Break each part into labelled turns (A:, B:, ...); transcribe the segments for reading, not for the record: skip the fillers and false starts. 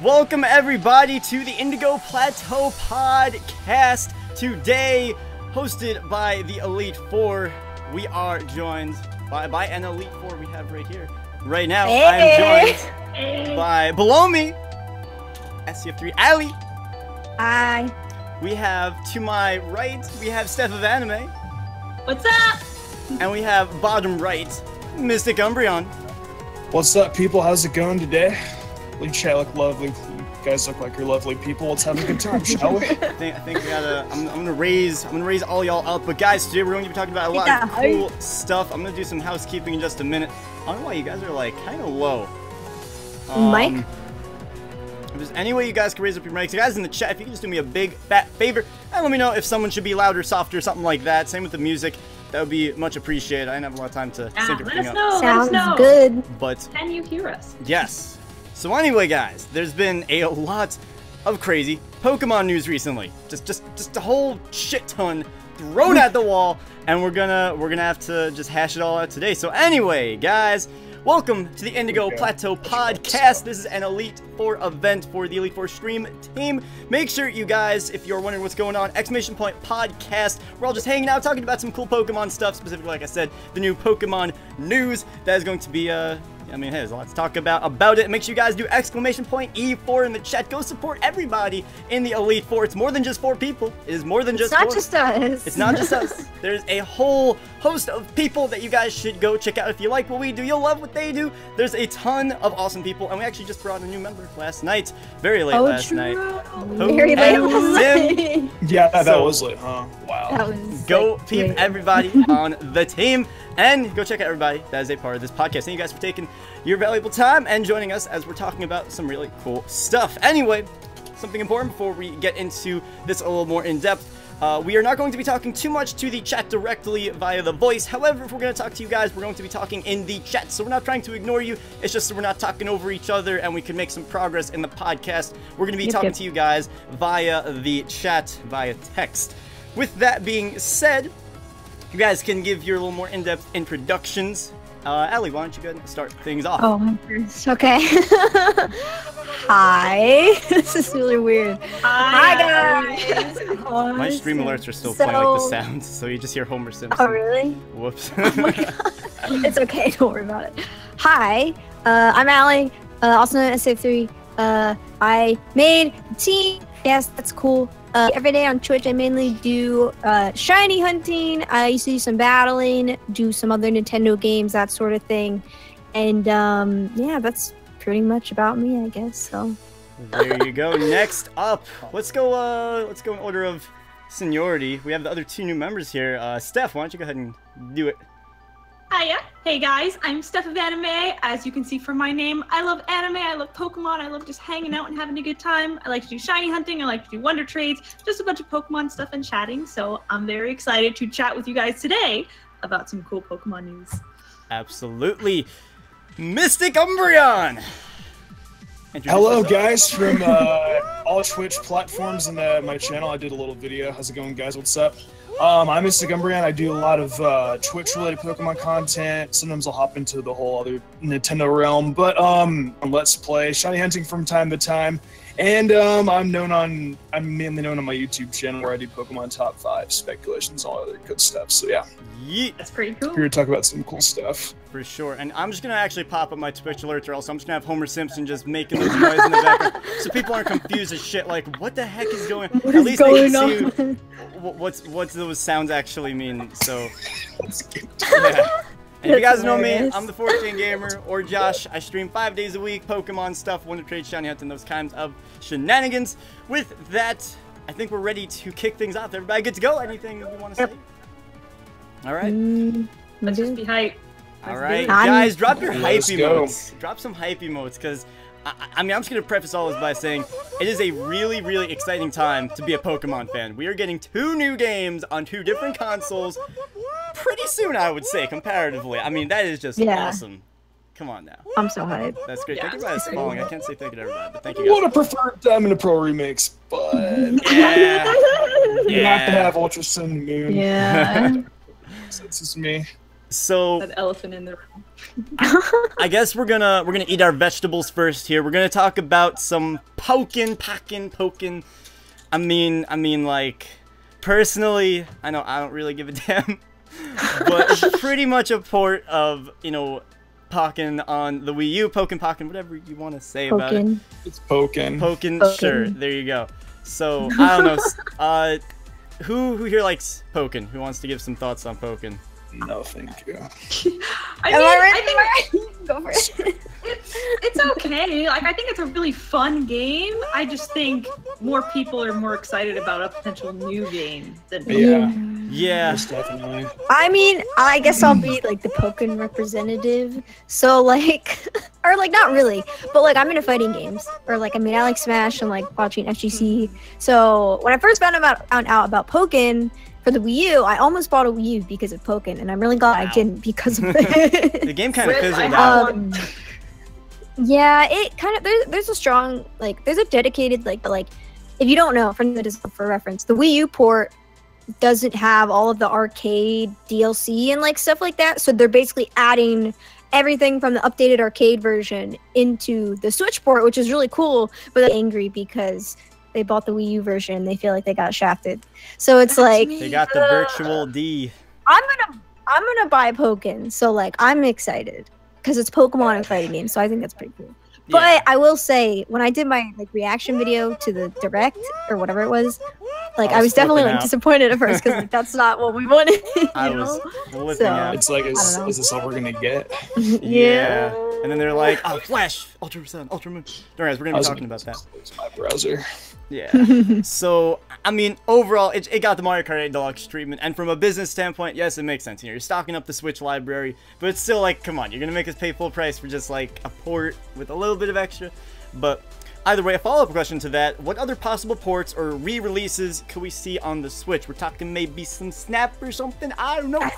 A: Welcome everybody to the Indigo Plateau podcast. Today, hosted by the Elite Four, we are joined by an Elite Four we have right here. Right now, I am joined by below me, SCF3 Ali.
B: Hi.
A: We have to my right, we have Steph of Anime.
C: What's up?
A: And we have bottom right, Mystic Umbreon.
D: What's up, people? How's it going today? You chat look lovely. You guys look like you're lovely people. Let's have a good time, shall we?
A: I think we gotta. I'm gonna raise all y'all up. But guys, today we're going to be talking about a lot of cool stuff. I'm gonna do some housekeeping in just a minute. I don't know why you guys are like kind of low.
B: Mike.
A: If there's any way you guys can raise up your mics, you guys in the chat, if you can just do me a big fat favor and let me know if someone should be louder, softer, something like that. Same with the music. That would be much appreciated. I didn't have a lot of time to sync everything up.
B: Sounds good.
A: But
C: can you hear us?
A: Yes. So anyway, guys, there's been a lot of crazy Pokemon news recently. Just a whole shit ton thrown at the wall, and we're gonna have to just hash it all out today. So anyway, guys, welcome to the Indigo Plateau podcast. This is an Elite Four event for the Elite Four stream team. Make sure you guys, if you're wondering what's going on, ! podcast. We're all just hanging out, talking about some cool Pokemon stuff, specifically, like I said, the new Pokemon news that is going to be I mean, hey, there's a lot to talk about it. Make sure you guys do ! E4 in the chat. Go support everybody in the Elite Four. It's more than just 4 people. It is more than just 4.
B: It's not just us.
A: It's not just us. There's a whole host of people that you guys should go check out. If you like what we do, you'll love what they do. There's a ton of awesome people, and we actually just brought a new member last night. Very late last night.
B: Very late last night.
D: Yeah, that was lit, huh? Wow.
B: That was
A: go peep everybody on the team, and go check out everybody that is a part of this podcast. Thank you guys for taking your valuable time and joining us as we're talking about some really cool stuff. Anyway, something important before we get into this a little more in depth. We are not going to be talking too much to the chat directly via the voice. However, if we're going to talk to you guys, we're going to be talking in the chat. So we're not trying to ignore you. It's just that we're not talking over each other, and we can make some progress in the podcast. We're going to be talking to you guys via the chat, via text. With that being said, you guys can give your little more in-depth introductions. Ellie, why don't you go ahead and start things off?
B: Oh my goodness. Okay. Hi. This is really weird. Hi guys.
A: My stream alerts are still playing like the sounds, so you just hear Homer Simpson.
B: Oh really?
A: Whoops.
B: Oh my God. It's okay. Don't worry about it. Hi. I'm Allie. Also known as SCF3. I made a team. Yes, that's cool. Every day on Twitch, I mainly do shiny hunting. I used to do some battling, do some other Nintendo games, that sort of thing. And yeah, that's pretty much about me, I guess. So
A: there you go. Next up, let's go in order of seniority. We have the other 2 new members here. Steph, why don't you go ahead and do it?
C: Hiya. Hey guys, I'm Steph of Anime. As you can see from my name, I love anime, I love Pokemon, I love just hanging out and having a good time. I like to do shiny hunting, I like to do wonder trades, just a bunch of Pokemon stuff and chatting. So I'm very excited to chat with you guys today about some cool Pokemon news.
A: Absolutely. Mystic Umbreon!
D: Hello guys from all Twitch platforms and my channel. I did a little video. How's it going, guys? What's up? I'm Mystic Umbreon. I do a lot of Twitch-related Pokemon content. Sometimes I'll hop into the whole other Nintendo realm, but Let's Play, shiny hunting from time to time, and I'm mainly known on my YouTube channel where I do Pokemon Top 5 speculations, all other good stuff. So yeah.
A: Yeet.
C: That's pretty cool.
D: Here to talk about some cool stuff.
A: For sure. And I'm just going to actually pop up my Twitch alerts, or else I'm just going to have Homer Simpson just making those noises in the background. So people aren't confused as shit, like, what the heck is going on? At least they can see what those sounds actually mean. So, yeah. And if you guys know me, I'm the 14 Gamer, or Josh. I stream 5 days a week, Pokemon stuff, Wonder Trade, shiny hunting, those kinds of shenanigans. With that, I think we're ready to kick things off. Everybody good to go? Anything you want to say? All right.
C: Let's just be hype.
A: All right, guys, drop your hype emotes. Drop some hype emotes, because, I mean, I'm just going to preface all this by saying it is a really, really exciting time to be a Pokemon fan. We are getting 2 new games on 2 different consoles pretty soon, I would say, comparatively. I mean, that is just awesome. Come on now.
B: I'm so hyped.
A: That's great. Thank you guys for following. I can't say thank you to everybody, but thank you guys.
D: I would have preferred Diamond Pro remix, but
A: yeah.
D: You have to have Ultra Sun and Moon.
B: Yeah.
D: So it's just me.
A: So
C: That elephant in the room.
A: I guess we're gonna eat our vegetables first here. We're gonna talk about some pokin. I mean, like, personally, I know I don't really give a damn, but it's pretty much a port of, you know, Pokken on the Wii U, Pokken, whatever you want to say about it.
D: It's Pokken.
A: Sure, there you go. So, I don't know, who here likes Pokken? Who wants to give some thoughts on Pokken?
D: No, thank you.
C: I think
B: Go for it.
C: it's okay. Like, I think it's a really fun game. I just think more people are more excited about a potential new game than
A: Yeah.
D: Most definitely.
B: I mean, I guess I'll be like the Pokken representative. So like, or like not really, but like I'm into fighting games. Or like, I mean, I like Smash and like watching FGC. So when I first found out about Pokken for the Wii U, I almost bought a Wii U because of Pokken, and I'm really glad I didn't because of it.
A: The game kind of fizzled out.
B: Yeah, it kind of there's a strong like there's a dedicated like if you don't know, for reference, the Wii U port doesn't have all of the arcade DLC and like stuff like that, so they're basically adding everything from the updated arcade version into the Switch port, which is really cool. But they're angry because they bought the Wii U version and they feel like they got shafted. So it's like
A: they got the virtual D.
B: I'm gonna buy Pokken, so like I'm excited because it's Pokemon and fighting games, so I think that's pretty cool. But I will say, when I did my like reaction video to the direct or whatever it was, like I was definitely like disappointed at first because like, that's not what we wanted.
A: I was flipping out.
D: It's like, is this all we're gonna get?
A: Yeah. And then they're like, oh, Flash, Ultra Sun, Ultra Moon. Don't worry, we're gonna be talking about that.
D: Close my browser.
A: Yeah. So, I mean, overall, it got the Mario Kart 8 Deluxe treatment, and from a business standpoint, yes, it makes sense. You know, you're stocking up the Switch library, but it's still like, come on, you're gonna make us pay full price for just like a port with a little bit of extra. But either way, a follow-up question to that: what other possible ports or re-releases could we see on the Switch? We're talking maybe some Snap or something. I don't know. I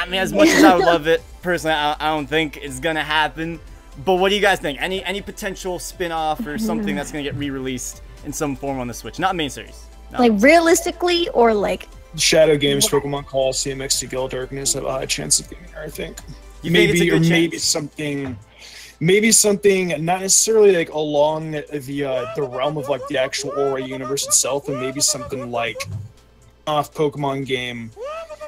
A: mean, as much as I would love it, personally, I don't think it's gonna happen. But what do you guys think? Any potential spin-off or something that's gonna get re-released in some form on the Switch? Not main series. No.
B: Like realistically, or like
D: Shadow Games, Pokemon Coliseum, XD Guild Darkness have a high chance of being here, I think.
A: You think it's a good
D: chance? Maybe something not necessarily like along the realm of like the actual Aura universe itself, and maybe something like off Pokemon game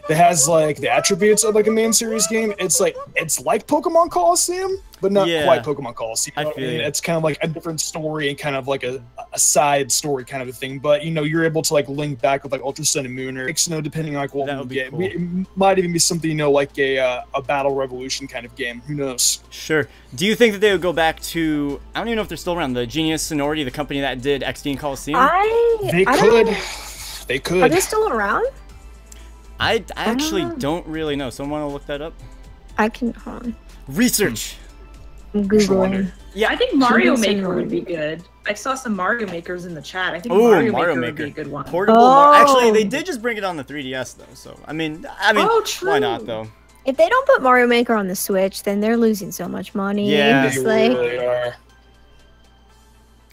D: that has like the attributes of like a main series game. It's like Pokemon Coliseum, but not quite Pokemon Coliseum.
A: I mean,
D: it's kind of like a different story and kind of like a side story kind of a thing. But you know, you're able to like link back with like Ultra Sun and Moon, or you know, depending on like what we get.
A: Cool.
D: It might even be something, you know, like a Battle Revolution kind of game. Who knows?
A: Sure. Do you think that they would go back to, I don't even know if they're still around, the Genius Sonority, the company that did XD and Coliseum?
D: They could. They could.
B: Are they still around?
A: I actually don't really know. Someone want to look that up?
B: I can, hold on.
A: Research.
B: Googling.
A: Yeah,
C: I think Mario Maker would be good. I saw some Mario Makers in the chat. I think Mario Maker would be a good one.
A: Portable actually, they did just bring it on the 3DS though. So I mean, why not though?
B: If they don't put Mario Maker on the Switch, then they're losing so much money.
A: Yeah,
B: it's like,
D: really are.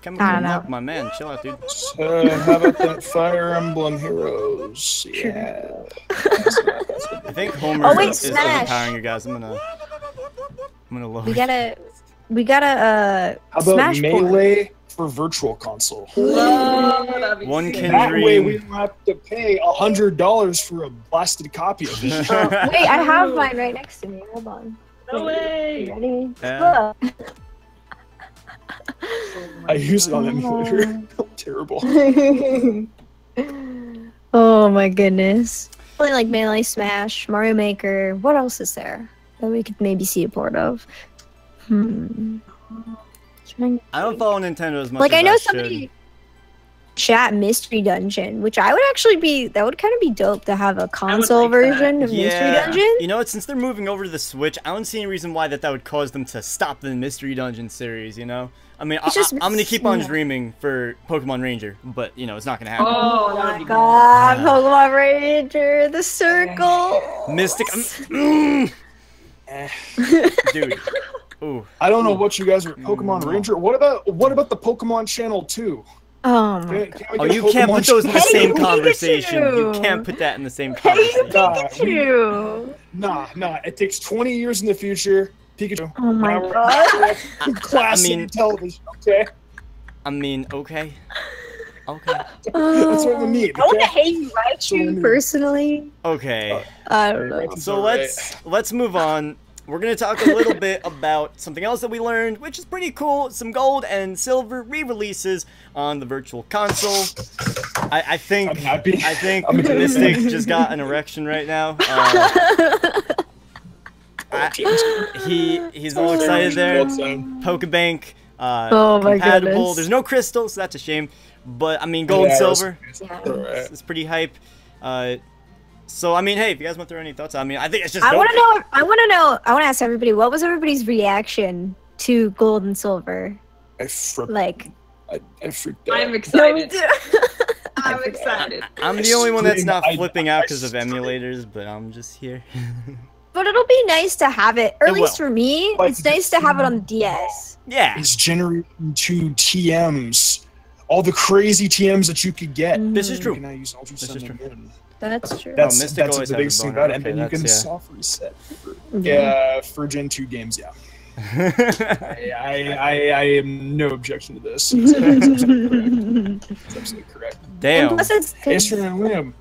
A: Come on, my man, chill out, dude.
D: So, how about that Fire Emblem Heroes? Yeah.
A: I think Homer is overpowering you guys. I'm gonna load.
B: We gotta
D: how about
B: Smash
D: Melee for Virtual Console?
A: One can
D: that
A: dream.
D: way we don't have to pay $100 for a blasted copy of it.
B: Wait, I have mine right next to me. Hold on.
C: No way.
B: Ready?
D: I use it on emulator. Terrible.
B: Oh my goodness. Really like Melee, Smash, Mario Maker. What else is there that we could maybe see a port of?
A: I don't follow Nintendo as much
B: like
A: as
B: I know
A: I
B: somebody chat Mystery Dungeon, which I would actually be, that would kind of be dope to have a console version of Mystery Dungeon.
A: You know what, since they're moving over to the Switch, I don't see any reason why that would cause them to stop the Mystery Dungeon series, you know? I mean, I'm gonna keep on dreaming for Pokemon Ranger, but, you know, it's not gonna happen.
C: Oh
B: my god, Pokemon Ranger, the circle!
A: Mystic, dude. Ooh.
D: I don't know what you guys are Pokemon Ranger. What about the Pokemon Channel 2?
B: Oh my god.
D: Can we
A: Oh,
D: get a
A: you can't
D: Pokemon
A: put those in the
B: Hey,
A: same
B: Pikachu!
A: conversation. You can't put that in the same
B: Hey,
A: conversation.
B: Pikachu!
D: Nah. It takes 20 years in the future. Pikachu.
B: Oh my
D: Now we're-
B: god.
D: Classic
A: I mean-
D: television. Okay.
A: I mean, okay. Okay.
D: That's what we need.
B: I want to
D: Okay.
B: hate Raichu
D: So-
B: personally.
A: Okay.
B: I don't know.
A: So let's move on. We're gonna talk a little bit about something else that we learned, which is pretty cool. Some gold and silver re-releases on the Virtual Console. I think
D: I'm happy. I'm happy.
A: Mystic just got an erection right now. He's all excited there. Pokebank
B: Oh my
A: compatible.
B: goodness.
A: There's no crystal, so that's a shame. But I mean, gold and silver.
D: Alright.
A: It's pretty hype. So I mean, hey, if you guys want to throw any thoughts, I mean, I think it's just.
B: I
A: dope.
B: want to know. I want to ask everybody. What was everybody's reaction to gold and silver?
D: I freaked out.
C: I'm excited. I'm excited.
A: I'm the only one that's not
D: I
A: flipping out because of emulators, but I'm just here.
B: But it'll be nice to have it. Or at
A: It
B: least
A: will.
B: for me,
D: Like,
B: it's nice to have it on the DS.
A: Yeah,
D: It's Generation 2 TMs. All the crazy TMs that you could get.
A: this is
D: You
A: true.
D: can now use Ultra
A: This
D: Sun
A: is
D: and
A: true.
D: Moon.
B: That's true.
D: That's
A: Mystic always
D: the
A: has a
D: biggest thing
A: boner.
D: about it. And
A: Okay,
D: then you can
A: that's- yeah.
D: soft reset. For Gen 2 games, yeah. I am no objection to this. It's absolutely correct.
B: And
A: Damn.
B: plus it's
D: It's from Liam.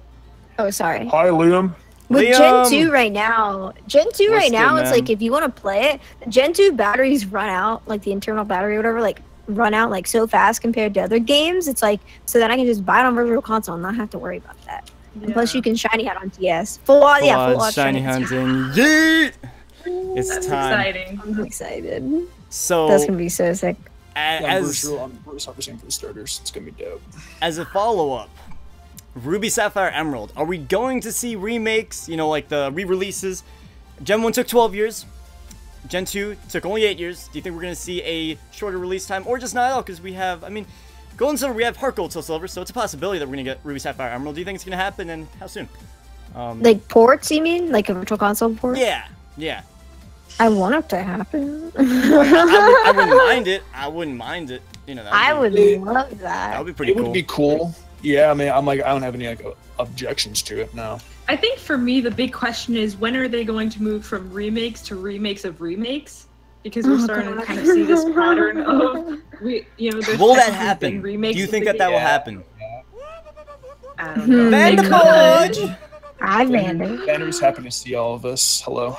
B: oh, sorry.
D: Hi, Liam.
B: With
A: Liam!
B: Gen 2 right now,
A: What's
B: right now,
A: good,
B: it's
A: man?
B: like if you want to play it, the Gen 2 batteries run out, like the internal battery or whatever, like run out like so fast compared to other games. It's like, so then I can just buy it on Virtual Console and not have to worry about that. And plus you can shiny out on DS. Full
A: Full
B: out
A: shiny
B: shiny.
A: hunting. Yeet! It's
C: That's
A: time.
C: exciting.
B: I'm excited.
A: So,
B: That's gonna be so sick.
D: Yeah,
A: as
D: I'm 100% for the starters. It's gonna be dope.
A: as a follow-up, Ruby, Sapphire, Emerald, are we going to see remakes, you know, like the re-releases? Gen 1 took 12 years. Gen 2 took only 8 years. Do you think we're going to see a shorter release time? Or just not at all? Because we have, I mean, Gold and Silver, we have Heart Gold till Silver, so it's a possibility that we're going to get Ruby, Sapphire, Emerald. Do you think it's going to happen, and how soon?
B: Like ports, you mean? Like a Virtual Console port?
A: Yeah, yeah.
B: I want it to happen.
A: I wouldn't mind it. I wouldn't mind it. You know,
B: I would love
A: That
B: that.
A: would be pretty
D: It
A: cool.
D: would be cool. Yeah, I mean, I don't have any objections to it. No.
C: I think for me, the big question is when are they going to move from remakes to remakes of remakes? Because we're
B: Oh,
C: starting
B: God.
C: to kind of see this pattern of, there's
A: Will that
C: technically
A: happen?
C: been remakes
A: Do you
C: of
A: think
C: the
A: that will
D: Yeah.
A: happen?
C: I don't know.
A: Van
C: They
A: the
C: could.
A: Podge!
B: Hi, Vander.
D: Banner's happy to see all of us. Hello.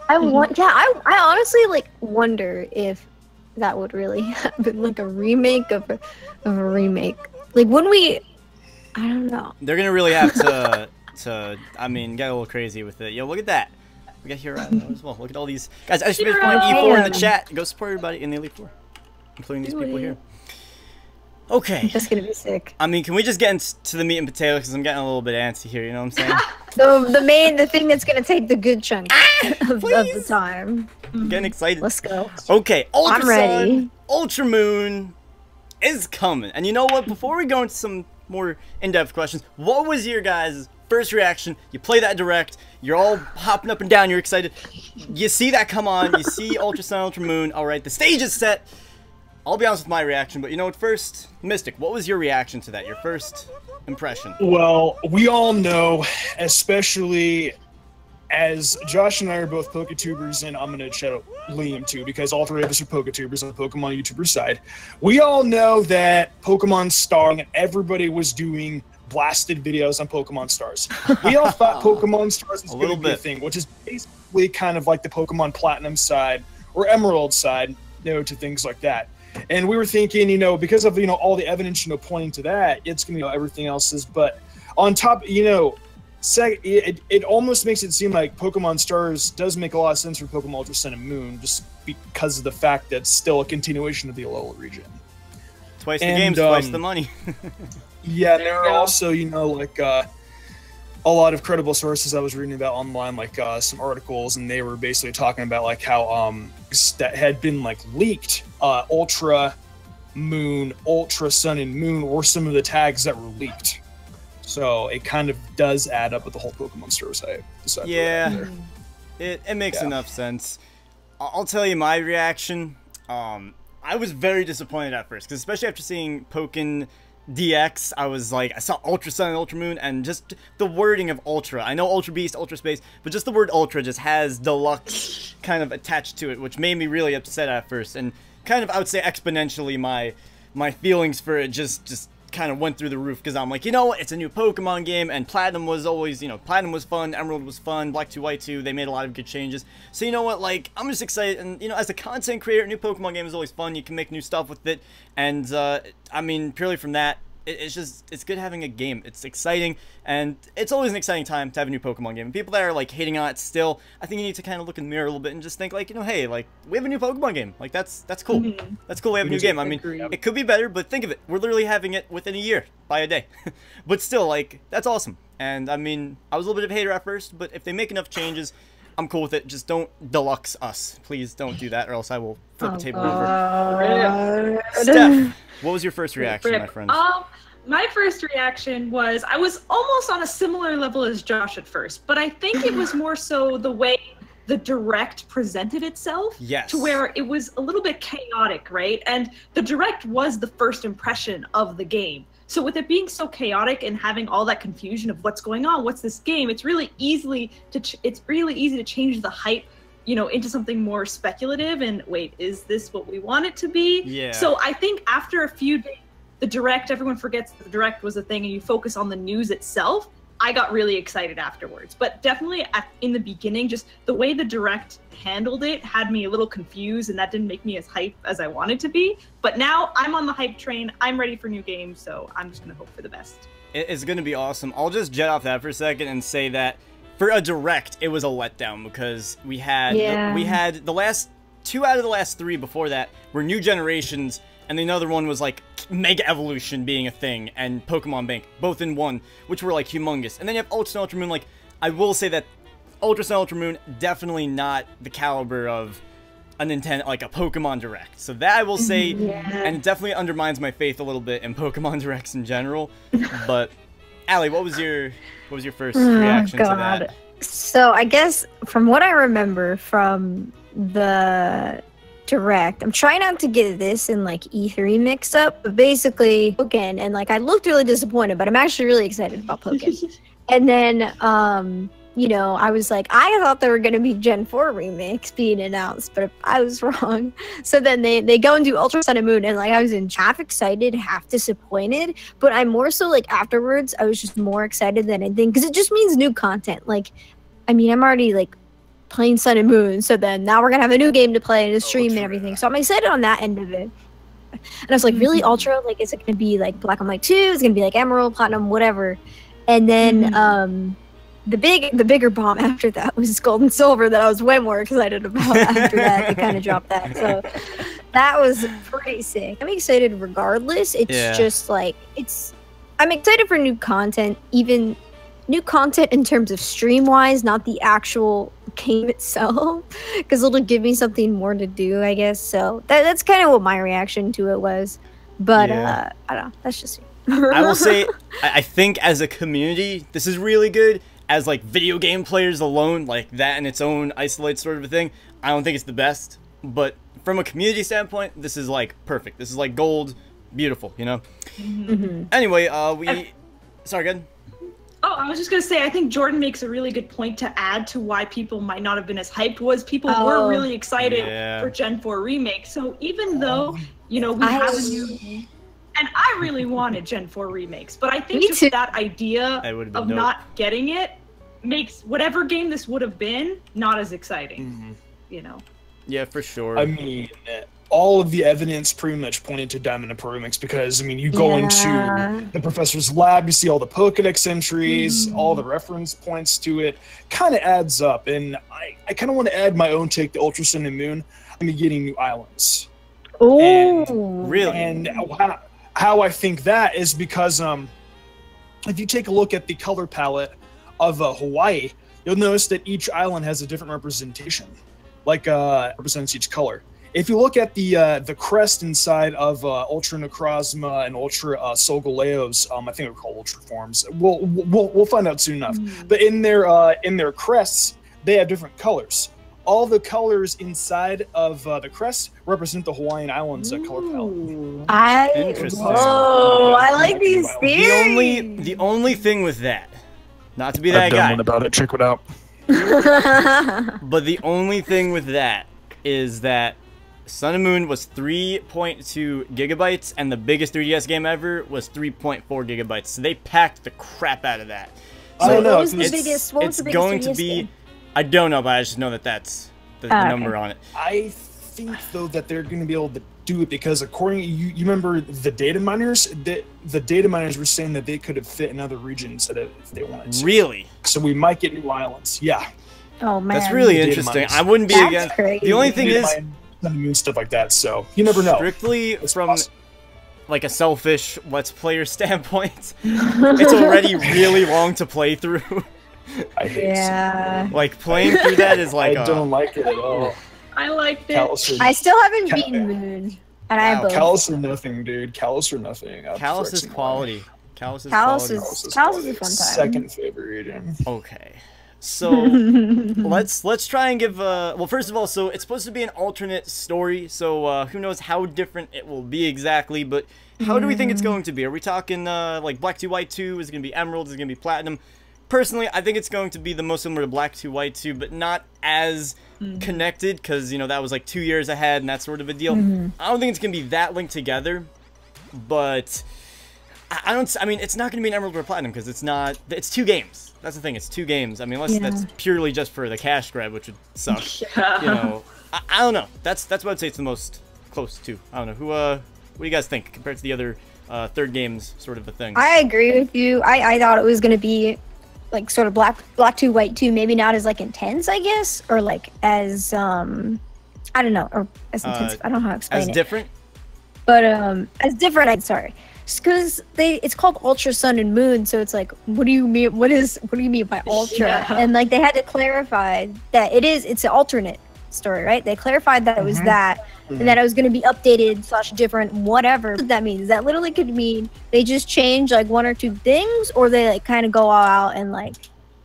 B: I want. Yeah, I honestly like wonder if that would really happen, like a remake of a remake. Like when we, I don't know.
A: They're gonna really have to I mean, get a little crazy with it. Yo, look at that. We got Hero as well. Look at all these guys. I should be playing E4 in the chat. Go support everybody in the Elite Four, including these people here. Okay.
B: That's gonna be sick.
A: I mean, can we just get into the meat and potatoes? Because I'm getting a little bit antsy here. You know what I'm saying?
B: The thing that's gonna take the good chunk of the
A: please.
B: time.
A: I'm getting excited.
B: Let's go.
A: Okay, Ultra
B: I'm ready.
A: Sun, Ultra Moon is coming. And you know what? Before we go into some more in-depth questions, what was your guys' first reaction? You play that direct, you're all hopping up and down, you're excited. You see that come on, you see Ultra Sun, Ultra Moon. All right, the stage is set. I'll be honest with my reaction, but you know what? First, Mystic, what was your reaction to that? Your first impression?
D: Well, we all know, especially as Josh and I are both Poketubers, and I'm gonna shout out Liam too, because all three of us are Poketubers on the Pokemon YouTuber side. We all know that Pokemon Star and everybody was doing blasted videos on Pokemon Stars. We all thought Pokemon Stars was
A: A
D: going
A: little
D: to be a
A: bit.
D: thing, which is basically kind of like the Pokemon Platinum side or Emerald side, to things like that. And we were thinking, because of all the evidence, pointing to that, it's gonna be everything else is. But on top, it almost makes it seem like Pokemon Stars does make a lot of sense for Pokemon Ultra Sun and Moon, just because of the fact that it's still a continuation of the Alola region.
A: Twice the
D: And,
A: games, twice the money.
D: Yeah, there
C: you
D: are
C: go.
D: also, a lot of credible sources I was reading about online, like some articles, and they were basically talking about like how that had been like leaked Ultra Moon, Ultra Sun and Moon, or some of the tags that were leaked. So it kind of does add up with the whole Pokemon Stars hype. It
A: It makes
D: Yeah.
A: enough sense. I'll tell you my reaction. I I was very disappointed at first, because especially after seeing Pokken DX, I was like, I saw Ultra Sun and Ultra Moon, and just the wording of Ultra. I know Ultra Beast, Ultra Space, but just the word Ultra just has deluxe kind of attached to it, which made me really upset at first, and kind of, I would say, exponentially my feelings for it just kind of went through the roof, because I'm like, you know what, it's a new Pokemon game, and Platinum was always, you know, Platinum was fun, Emerald was fun, Black 2, White 2, they made a lot of good changes. So you know what, like, I'm just excited, and you know, as a content creator, a new Pokemon game is always fun, you can make new stuff with it, and I mean, purely from that, it's good having a game. It's exciting, and it's always an exciting time to have a new Pokemon game. And people that are like hating on it still, I think you need to kind of look in the mirror a little bit and just think like, you know, hey, like, we have a new Pokemon game. Like, that's cool. That's cool. We have a new game. I mean, it could be better, but think of it. We're literally having it within a year by a day. But still, like, that's awesome. And I mean, I was a little bit of a hater at first, but if they make enough changes, I'm cool with it. Just don't deluxe us. Please don't do that, or else I will flip the table over. Steph, what was your first reaction, my friend?
C: My first reaction was, I was almost on a similar level as Josh at first, but I think it was more so the way the Direct presented itself, to where it was a little bit chaotic, right? And the Direct was the first impression of the game. So with it being so chaotic and having all that confusion of what's going on, what's this game, it's really easy to change the hype, you know, into something more speculative and wait, is this what we want it to be?
A: Yeah.
C: So I think after a few days, the Direct, everyone forgets the Direct was a thing and you focus on the news itself. I got really excited afterwards, but definitely in the beginning, just the way the Direct handled it had me a little confused, and that didn't make me as hype as I wanted to be. But now I'm on the hype train. I'm ready for new games, so I'm just gonna hope for the best.
A: It's gonna be awesome. I'll just jet off that for a second and say that for a Direct, it was a letdown, because we had the last 2 out of the last 3 before that were new generations, and the other one was like Mega Evolution being a thing, and Pokemon Bank, both in one, which were like humongous. And then you have Ultra Sun, Ultra Moon. Like, I will say that Ultra Sun, Ultra Moon, definitely not the caliber of a Nintendo, like a Pokemon Direct. So that I will say, and it definitely undermines my faith a little bit in Pokemon Directs in general. But Allie, what was your first reaction to that?
B: So I guess from what I remember from the Direct, I'm trying not to get this in like E3 mix up, but basically Pokken, and like I looked really disappointed, but I'm actually really excited about Pokken. And then you know, I was like, I thought there were gonna be Gen 4 remakes being announced, but I was wrong. So then they go and do Ultra Sun and Moon, and like I was in half excited, half disappointed, but I'm more so like afterwards I was just more excited than anything, because it just means new content. Like, I mean, I'm already like playing Sun and Moon, so then now we're gonna have a new game to play and a stream and everything, so I'm excited on that end of it. And I was like, really, Ultra? Like, is it gonna be like Black and White 2? Is it gonna be like Emerald, Platinum, whatever? And then the bigger bomb after that was Gold and Silver, that I was way more excited about after that. They kind of dropped that, so that was pretty sick. I'm excited regardless. It's just like, I'm excited for new content, even new content in terms of stream-wise, not the actual game itself, because it'll give me something more to do, I guess. So that's kind of what my reaction to it was. But I don't know, that's just me.
A: I will say, I think as a community, this is really good. As like video game players alone, like that in its own isolated sort of a thing, I don't think it's the best. But from a community standpoint, this is like perfect. This is like gold, beautiful, you know? Anyway, sorry, go ahead.
C: Oh, I was just going to say, I think Jordan makes a really good point to add to why people might not have been as hyped, was people were really excited for Gen 4 remake. So even though, you know, we have a new... And I really wanted Gen 4 remakes, but I think just that idea of not getting it makes whatever game this would have been not as exciting, you know?
A: Yeah, for sure.
D: I mean, all of the evidence pretty much pointed to Diamond and Pearl remakes, because, I mean, you go into the professor's lab, you see all the Pokedex entries, all the reference points to it, kind of adds up. And I kind of want to add my own take to Ultra Sun and Moon. I mean, getting new islands.
B: Oh,
A: really?
D: And how I think that is because if you take a look at the color palette of Hawaii, you'll notice that each island has a different representation, like represents each color. If you look at the crest inside of Ultra Necrozma and Ultra Solgaleos, I think they're called Ultra forms. We'll find out soon enough. But in their crests, they have different colors. all the colors inside of the crest represent the Hawaiian Islands color palette.
A: Interesting.
B: Whoa, I like these theories.
A: The only thing with that, not to be
D: I've
A: that
D: done
A: guy,
D: one about it. Check it out.
A: but the only thing with that is that Sun and Moon was 3.2 gigabytes, and the biggest 3DS game ever was 3.4 gigabytes. So they packed the crap out of that. So
D: I don't know.
B: What was the biggest? What was
A: It's
B: the biggest
A: going to
B: 3DS
A: be.
B: game?
A: I don't know, but I just know that that's the number on it.
D: I think though that they're going to be able to do it because according you remember the data miners, the data miners were saying that they could have fit in other regions if they wanted to.
A: Really?
D: So we might get new islands. Yeah.
B: Oh man,
A: That's really
D: Data
A: interesting.
D: miners.
A: I wouldn't be
B: That's
A: against.
B: crazy.
A: The only thing is,
D: Sun and Moon stuff like that. So you never know.
A: strictly
D: It's
A: from
D: possible.
A: like a selfish Let's Player standpoint, it's already really long to play through.
D: I hate
B: Yeah.
A: Like playing through that is like
D: I don't like it at all.
C: I liked it.
D: Callous or,
B: I still haven't beaten Moon, and I
A: Wow.
B: both.
D: callous or nothing, dude. Callous or nothing.
A: Callous is quality. Callous is
B: Callous
A: quality.
B: is- Callous is a fun time.
D: Second favorite region.
A: Okay. So let's try and give well, first of all, so it's supposed to be an alternate story, so who knows how different it will be exactly, but how do we think it's going to be? Are we talking like Black 2 White 2? Is it going to be Emerald? Is it going to be Platinum? Personally, I think it's going to be the most similar to Black 2 White 2, but not as connected, because you know that was like 2 years ahead and that sort of a deal. I don't think it's going to be that linked together, but I mean, it's not going to be an Emerald or Platinum because it's 2 games. That's the thing, it's 2 games. I mean, unless that's purely just for the cash grab, which would suck.
C: Yeah.
A: You know, I don't know. That's what I'd say it's the most close to. I don't know. What do you guys think compared to the other third games sort of a thing?
B: I agree with you. I thought it was gonna be like sort of black 2 white 2, maybe not as like intense, I guess, or like as I don't know, or as intense. I don't know how to explain
A: as
B: it.
A: different?
B: But as different. I'm sorry, because it's called Ultra Sun and Moon, so it's like, what do you mean? What do you mean by ultra?
C: Yeah.
B: And like they had to clarify that it's an alternate story, right? They clarified that it was that, and that it was going to be updated / different, whatever that means. That literally could mean they just change like 1 or 2 things, or they like kind of go all out and like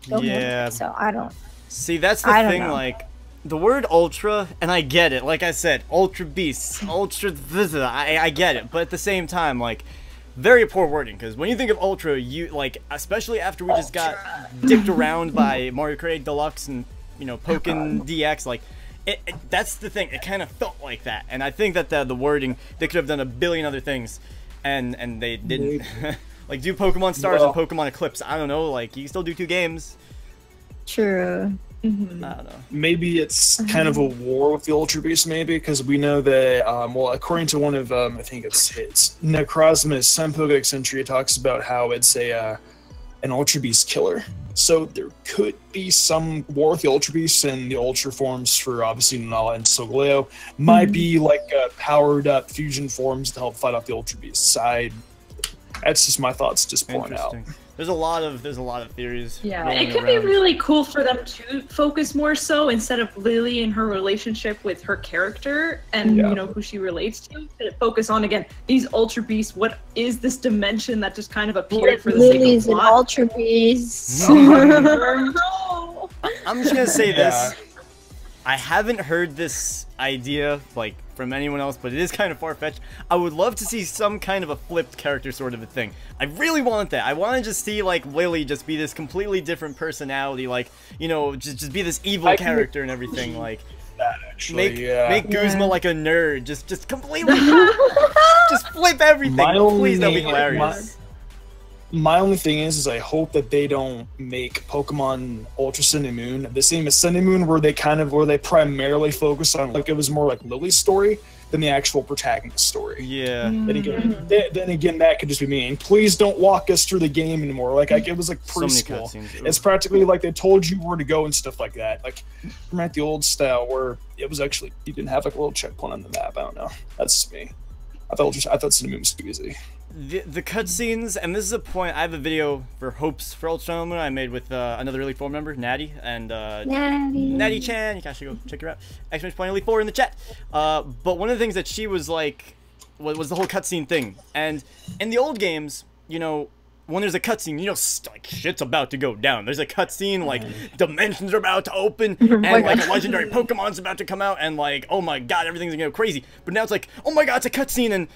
B: go more.
A: Yeah.
B: So I don't.
A: See, that's the
B: I don't
A: thing,
B: know.
A: like, the word ultra, and I get it, like I said, ultra beasts, ultra, I get it, but at the same time, like, very poor wording, because when you think of ultra, you, like, especially after we just got dicked around by Mario Kart Deluxe and, you know, Pokken DX, like, that's the thing, it kind of felt like that, and I think that the wording, they could have done a billion other things, and they didn't. Like, do Pokemon Stars and Pokemon Eclipse, I don't know, like, you can still do 2 games.
B: True.
A: I don't know.
D: Maybe it's kind of a war with the Ultra Beast, maybe, because we know that, well, according to one of, I think it's Necrozma's Sun Pokedex entry, it talks about how it's an Ultra Beast killer. So there could be some war with the Ultra Beasts, and the Ultra forms for, obviously, Nala and Solgaleo might be, like, powered up fusion forms to help fight off the Ultra Beasts. That's just my thoughts, just pulling out.
A: Interesting. There's a lot of theories.
C: Yeah,
A: rolling
C: it could be
A: around.
C: really cool for them to focus more so instead of Lily and her relationship with her character and you know who she relates to focus on again these Ultra Beasts. What is this dimension that just kind of appeared for the
B: Lily's
C: sake
B: an
C: of plot?
B: Ultra Beast.
C: No.
A: I'm just gonna say this. I haven't heard this idea like from anyone else, but it is kind of far-fetched. I would love to see some kind of a flipped character sort of a thing. I really want that. I want to just see like Lily just be this completely different personality, like, you know, just be this evil character and everything. Like,
D: That actually,
A: make Guzma like a nerd, just completely, just flip everything. Please, that'd be hilarious.
D: My only thing is I hope that they don't make Pokemon Ultra Sun and Moon the same as Sun and Moon, where they primarily focus on, like, it was more like Lily's story than the actual protagonist story.
A: Yeah.
D: Then again, that could just be me. And please don't walk us through the game anymore. Like it was like
A: So many
D: preschool.
A: cutscenes.
D: It's practically like they told you where to go and stuff like that. Like, remember the old style where it was actually, you didn't have like a little checkpoint on the map. I don't know. That's just me. I thought Sun and Moon was too easy.
A: The cutscenes, and this is a point, I have a video for Hopes for Ultra Sun and Moon I made with another Elite 4 member, Natty, and Natty Chan, you guys should go check her out, !Elite 4 in the chat. But one of the things that she was like, was the whole cutscene thing, and in the old games, you know, when there's a cutscene, you know, like shit's about to go down. There's a cutscene, like dimensions are about to open, and like a legendary Pokemon's about to come out, and like, oh my god, everything's gonna go crazy. But now it's like, oh my god, it's a cutscene, and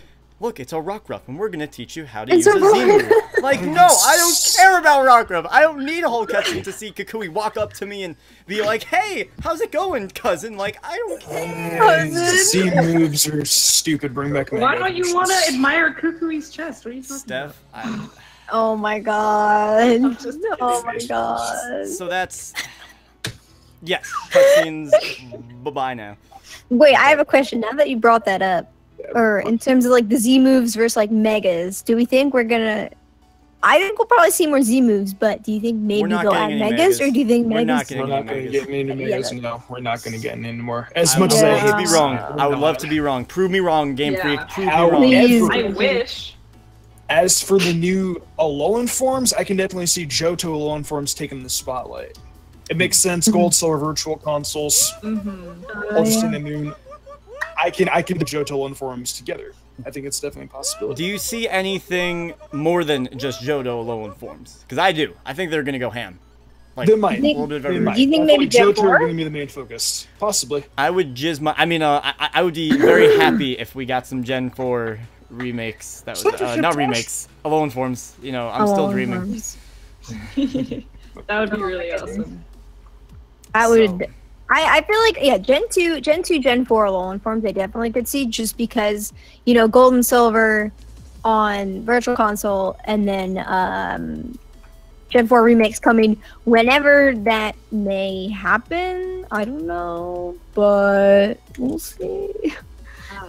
A: look, it's a Rockruff, and we're gonna teach you how to use a Z-move. Like, no, I don't care about Rockruff. I don't need a whole cutscene to see Kukui walk up to me and be like, hey, how's it going, cousin? Like, I don't care.
D: Z-moves are stupid. Bring back Mega.
C: Why don't you want to admire Kukui's chest? What are you talking about?
A: Steph,
B: Oh my god. Oh my god.
A: so that's... Yes, cutscenes, bye-bye now.
B: Wait, I have a question. Now that you brought that up, or in terms of like the Z moves versus like megas, do we think we're gonna? I think we'll probably see more Z moves, but do you think maybe they'll add megas, or do you think megas?
D: We're not gonna get into megas. No, we're not gonna get into more. As much as I hate
A: to be wrong, I would love to be wrong. Prove me wrong, Game Freak. Prove me wrong.
B: Please.
C: I wish.
D: As for the new Alolan forms, I can definitely see Johto Alolan forms taking the spotlight. It makes sense. Gold, Silver, Virtual Consoles, Ultra and Moon. I can the Johto Alolan forms together. I think it's definitely a possibility.
A: Do you see anything more than just Johto Alolan forms? Because I do. I think they're gonna go ham. Like,
D: They might.
A: A little bit of everything.
B: Do you think maybe Gen
D: Johto
B: 4?
D: are going to be the main focus? Possibly.
A: I would jizz my. I mean, I would be very happy if we got some Gen 4 remakes. That was not remakes. Alolan forms. You know, I'm still dreaming.
C: That would be really awesome.
B: I would. I feel like, yeah, Gen 2, Gen 4 Alolan forms I definitely could see, just because, you know, Gold and Silver on Virtual Console, and then Gen 4 remakes coming whenever that may happen. I don't know, but we'll see.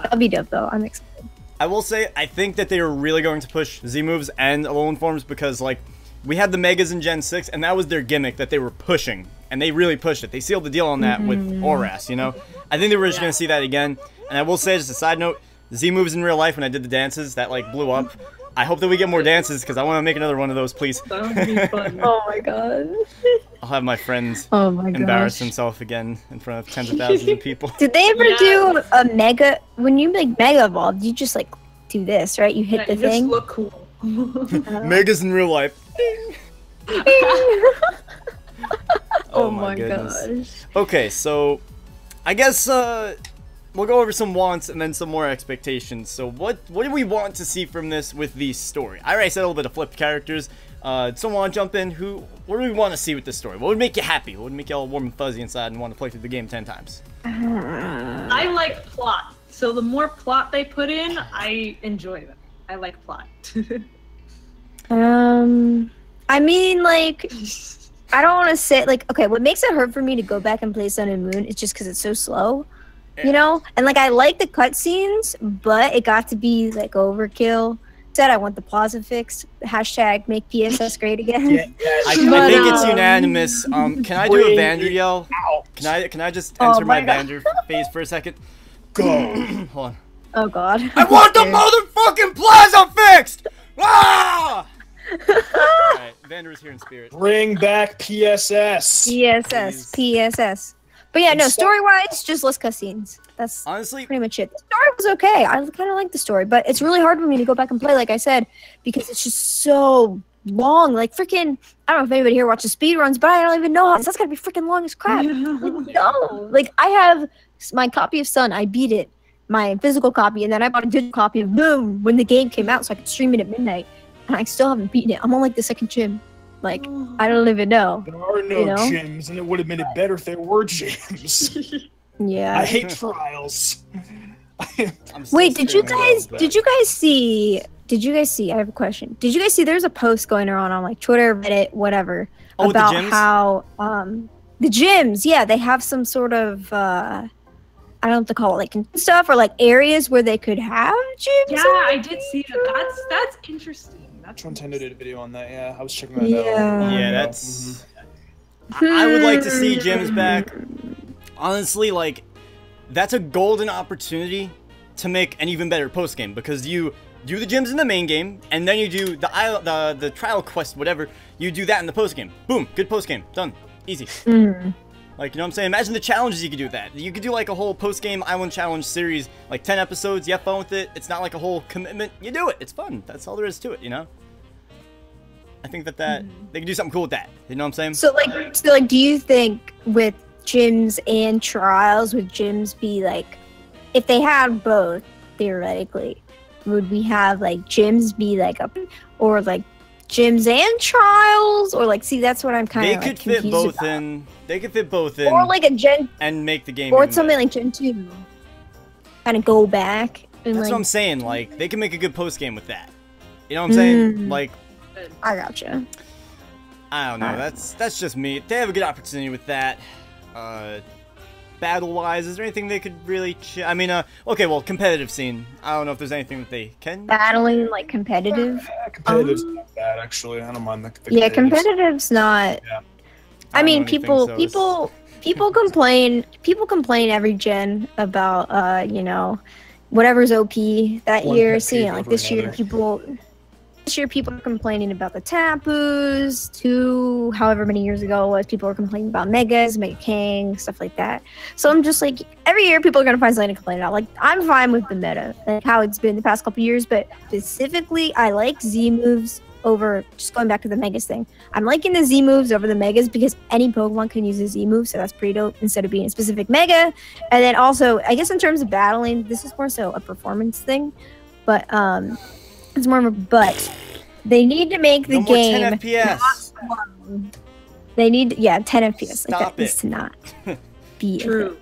B: That'll be dope, though. I'm excited.
A: I will say, I think that they are really going to push Z moves and Alolan forms, because, like, we had the Megas in Gen 6, and that was their gimmick that they were pushing. And they really pushed it. They sealed the deal on that with Oras, you know? I think they were just going to see that again. And I will say, just a side note, Z moves in real life, when I did the dances, that, like, blew up. I hope that we get more dances, because I want to make another one of those, please.
C: That would be fun.
B: Oh my god.
A: I'll have my friends
B: Embarrass
A: embarrass himself again in front of tens of thousands of people.
B: Did they ever do a mega, when you like mega evolved, you just like do this, right? You hit the thing.
C: Just look cool.
A: Megas in real life.
B: Oh my gosh.
A: Okay, so I guess we'll go over some wants and then some more expectations. So what do we want to see from this with the story? I already said a little bit of flipped characters. Someone want to jump in? What do we want to see with this story? What would make you happy? What would make you all warm and fuzzy inside and want to play through the game 10 times?
C: I like plot. So the more plot they put in, I enjoy them. I like plot.
B: I mean, like, I don't want to say, like, okay, what makes it hard for me to go back and play Sun and Moon is just because it's so slow, you know? And, like, I like the cutscenes, but it got to be, like, overkill. Said I want the plaza fixed. Hashtag make PSS great again.
D: Yeah,
A: I think it's unanimous. Can I do a Vander yell? Can I just enter my Vander phase for a second?
D: Go.
A: Hold on.
B: Oh, God.
A: I want the motherfucking plaza fixed! Ah! Alright, Vander is here in spirit.
D: Bring back PSS.
B: PSS. But yeah, no, story-wise, just less cutscenes. That's
A: honestly
B: pretty much it. The story was okay. I kind of like the story, but it's really hard for me to go back and play, like I said, because it's just so long. Like, freaking, I don't know if anybody here watches speedruns, but I don't even know how. That's gotta be freaking long as crap. No. Like, I have my copy of Sun. I beat it, my physical copy, and then I bought a digital copy of Boom when the game came out so I could stream it at midnight. And I still haven't beaten it. I'm on, like, the second gym. Like, I don't even know.
D: There are no gyms, and it would have meen it better if there were gyms.
B: Yeah.
D: I hate trials.
B: Wait, did you guys see, I have a question. Did you guys see there's a post going around on, like, Twitter, Reddit, whatever, about how, the gyms, yeah, they have some sort of, I don't know what to call it, like, stuff, or, like, areas where they could have gyms?
C: Yeah, I did see that. That's interesting.
D: Nintendo did a video on that, yeah. I was checking that out.
A: Yeah, that's... I would like to see gyms back. Honestly, like, that's a golden opportunity to make an even better post-game, because you do the gyms in the main game, and then you do the trial quest, whatever, you do that in the post-game. Boom, good post-game, done, easy. Like, you know what I'm saying? Imagine the challenges you could do with that. You could do, like, a whole post-game island challenge series, like 10 episodes, you have fun with it, it's not like a whole commitment, you do it, it's fun, that's all there is to it, you know? I think that they can do something cool with that. You know what I'm saying?
B: So like, do you think with gyms and trials, would gyms be like, if they had both theoretically, would we have like gyms be like or like gyms and trials, or like, see, that's what I'm kind of like confused about.
A: They could fit both in.
B: Or like a Gen
A: and make the game.
B: Or something like Gen 2. Kind of go back. And
A: that's
B: like,
A: what I'm saying. Like, they can make a good post game with that. You know what I'm saying? Like,
B: I gotcha.
A: I don't know. That's just me. They have a good opportunity with that. Battle-wise, is there anything they could really? I mean, okay, well, competitive scene. I don't know if there's anything that they can.
B: Battling, like competitive.
D: Competitive's not bad, actually. I don't mind the
B: yeah, competitive's not. Yeah. I mean, people complain. People complain every gen about you know, whatever's OP that year. Seeing like this year, people are complaining about the tapus. However many years ago it was, people were complaining about megas, mega king, stuff like that. So I'm just like, every year people are gonna find something to complain about. Like, I'm fine with the meta, like how it's been the past couple years, but specifically, I like Z moves over, just going back to the megas thing. I'm liking the Z moves over the megas because any Pokemon can use a Z move, so that's pretty dope instead of being a specific mega. And then also, I guess in terms of battling, this is more so a performance thing, but it's more of a they need to make the game
A: 10 FPS.
B: They need 10 FPS.
A: Stop
B: like that needs to not be
C: true.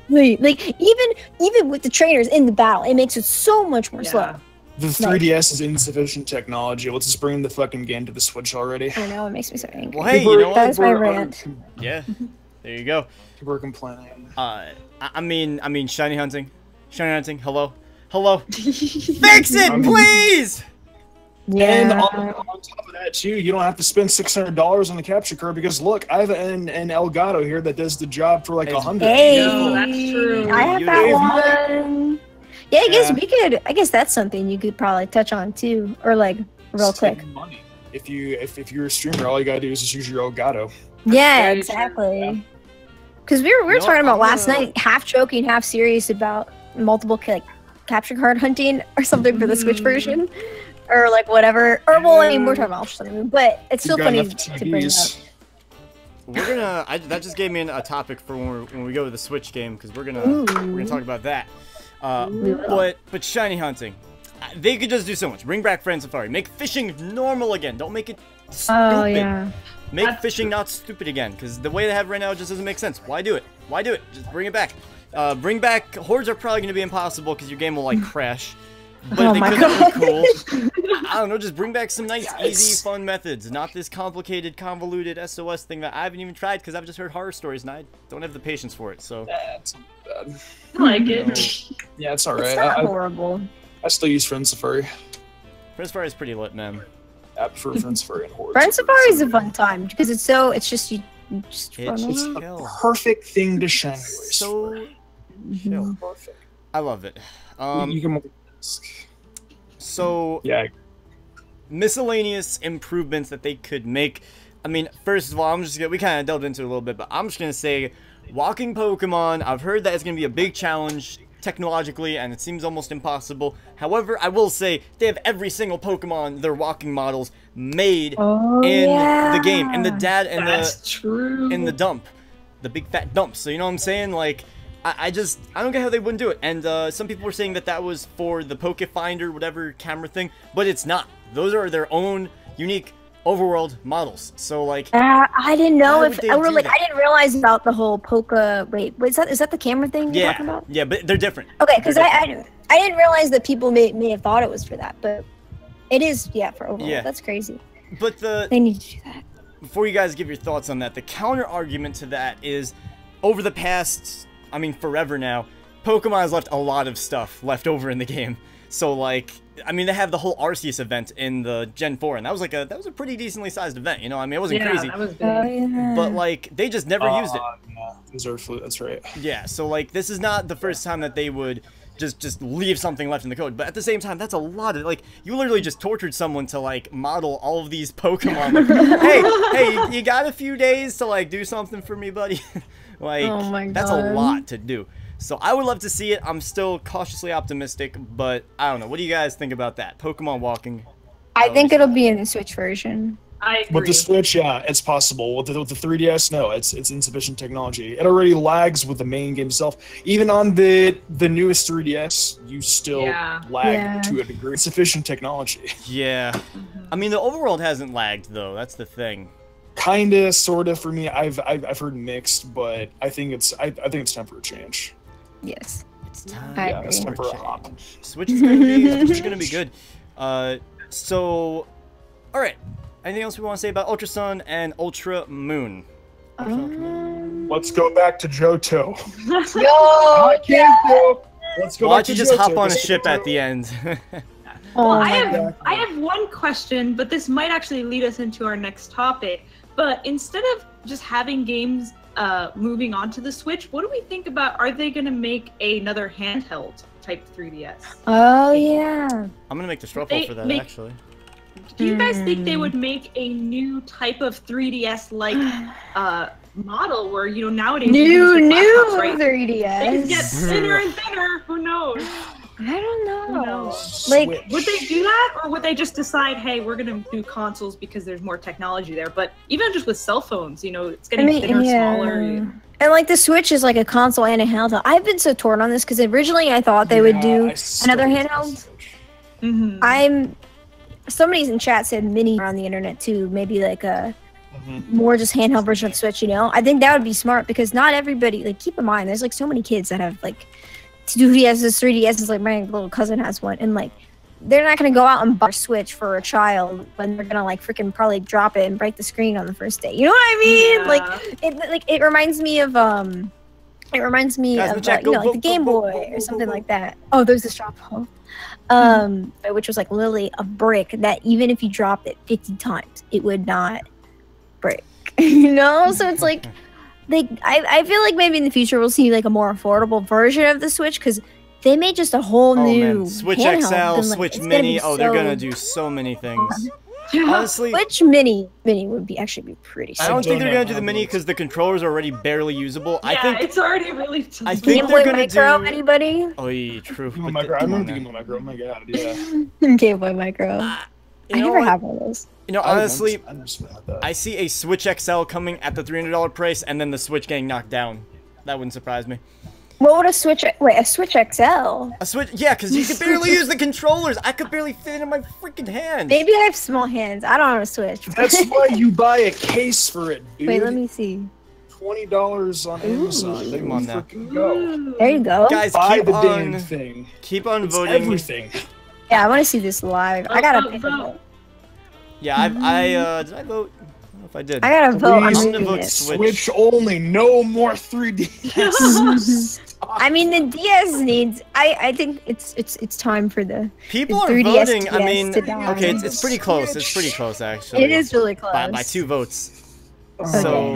B: Like even with the trainers in the battle, it makes it so much more slow.
D: The 3DS is insufficient technology. Let's just bring the fucking game to the Switch already.
B: I know, it makes me so angry.
A: Well, hey, you know what?
B: That's my rant.
A: Yeah, there you go.
D: We're complaining.
A: I mean, shiny hunting. Hello. Fix it, please.
B: Yeah.
D: And on top of that, too, you don't have to spend $600 on the capture card because look, I have an Elgato here that does the job for like $100.
B: Hey,
C: no, that's true.
B: I have that one. Yeah, I guess that's something you could probably touch on too, or like real quick.
D: Money. If you're a streamer, all you gotta do is just use your Elgato.
B: Yeah, exactly. Because we were talking about last night, half joking, half serious about multiple like capture card hunting or something for the Switch version. Or like whatever, or well, I mean, we're talking about something, but it's still funny to bring up.
A: We're gonna. That just gave me a topic for when we go to the Switch game, because we're gonna talk about that. But shiny hunting, they could just do so much. Bring back Friend Safari, make fishing normal again. Don't make it stupid.
B: Oh yeah.
A: Make fishing not stupid again, because the way they have it right now just doesn't make sense. Why do it? Just bring it back. Bring back hordes are probably gonna be impossible because your game will like crash. But they could be cool. I don't know, just bring back some nice, easy, fun methods. Not this complicated, convoluted SOS thing that I haven't even tried because I've just heard horror stories and I don't have the patience for it, so.
D: That's not bad.
C: I like it.
D: Yeah, it's alright.
B: It's not horrible.
D: I still use Friend Safari.
A: Friend Safari is pretty lit, man.
D: I prefer Friend Safari and Hordes.
B: Friend Safari is a fun time because it's just you just run
A: It's
B: around.
D: a perfect thing to shine.
A: So chill.
D: Perfect.
A: I love it.
D: You can
A: So
D: yeah,
A: miscellaneous improvements that they could make. I mean, first of all, we kind of delved into it a little bit, but I'm just gonna say, walking Pokemon. I've heard that it's gonna be a big challenge technologically, and it seems almost impossible. However, I will say they have every single Pokemon, their walking models, made in the game, in the in the dump, the big fat dump. So you know what I'm saying? Like, I don't get how they wouldn't do it. And some people were saying that was for the Poke Finder, whatever camera thing, but it's not. Those are their own unique overworld models. So like,
B: I didn't know if I didn't realize about the whole Poke. Wait, is that the camera thing you're talking about?
A: Yeah, but they're different.
B: Okay, because I didn't realize that people may have thought it was for that, but it is for overworld. Yeah. That's crazy.
A: But
B: they need to do that.
A: Before you guys give your thoughts on that, the counter argument to that is, over the past, I mean, forever now, Pokemon has left a lot of stuff left over in the game. So like, I mean, they have the whole Arceus event in the Gen 4, and that was a pretty decently sized event, you know? I mean, it wasn't crazy.
C: That was big.
A: But like, they just never used it.
D: Yeah, Reserve Flute, that's right.
A: Yeah, so like, this is not the first time that they would just leave something left in the code. But at the same time, that's a lot of, like, you literally just tortured someone to like model all of these Pokemon. Like, hey, you got a few days to like do something for me, buddy? Like,
B: oh my God.
A: That's a lot to do. So I would love to see it. I'm still cautiously optimistic, but I don't know. What do you guys think about that? Pokemon walking.
B: I think it'll be in the Switch version.
C: I agree.
D: With the Switch, yeah, it's possible. With the 3DS, no, it's insufficient technology. It already lags with the main game itself. Even on the newest 3DS, you still lag to a degree. Insufficient technology.
A: Yeah. I mean, the overworld hasn't lagged though. That's the thing.
D: Kinda, sorta for me. I've heard mixed, but I think it's time for a change.
B: Yes.
A: It's time.
D: Yeah, it's time for a hop.
A: Switch is gonna be good. So, all right. Anything else we want to say about Ultra Sun and Ultra Moon?
D: Let's go back to Johto.
B: Yo!
D: Let's go
A: Why
D: back
A: don't
D: to
A: you just
D: Johto,
A: hop on a
D: 'cause
A: ship at the end?
C: Well, I have one question, but this might actually lead us into our next topic. But instead of just having games moving on to the Switch, what do we think about? Are they going to make another handheld type 3DS?
B: Oh yeah.
A: I'm gonna make the straw poll for that actually.
C: Do you guys think they would make a new type of 3DS-like model where, you know, nowadays
B: New
C: right?
B: 3DS.
C: They get thinner and thinner. Who knows?
B: I don't know.
C: Who knows?
B: Like,
C: Would they do that, or would they just decide, hey, we're gonna do consoles because there's more technology there? But even just with cell phones, you know, it's getting thinner, smaller.
B: And like the Switch is like a console and a handheld. I've been so torn on this because originally I thought they would do another handheld. Somebody's in chat said mini on the internet too, maybe like a more just handheld version of the Switch, you know? I think that would be smart because not everybody, like, keep in mind, there's like so many kids that have like 2DSs, 3DSs, like my little cousin has one, and like they're not gonna go out and buy a Switch for a child when they're gonna like freaking probably drop it and break the screen on the first day. You know what I mean? Like it reminds me of the Game Boy or something like that. Oh, there's the straw poll. Which was like literally a brick that even if you dropped it 50 times, it would not break. You know? So it's like, I feel like maybe in the future we'll see like a more affordable version of the Switch because they made just a whole new
A: Switch
B: handheld,
A: XL,
B: and, like,
A: Switch Mini. They're gonna do so many things. Honestly,
B: Switch Mini would be actually pretty.
A: I don't think they're gonna do the Mini because the controllers are already barely usable.
C: Yeah,
A: I think
C: it's already really tough.
A: I think
B: Game
A: they're
B: Boy
A: gonna
B: Micro,
A: do.
B: anybody?
A: Oh, yeah, true.
D: Game Boy Micro. I remember the Game Boy Micro. Oh my god, yeah.
B: Game Boy Micro. I never have one of those.
A: You know, honestly,
D: I never had that.
A: I see a Switch XL coming at the $300 price, and then the Switch getting knocked down. That wouldn't surprise me.
B: What would a Switch XL?
A: A Switch, yeah, because you could barely use the controllers. I could barely fit it in my freaking hand.
B: Maybe I have small hands. I don't have a Switch.
D: That's why you buy a case for it, dude.
B: Wait, let me see.
D: $20 on Amazon. There
A: come on now.
D: go.
B: There you go.
A: Guys,
D: Buy
A: keep
D: the
A: on,
D: damn thing.
A: keep on
D: It's
A: voting.
D: everything.
B: Yeah, I want to see this live. I gotta pick a vote.
A: Yeah, did I vote? I don't know if I did.
B: I gotta vote. I'm
D: Please,
A: gonna vote
B: this.
A: Switch.
D: only. No more 3DS.
B: I mean, the DS needs. I think it's time for the
A: People are
B: 3DS
A: voting. I mean,
B: to die.
A: okay, it's pretty close. It's pretty close, actually.
B: It is really close.
A: By 2 votes.
B: Okay.
A: So,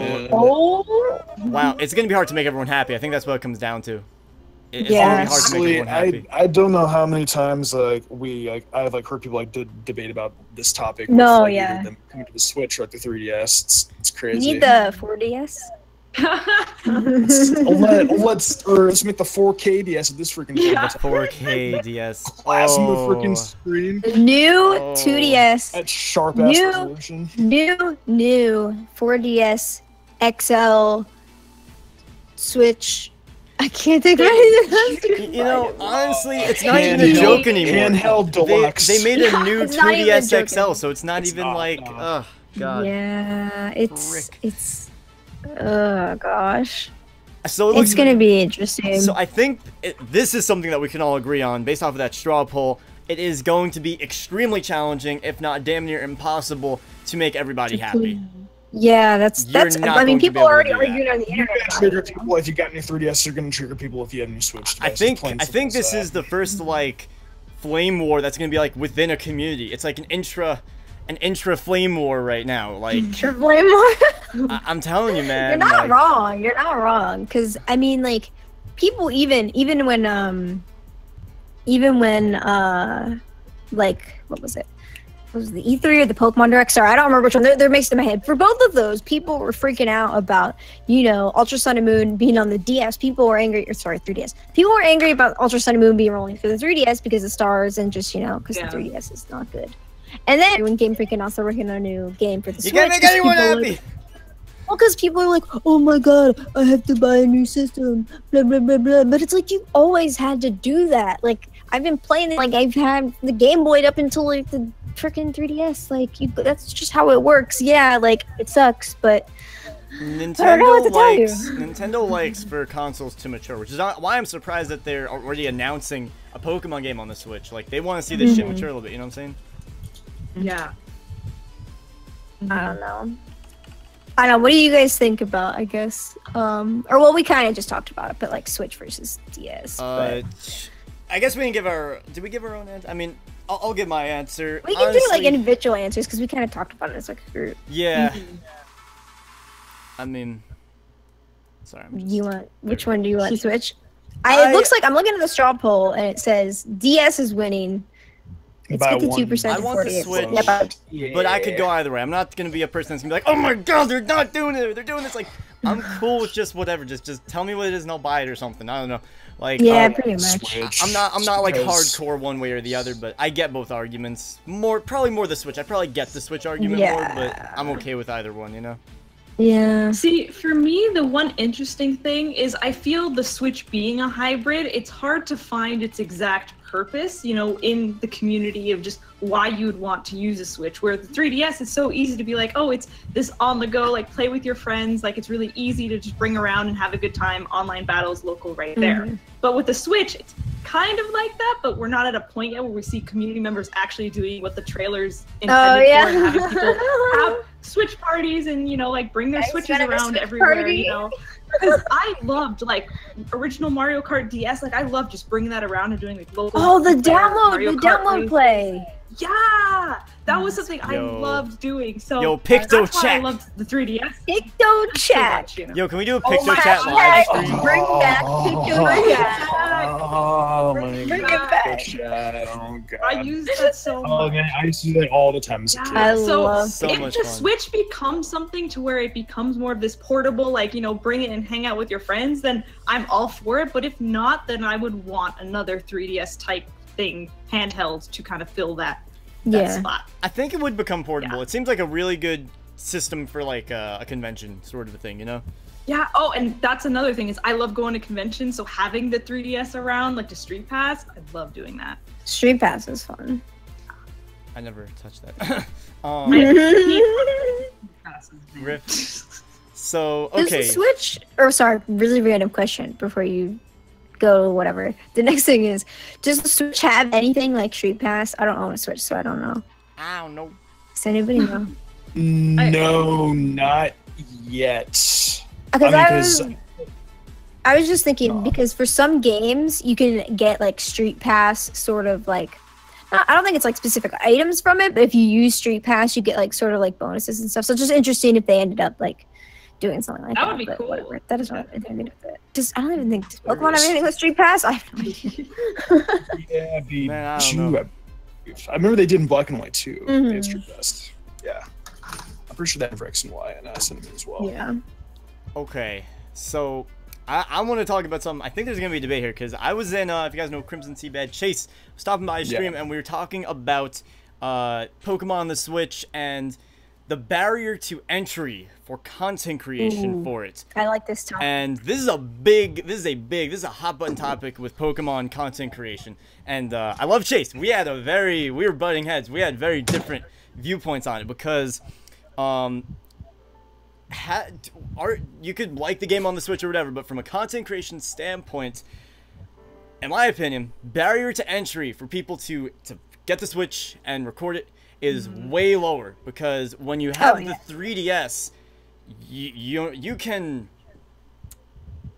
A: wow, it's gonna be hard to make everyone happy. I think that's what it comes down to. It's gonna be hard to make everyone happy.
D: I don't know how many times I've heard people debate about this topic.
B: No,
D: with,
B: yeah.
D: either them coming to the Switch or the 3DS. It's crazy.
B: You need the 4DS.
D: Let's make the 4K DS of this freaking thing.
A: The 4K DS.
D: Glass in the
A: Oh.
D: freaking screen.
B: The new
A: Oh.
B: 2DS.
D: That sharp ass resolution.
B: New 4DS XL Switch. I can't think of anything else.
A: You know, honestly, it's not even a joke anymore.
D: Handheld deluxe.
A: They made a new
B: It's not even a
A: 2DS
B: joke
A: XL, so it's not
D: It's
A: even
D: not,
A: like,
D: no.
A: oh god.
B: Yeah,
A: Frick.
B: it's. Oh gosh.
A: So it looks,
B: It's gonna be interesting.
A: So I think this is something that we can all agree on based off of that straw poll. It is going to be extremely challenging, if not damn near impossible, to make everybody happy.
B: Yeah, that's.
A: You're not
B: I mean,
A: going to be
B: people
A: able to
B: already
A: do that.
B: arguing on the
D: You're
B: internet.
D: gonna trigger people if you got new 3DS. You're gonna trigger people if you have new Switch.
A: I think this is the first like flame war that's gonna be like within a community. It's like an intra flame war right now. Like
B: Flame War.
A: I'm telling you, man.
B: You're not
A: like,
B: wrong. You're not wrong. Cause I mean, like, people even when like, what was it? Was the E3 or the Pokemon Direct? Sorry, I don't remember which one. They're mixed in my head. For both of those, people were freaking out about, you know, Ultra Sun and Moon being on the DS. People were angry, or sorry, 3DS. People were angry about Ultra Sun and Moon being rolling for the 3DS because of stars and just, you know, because the 3DS is not good. And then when Game Freak and also working on a new game for the Switch.
A: You can't make anyone happy.
B: Well, because people are like, oh my god, I have to buy a new system, blah, blah, blah, blah. But it's like, you always had to do that. Like, I've been playing it, like, I've had the Game Boy up until, like, the freaking 3DS. Like, that's just how it works. Yeah, like, it sucks, but
A: Nintendo likes for consoles to mature, which is why I'm surprised that they're already announcing a Pokemon game on the Switch. Like, they want to see this shit mature a little bit, you know what I'm saying?
C: Yeah.
B: I don't know. What do you guys think about, I guess? Or, well, we kind of just talked about it, but, like, Switch versus DS.
A: I guess we didn't give our... Did we give our own answer? I mean, I'll give my answer.
B: We can do, like, individual answers, because we kind of talked about it as, like, a group.
A: Yeah. I mean... Sorry, I'm just...
B: Which one do you want, Switch? It looks like... I'm looking at the straw poll, and it says DS is winning. It's 52%.
A: I want the Switch, but I could go either way. I'm not gonna be a person that's gonna be like, oh my god, they're not doing it. They're doing this. Like, I'm cool with just whatever. Just tell me what it is and I'll buy it or something. I don't know. Like,
B: yeah, pretty much.
D: Switch,
A: I'm not like hardcore one way or the other, but I get both arguments. Probably more the Switch. I probably get the Switch argument more, but I'm okay with either one. You know.
B: Yeah.
C: See, for me, the one interesting thing is I feel the Switch being a hybrid, it's hard to find its exact purpose, you know, in the community of just why you would want to use a Switch, where the 3DS is so easy to be like, oh, it's this on the go, like play with your friends, like it's really easy to just bring around and have a good time, online battles, local right there. But with the Switch, it's kind of like that, but we're not at a point yet where we see community members actually doing what the trailers intended for and having people have Switch parties and, you know, like bring their Switches around everywhere, you know. Because I loved, like, original Mario Kart DS. Like, I loved just bringing that around and doing, like, local...
B: Oh, the download play!
C: Yeah! That was something I loved doing. So
A: yo, Picto
C: that's why I loved the 3DS.
B: Picto chat!
C: You know?
A: Yo, can we do a Picto chat live stream?
B: Bring back Picto chat!
D: Oh my
B: Bring
D: god.
B: it back.
D: Chat. Oh god.
C: I used that so much.
D: Oh man, I used to do that all the time as a kid.
B: I
C: So
B: love
C: if
A: much
C: the
A: fun.
C: Switch becomes something to where it becomes more of this portable, like, you know, bring it and hang out with your friends, then I'm all for it. But if not, then I would want another 3DS type thing, handheld, to kind of fill that spot.
A: I think it would become portable. It seems like a really good system for, like, a convention sort of a thing, you know?
C: Yeah. Oh, and that's another thing is I love going to conventions. So having the 3DS around, like the Street Pass, I love doing that.
B: Street Pass is fun.
A: I never touched that. Rift. So, okay.
B: Does the Switch... Or, sorry, really random question before you go whatever. The next thing is, does the Switch have anything like Street Pass? I don't own a Switch, so I don't know.
A: I don't know.
B: Does anybody know?
D: No, not yet.
B: Because I was just thinking, because for some games, you can get, like, Street Pass sort of, like... I don't think it's, like, specific items from it, but if you use Street Pass, you get, like, sort of, like, bonuses and stuff. So it's just interesting if they ended up, like, doing something like that.
C: That would be cool.
B: Whatever. That doesn't have anything to do with it. I don't even think... Does Pokemon have anything with Street Pass? I have no idea.
D: Yeah,
A: Man, I don't know.
D: I remember they did in Black and White, too. They had Street Pass. Yeah. I'm pretty sure that for X and Y and Cinnamon as well.
B: Yeah.
A: Okay, so I want to talk about something. I think there's going to be a debate here, because I was in, if you guys know Crimson Seabed, Chase was stopping by his stream, and we were talking about Pokemon on the Switch and the barrier to entry for content creation for it.
B: I like this topic.
A: And this is a hot button topic with Pokemon content creation. And I love Chase. We were butting heads. We had very different viewpoints on it, because you could like the game on the Switch or whatever, but from a content creation standpoint, in my opinion, barrier to entry for people to get the Switch and record it is way lower, because when you have the 3DS,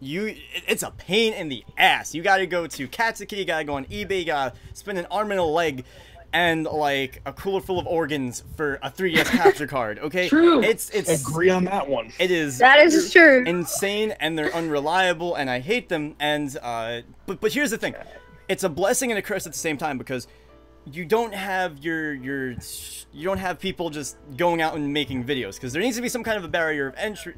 A: it's a pain in the ass. You gotta go to Katsuki, you gotta go on eBay, you gotta spend an arm and a leg and, like, a cooler full of organs for a 3DS capture card, okay?
C: True.
A: It's
D: Agree on that one.
A: It is.
B: That is true.
A: Insane, and they're unreliable, and I hate them. And but here's the thing, it's a blessing and a curse at the same time, because you don't have you don't have people just going out and making videos, because there needs to be some kind of a barrier of entry,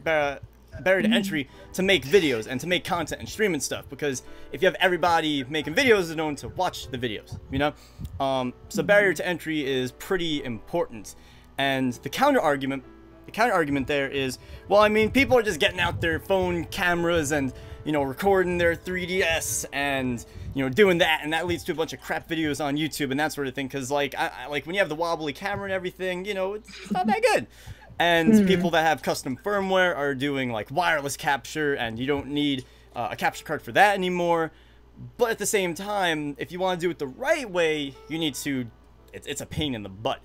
A: barrier to entry to make videos and to make content and stream and stuff, because if you have everybody making videos, there's no one to watch the videos, you know? So barrier to entry is pretty important. And the counter argument there is, well, I mean, people are just getting out their phone cameras and, you know, recording their 3DS and, you know, doing that, and that leads to a bunch of crap videos on YouTube and that sort of thing, because, like, like, when you have the wobbly camera and everything, you know, it's not that good. And people that have custom firmware are doing, like, wireless capture, and you don't need a capture card for that anymore. But at the same time, if you want to do it the right way, you need to, it's a pain in the butt.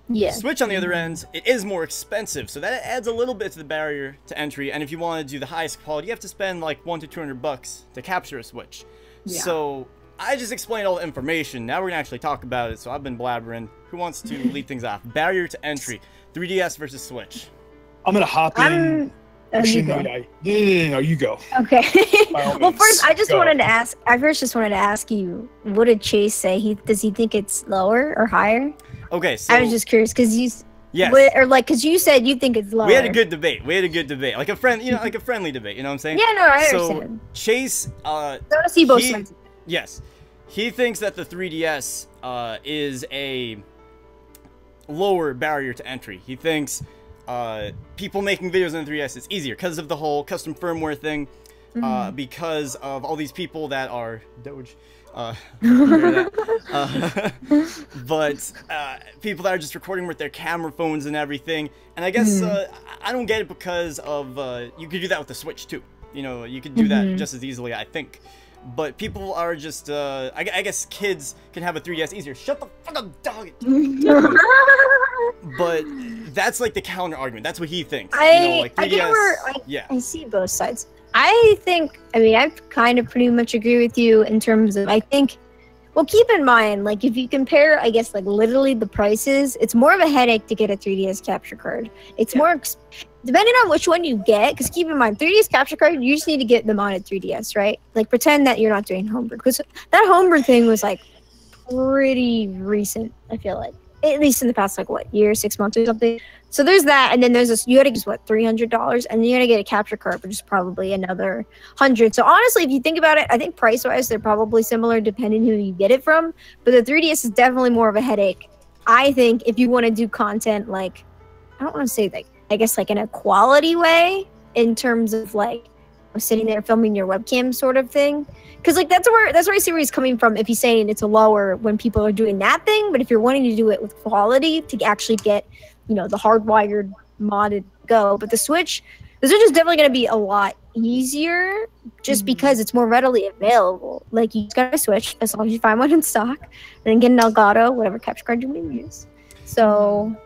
B: Yeah.
A: Switch, on the other end, it is more expensive, so that adds a little bit to the barrier to entry, and if you want to do the highest quality, you have to spend like $100 to $200 to capture a Switch. Yeah. So, I just explained all the information, now we're gonna actually talk about it, so I've been blabbering. Who wants to lead things off? Barrier to entry, 3DS versus Switch.
D: I'm gonna hop in.
B: You
D: go. No, you go.
B: Okay. Well, first, I just wanted to ask you, what did Chase say? Does he think it's lower or higher?
A: Okay, so
B: I was just curious because you,
A: yes,
B: because you said you think it's lower.
A: We had a good debate. Like a friend, you know, like a friendly debate. You know what I'm saying?
B: Yeah, no, I understand.
A: So Chase,
B: I want to see both sides.
A: Yes, he thinks that the 3DS is a lower barrier to entry. He thinks people making videos on the 3DS is easier because of the whole custom firmware thing, because of all these people that are Doge. But people that are just recording with their camera phones and everything, and I guess I don't get it because of you could do that with the Switch too. You know, you could do that just as easily, I think. But people are just I guess kids can have a 3DS easier. Shut the fuck up, dog. But that's like the counter argument. That's what he thinks.
B: I see both sides. I kind of pretty much agree with you in terms of, well, keep in mind, like, if you compare, I guess, like, literally the prices, it's more of a headache to get a 3DS capture card. It's more, depending on which one you get, because keep in mind, 3DS capture card, you just need to get them on a 3DS, right? Like, pretend that you're not doing homebrew, because that homebrew thing was, like, pretty recent, I feel like. At least in the past, like, what, year, 6 months or something. So there's that, and then there's this, you gotta use, what, $300? And then you gotta get a capture card, which is probably another $100. So honestly, if you think about it, I think price-wise, they're probably similar depending who you get it from. But the 3DS is definitely more of a headache. I think if you want to do content, like, I don't want to say, like, I guess, like, in a quality way, in terms of, like, sitting there filming your webcam sort of thing. Because, like, that's where I see where he's coming from if he's saying it's a lower when people are doing that thing. But if you're wanting to do it with quality to actually get, you know, the hardwired modded go. But the Switch is definitely going to be a lot easier just because it's more readily available. Like, you just got to Switch as long as you find one in stock, and then get an Elgato, whatever capture card you may use. So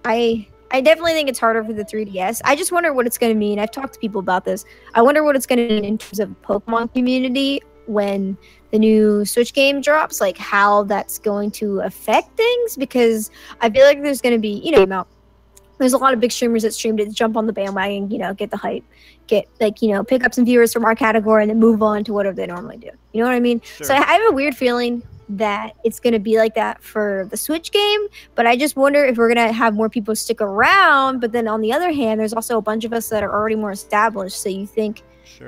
B: I definitely think it's harder for the 3DS. I just wonder what it's going to mean. I've talked to people about this. I wonder what it's going to mean in terms of Pokemon community when the new Switch game drops, like how that's going to affect things, because I feel like there's going to be, you know, there's a lot of big streamers that streamed it, jump on the bandwagon, you know, get the hype, get, like, you know, pick up some viewers from our category and then move on to whatever they normally do. You know what I mean? Sure. So I have a weird feeling that it's going to be like that for the Switch game, but I just wonder if we're going to have more people stick around. But then on the other hand, there's also a bunch of us that are already more established, so you think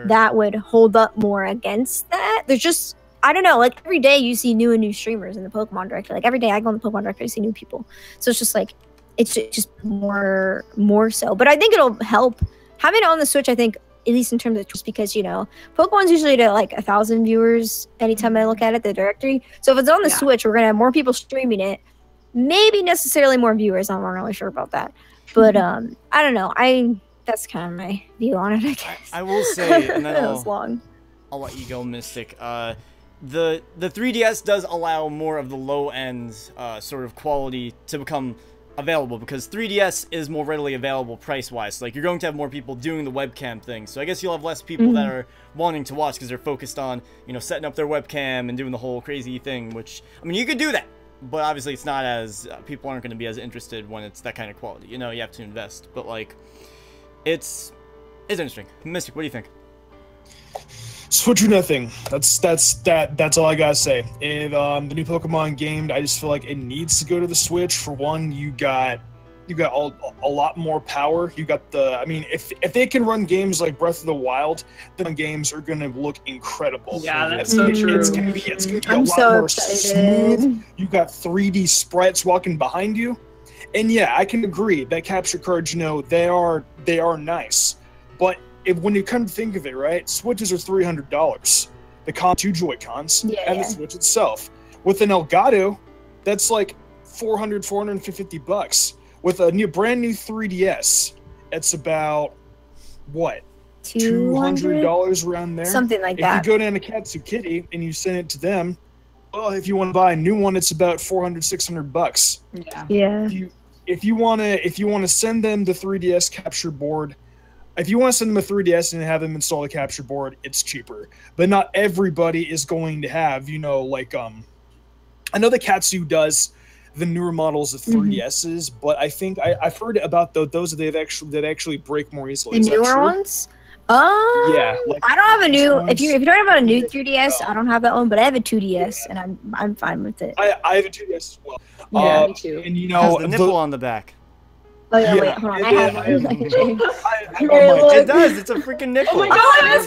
B: that would hold up more against that? There's just, I don't know, like, every day you see new streamers in the Pokemon directory. Like, every day I go in the Pokemon directory, I see new people. So it's just like, it's just more so. But I think it'll help having it on the Switch. I think, at least in terms of, just because, you know, Pokemon's usually to like 1,000 viewers anytime I look at it, the directory. So if it's on the Switch, we're gonna have more people streaming it. Maybe necessarily more viewers. I'm not really sure about that. But I don't know. That's kind of my view on it, I guess. I
A: will say, and then
B: that was long.
A: I'll let you go, Mystic. The 3DS does allow more of the low end sort of quality to become available, because 3DS is more readily available price-wise. Like, you're going to have more people doing the webcam thing, so I guess you'll have less people that are wanting to watch because they're focused on, you know, setting up their webcam and doing the whole crazy thing, which, I mean, you could do that, but obviously it's not as, people aren't going to be as interested when it's that kind of quality. You know, you have to invest, but, like, it's interesting. Mystic, what do you think?
D: Switch or nothing. That's all I gotta say. If the new Pokemon game, I just feel like it needs to go to the Switch. For one, you got You got a lot more power. You got the. I mean, if they can run games like Breath of the Wild, then games are gonna look incredible.
C: Yeah, that's so true.
D: It's gonna be a lot more smooth. You got 3D sprites walking behind you, and yeah, I can agree that capture cards, you know, they are nice, but when you come to think of it, right, Switches are $300. The two Joy-Cons and the Switch itself. With an Elgato, that's like $450. With a brand new 3DS, it's about what? $200 around there.
B: Something like that.
D: If you go down to Katsu Kitty and you send it to them, well, if you want to buy a new one, it's about $400-600.
B: Yeah.
D: If you want to send them the 3DS capture board. If you want to send them a 3DS and have them install the capture board, it's cheaper. But not everybody is going to have, you know, like I know the Katsu does the newer models of 3DSs, but I think I've heard about those that actually break more easily.
B: The newer ones?
D: Yeah. Like,
B: I don't have a new. If you're talking about a new 3DS, I don't have that one, but I have a 2DS, and I'm fine with it.
D: I have a 2DS as well.
C: Yeah, me too.
D: And you know,
A: the nipple on the back.
B: Oh yeah, wait, hold on. I have one.
A: It does. It's a freaking nipple.
C: Oh my god,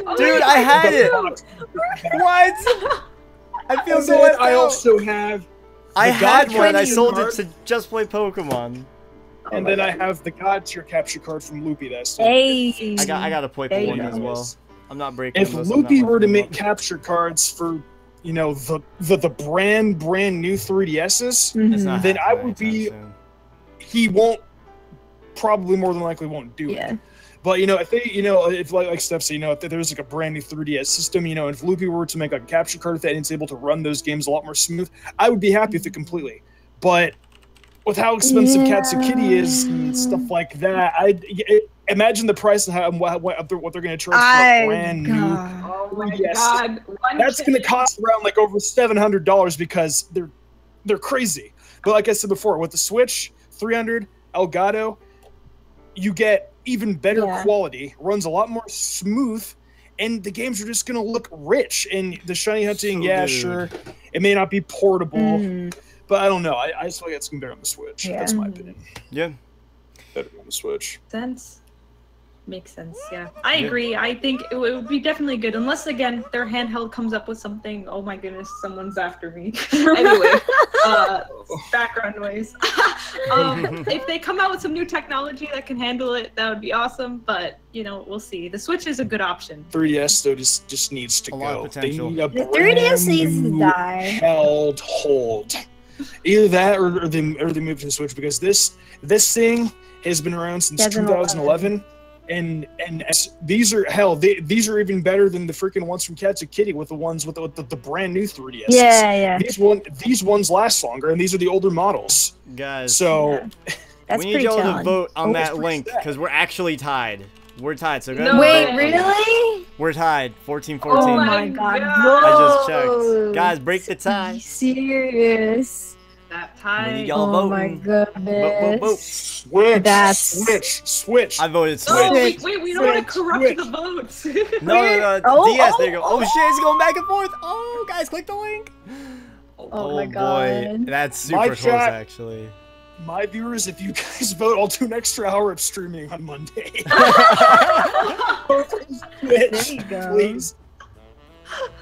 B: Oh,
A: dude, I had it. What? I feel so left
D: I
A: out.
D: also have.
A: I had
D: God
A: one. I
D: capture
A: sold it
D: card,
A: to just play Pokemon.
D: And then I have the God tier capture card from Loopy. That's
B: Hey.
A: I got a Playful one as well. I'm not breaking.
D: If Loopy were to make capture cards for, you know, the brand new 3DSs, then I would be. He won't. Probably more than likely won't do it. But you know, if they, you know, if like Steph said, you know, if there's like a brand new 3DS system, you know, if Loopy were to make like a capture card with that and it's able to run those games a lot more smooth, I would be happy with it completely. But with how expensive Katsu Kitty is and stuff like that, imagine the price and what they're going to charge for a brand new 3DS. That's going to cost around like over $700 because they're crazy. But like I said before, with the Switch, $300, Elgato, you get even better quality, runs a lot more smooth, and the games are just gonna look rich. And the shiny hunting, sure, it may not be portable, but I don't know. I just feel like it's gonna be better on the Switch. That's my opinion.
A: Yeah,
D: better on the Switch.
C: Makes sense. Yeah, I agree. I think it would be definitely good, unless again their handheld comes up with something. Oh my goodness, someone's after me. Anyway, background noise. If they come out with some new technology that can handle it, that would be awesome. But you know, we'll see. The Switch is a good option.
D: 3DS though just needs to
A: go.
D: Lot of potential.
B: The 3DS needs to die.
D: Held hold. Either that or they move to the Switch, because this thing has been around since 2011. And these are these are even better than the freaking ones from Katsu Kitty with the brand new 3DS.
B: Yeah.
D: These ones last longer, and these are the older models.
A: Guys,
D: so
B: that's
A: we need y'all to vote on that link because we're actually tied. We're tied. So
B: no wait, really?
A: We're tied. 14-14.
B: Oh my god!
A: I just checked. Guys, break the tie.
B: Serious.
C: That tie.
B: Oh my goodness.
A: Vote.
D: Switch.
A: I voted Switch.
C: Oh, wait, we don't want to corrupt the votes.
A: No. DS, there you go. Oh shit, it's going back and forth. Oh, guys, click the link.
B: Oh my god.
A: Boy. That's super close, actually.
D: My viewers, if you guys vote, I'll do an extra hour of streaming on Monday.
B: There you go.
D: Please.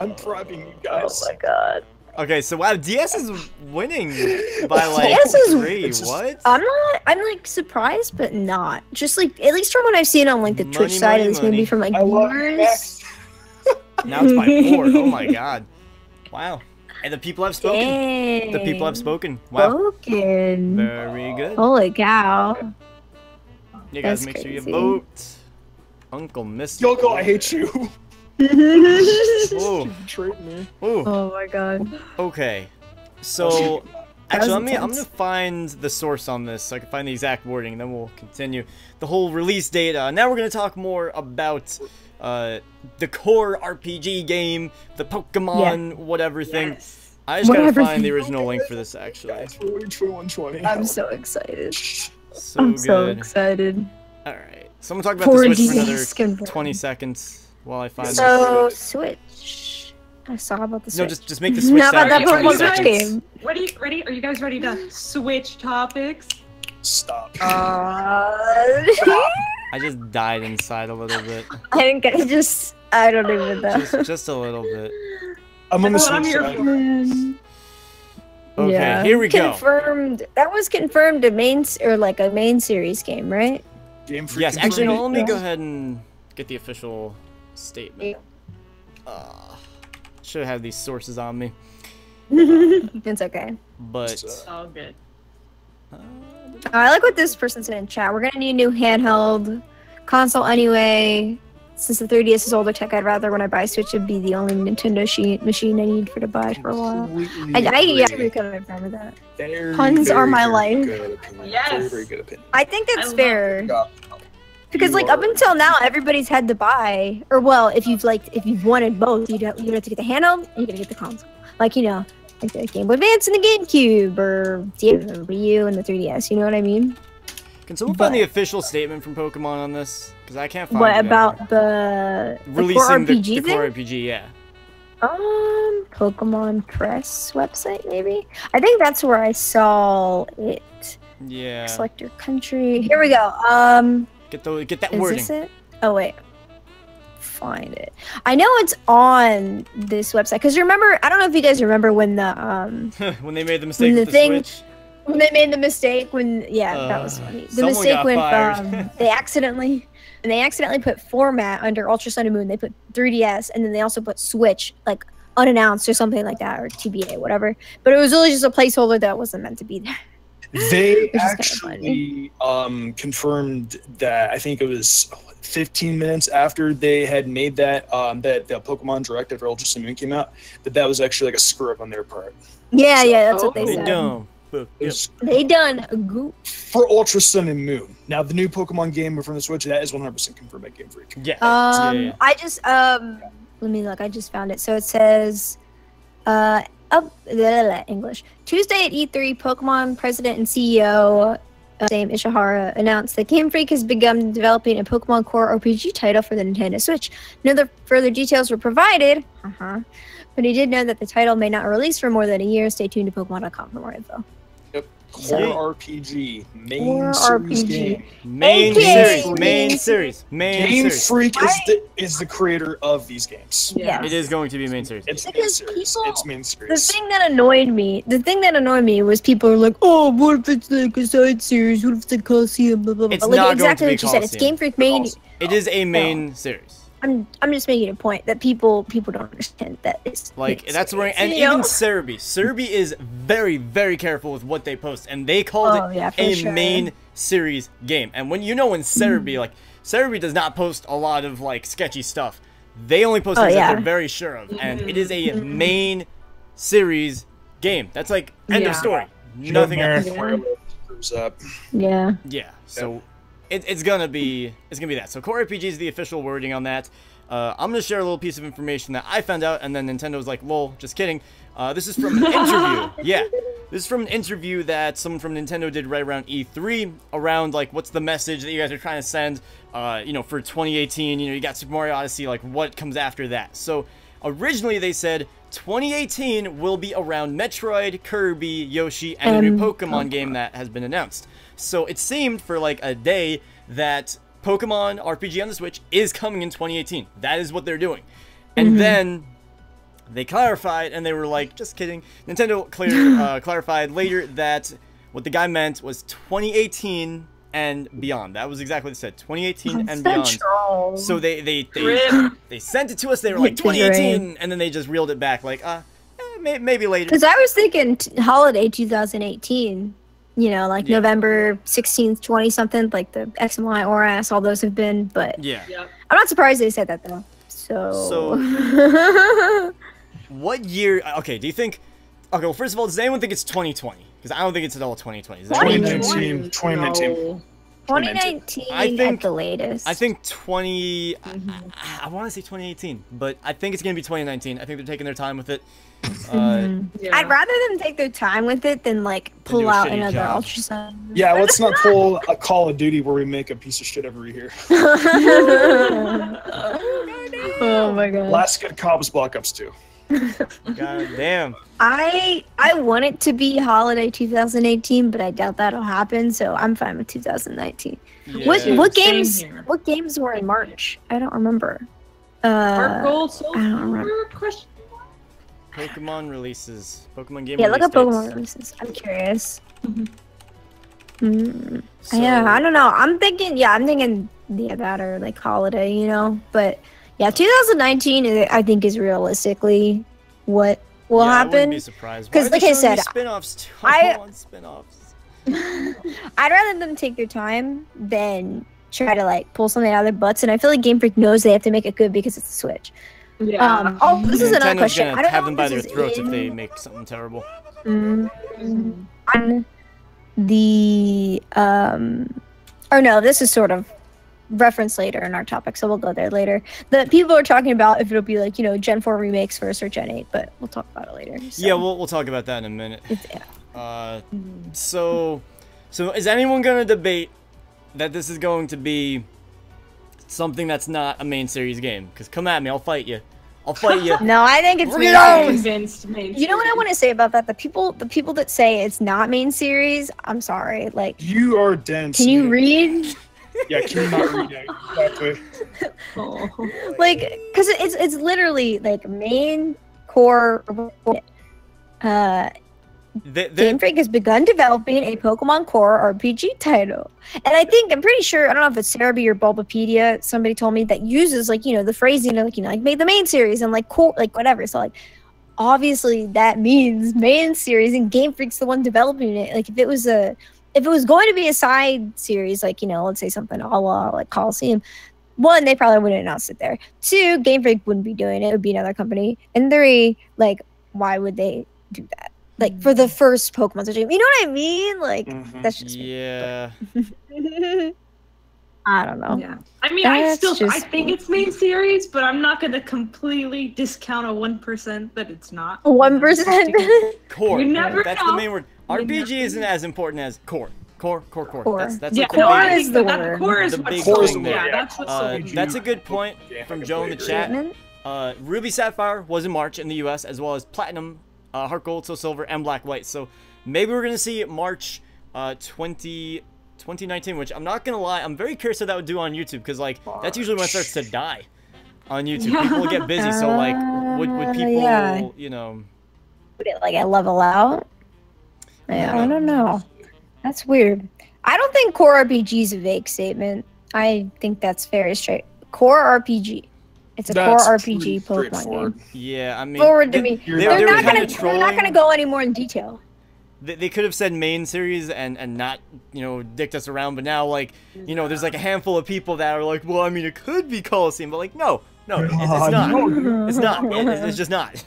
D: I'm prepping you guys.
B: Oh my god.
A: Okay, so wow, DS is winning by like
B: DS is
A: 3. What?
B: I'm like surprised, but not. Just like at least from what I've seen on like the Twitch side, at least maybe from like viewers.
A: Now it's by 4. Oh my god. Wow. And the people have spoken.
B: Dang.
A: The people have spoken. Wow.
B: Spoken.
A: Very good.
B: Holy cow.
A: You guys make sure you vote. Uncle Mr.
D: Yoko, I hate you.
A: Ooh. Ooh.
B: Oh my god.
A: Okay. So actually I'm gonna find the source on this so I can find the exact wording and then we'll continue. The whole release data. Now we're gonna talk more about the core RPG game, the Pokemon whatever thing. I just gotta find the original link for this actually.
B: I'm so excited.
A: So
B: excited.
A: Alright. So I'm gonna talk about the Switch for another 20 seconds. While I find
B: Switch. I saw about the Switch.
A: No, just make the Switch.
B: Not about that Pokemon Switch game.
C: Ready? Are you guys ready to switch topics?
D: Stop.
A: I just died inside a little bit.
B: I didn't get it. I don't even know.
A: Just a little bit.
D: I'm on the
C: That's what I'm
D: Switch
C: here
D: side.
C: for.
A: Okay, here we go.
B: Confirmed. That was confirmed a main series game, right?
D: Game Freak.
A: Yes, actually, no, let me
B: Yeah.
A: go ahead and get the official statement. Should have had these sources on me,
B: It's okay.
A: but
C: Oh, good.
B: I like what this person said in chat. We're gonna need a new handheld console anyway. Since the 3DS is older tech, I'd rather when I buy a Switch it be the only Nintendo machine I need to buy for a while. I agree with that. Puns are my life.
C: Yes.
D: Very, very good opinion.
B: I think that's
C: love
B: fair.
D: Yeah.
B: Because like up until now, everybody's had to buy, or well, if you've wanted both, you have to get the handheld and you gotta get the console. Like like the Game Boy Advance and the GameCube, or the Wii U and the 3DS. You know what I mean?
A: can someone find the official statement from Pokemon on this? Because I can't find
B: What
A: it
B: about the
A: releasing
B: core
A: the
B: RPG thing?
A: core RPG? Yeah.
B: Pokemon Press website maybe. I think that's where I saw it.
A: Yeah.
B: Select your country. Here we go.
A: Get that
B: Is
A: wording.
B: this it? Oh wait. Find it. I know it's on this website because remember, I don't know if you guys remember when the
A: when they made the mistake
B: the
A: with the
B: thing-
A: Switch.
B: when they made the mistake that was funny. The
A: someone
B: mistake
A: got
B: when
A: fired.
B: they accidentally put format under Ultra Sun and Moon. They put 3DS and then they also put Switch like unannounced or something like that, or TBA, whatever. But it was really just a placeholder that wasn't meant to be there.
D: They
B: Which is kinda
D: actually confirmed that. I think it was 15 minutes after they had made that that the Pokemon Direct after Ultra Sun and Moon came out, that was actually like a screw up on their part.
B: Yeah, that's what they
A: They
B: said.
A: dumb.
D: It was
B: They done a goof.
D: for Ultra Sun and Moon. Now the new Pokemon game from the Switch, that is 100% confirmed by Game Freak.
A: Yeah.
B: I just let me look. I just found it. So it says English. Tuesday at E3, Pokemon president and CEO Sam Ishihara announced that Game Freak has begun developing a Pokemon core RPG title for the Nintendo Switch. No other further details were provided, but he did know that the title may not release for more than a year. Stay tuned to Pokemon.com for more info.
D: Yep.
B: So-
D: Core RPG, main
B: Core
D: series
B: RPG.
D: game.
A: Main
B: Okay.
A: series. Main
D: Game
A: series.
D: Freak is the creator of these games.
B: Yeah.
A: It is going to be main series.
D: It's main
B: Because
D: series.
B: people-
D: It's main
B: The
D: series.
B: thing that annoyed me was people are like, oh, what if it's like a side series? What if it's a Coliseum? Blah, blah, blah.
A: It's
B: Like
A: not
B: exactly
A: going to be
B: what you said. It's
A: Coliseum.
B: Game Freak main.
A: It is a main series.
B: I'm just making a point that people don't understand that it's
A: Like
B: main
A: that's where,
B: series,
A: and
B: you
A: even
B: know?
A: Serby is very, very careful with what they post, and they called
B: Oh,
A: it
B: yeah, for
A: a
B: sure.
A: main series game. And when Serby, like Serby does not post a lot of like sketchy stuff. They only post things that
B: yeah.
A: they're very sure of, and it is a main series game. That's like end of story. Nothing else.
B: Yeah.
A: Yeah, so it's gonna be that. So Core RPG is the official wording on that. I'm gonna share a little piece of information that I found out, and then Nintendo was like, "Lol, just kidding." This is from an interview. Yeah, this is from an interview that someone from Nintendo did right around E3, around like what's the message that you guys are trying to send, for 2018. You got Super Mario Odyssey. Like what comes after that? So originally they said 2018 will be around Metroid, Kirby, Yoshi, and a new Pokemon game that has been announced. So it seemed for like a day that Pokemon RPG on the Switch is coming in 2018. That is what they're doing. And then they clarified, and they were like, just kidding. Nintendo clarified later that what the guy meant was 2018 and beyond. That was exactly what they said, 2018 and beyond. So they sent it to us. They were like 2018, and then they just reeled it back like, maybe later.
B: Because I was thinking holiday 2018. November 16th, 20 something, like the X and Y, ORAS, all those have been. But
A: Yeah.
B: I'm not surprised they said that though. So
A: what year? Okay, do you think? Okay, well, first of all, does anyone think it's 2020? Because I don't think it's at all 2020. Is that
D: 2019. 2019.
B: 2019
A: I think-
B: at the latest.
A: I think 20. I want to say 2018, but I think it's gonna be 2019. I think they're taking their time with it.
B: I'd rather them take their time with it than like
A: do
B: pull
A: a
B: out
A: shitty
B: another
A: job.
B: Ultra Sun.
D: Yeah, let's not pull a Call of Duty where we make a piece of shit every year.
B: Oh my god.
D: Last good cop was Black Ops 2.
A: God damn.
B: I want it to be holiday 2018, but I doubt that'll happen. So I'm fine with 2019.
A: Yeah.
B: What
C: Same
B: games?
C: here.
B: What games were in March? I don't remember.
C: Heart Gold, Soul
B: I don't remember.
C: Silver? Question mark?
A: Pokemon releases. Pokemon game
B: Yeah, look
A: release
B: up Pokemon
A: dates.
B: releases. I'm curious.
A: So,
B: Yeah, I don't know. I'm thinking that or like holiday, you know. But yeah, 2019 I think is realistically what will
A: yeah, I wouldn't
B: happen.
A: be surprised.
B: 'Cause
A: Why are they
B: like I
A: showing
B: said,
A: these spin-offs too? I want spin-offs.
B: I'd rather them take their time than try to like pull something out of their butts. And I feel like Game Freak knows they have to make it good because it's a Switch.
C: Yeah.
B: Oh, this is another
A: Nintendo
B: question.
A: gonna
B: I don't
A: have
B: know
A: them
B: if
A: by
B: this
A: their
B: is
A: throats if
B: in-
A: they make something terrible.
B: on the or no, this is sort of referenced later in our topic, so we'll go there later. The people are talking about if it'll be like, you know, Gen 4 remakes first or Gen 8, but we'll talk about it later. So.
A: Yeah, we'll talk about that in a minute.
B: Yeah.
A: So is anyone gonna debate that this is going to be something that's not a main series game? Because come at me, I'll fight you. I'll fight you.
B: No, I think it's
A: Bring it
B: main
A: on!
B: series.
C: Convinced main
B: You know what I want to say about that? The people that say it's not main series, I'm sorry. Like,
D: You are dense.
B: can you
D: man.
B: read?
D: Yeah, can you not read it? Exactly.
C: Oh.
B: Like, because it's literally like main core. Game Freak has begun developing a Pokemon Core RPG title. And I'm pretty sure, I don't know if it's Cerebi or Bulbapedia, somebody told me that uses, like, you know, the phrasing of, like, you know, like, made the main series and, like, core, like, whatever. So, like, obviously that means main series and Game Freak's the one developing it. Like, if it was going to be a side series, like, you know, let's say something a la, like, Coliseum, one, they probably wouldn't announce it there. Two, Game Freak wouldn't be doing it. It would be another company. And three, like, why would they do that? Like, for the first Pokemon game. You know what I mean? Like, that's just me.
A: Yeah.
B: I don't know.
C: Yeah. I mean,
B: That's
C: I
B: just
C: think it's main series, but I'm not gonna completely discount a 1% that it's not.
B: 1%.
A: Core.
C: You never
A: That's
C: know.
A: the main word.
C: You
A: RPG
C: never
A: isn't as important as core. Core.
B: Core.
A: That's
C: Yeah,
A: like the
C: no, I
A: big-
B: is
C: think
B: the
C: that
B: word.
C: core is
A: The
C: what's
A: big
C: sold.
A: thing
C: Yeah,
A: there.
C: that's what's sold.
A: That's a good point
D: Yeah,
A: from
D: I
A: Joe in the
D: completely agree.
A: chat. Ruby Sapphire was in March in the US, as well as Platinum, Heart Gold, Soul Silver, and Black White. So maybe we're gonna see March 2019, which I'm not gonna lie, I'm very curious what that would do on YouTube, because like that's usually when it starts to die on YouTube. People will get busy, so like would people
B: yeah.
A: you know?
B: Would it, like, level out? Yeah, I don't know. That's weird. I don't think core RPG is a vague statement. I think that's very straight. Core RPG. It's a
D: That's
B: core
D: pretty
B: RPG Pokemon
D: straightforward.
B: game.
A: Yeah, I mean,
B: Forward to me.
A: they
B: They're
A: were
B: not
A: kinda
B: gonna go any more in detail.
A: They could have said main series and not, you know, dicked us around, but now, like, you know, there's like a handful of people that are like, well, I mean, it could be Coliseum, but like, no, it's not. It's not. It's just not.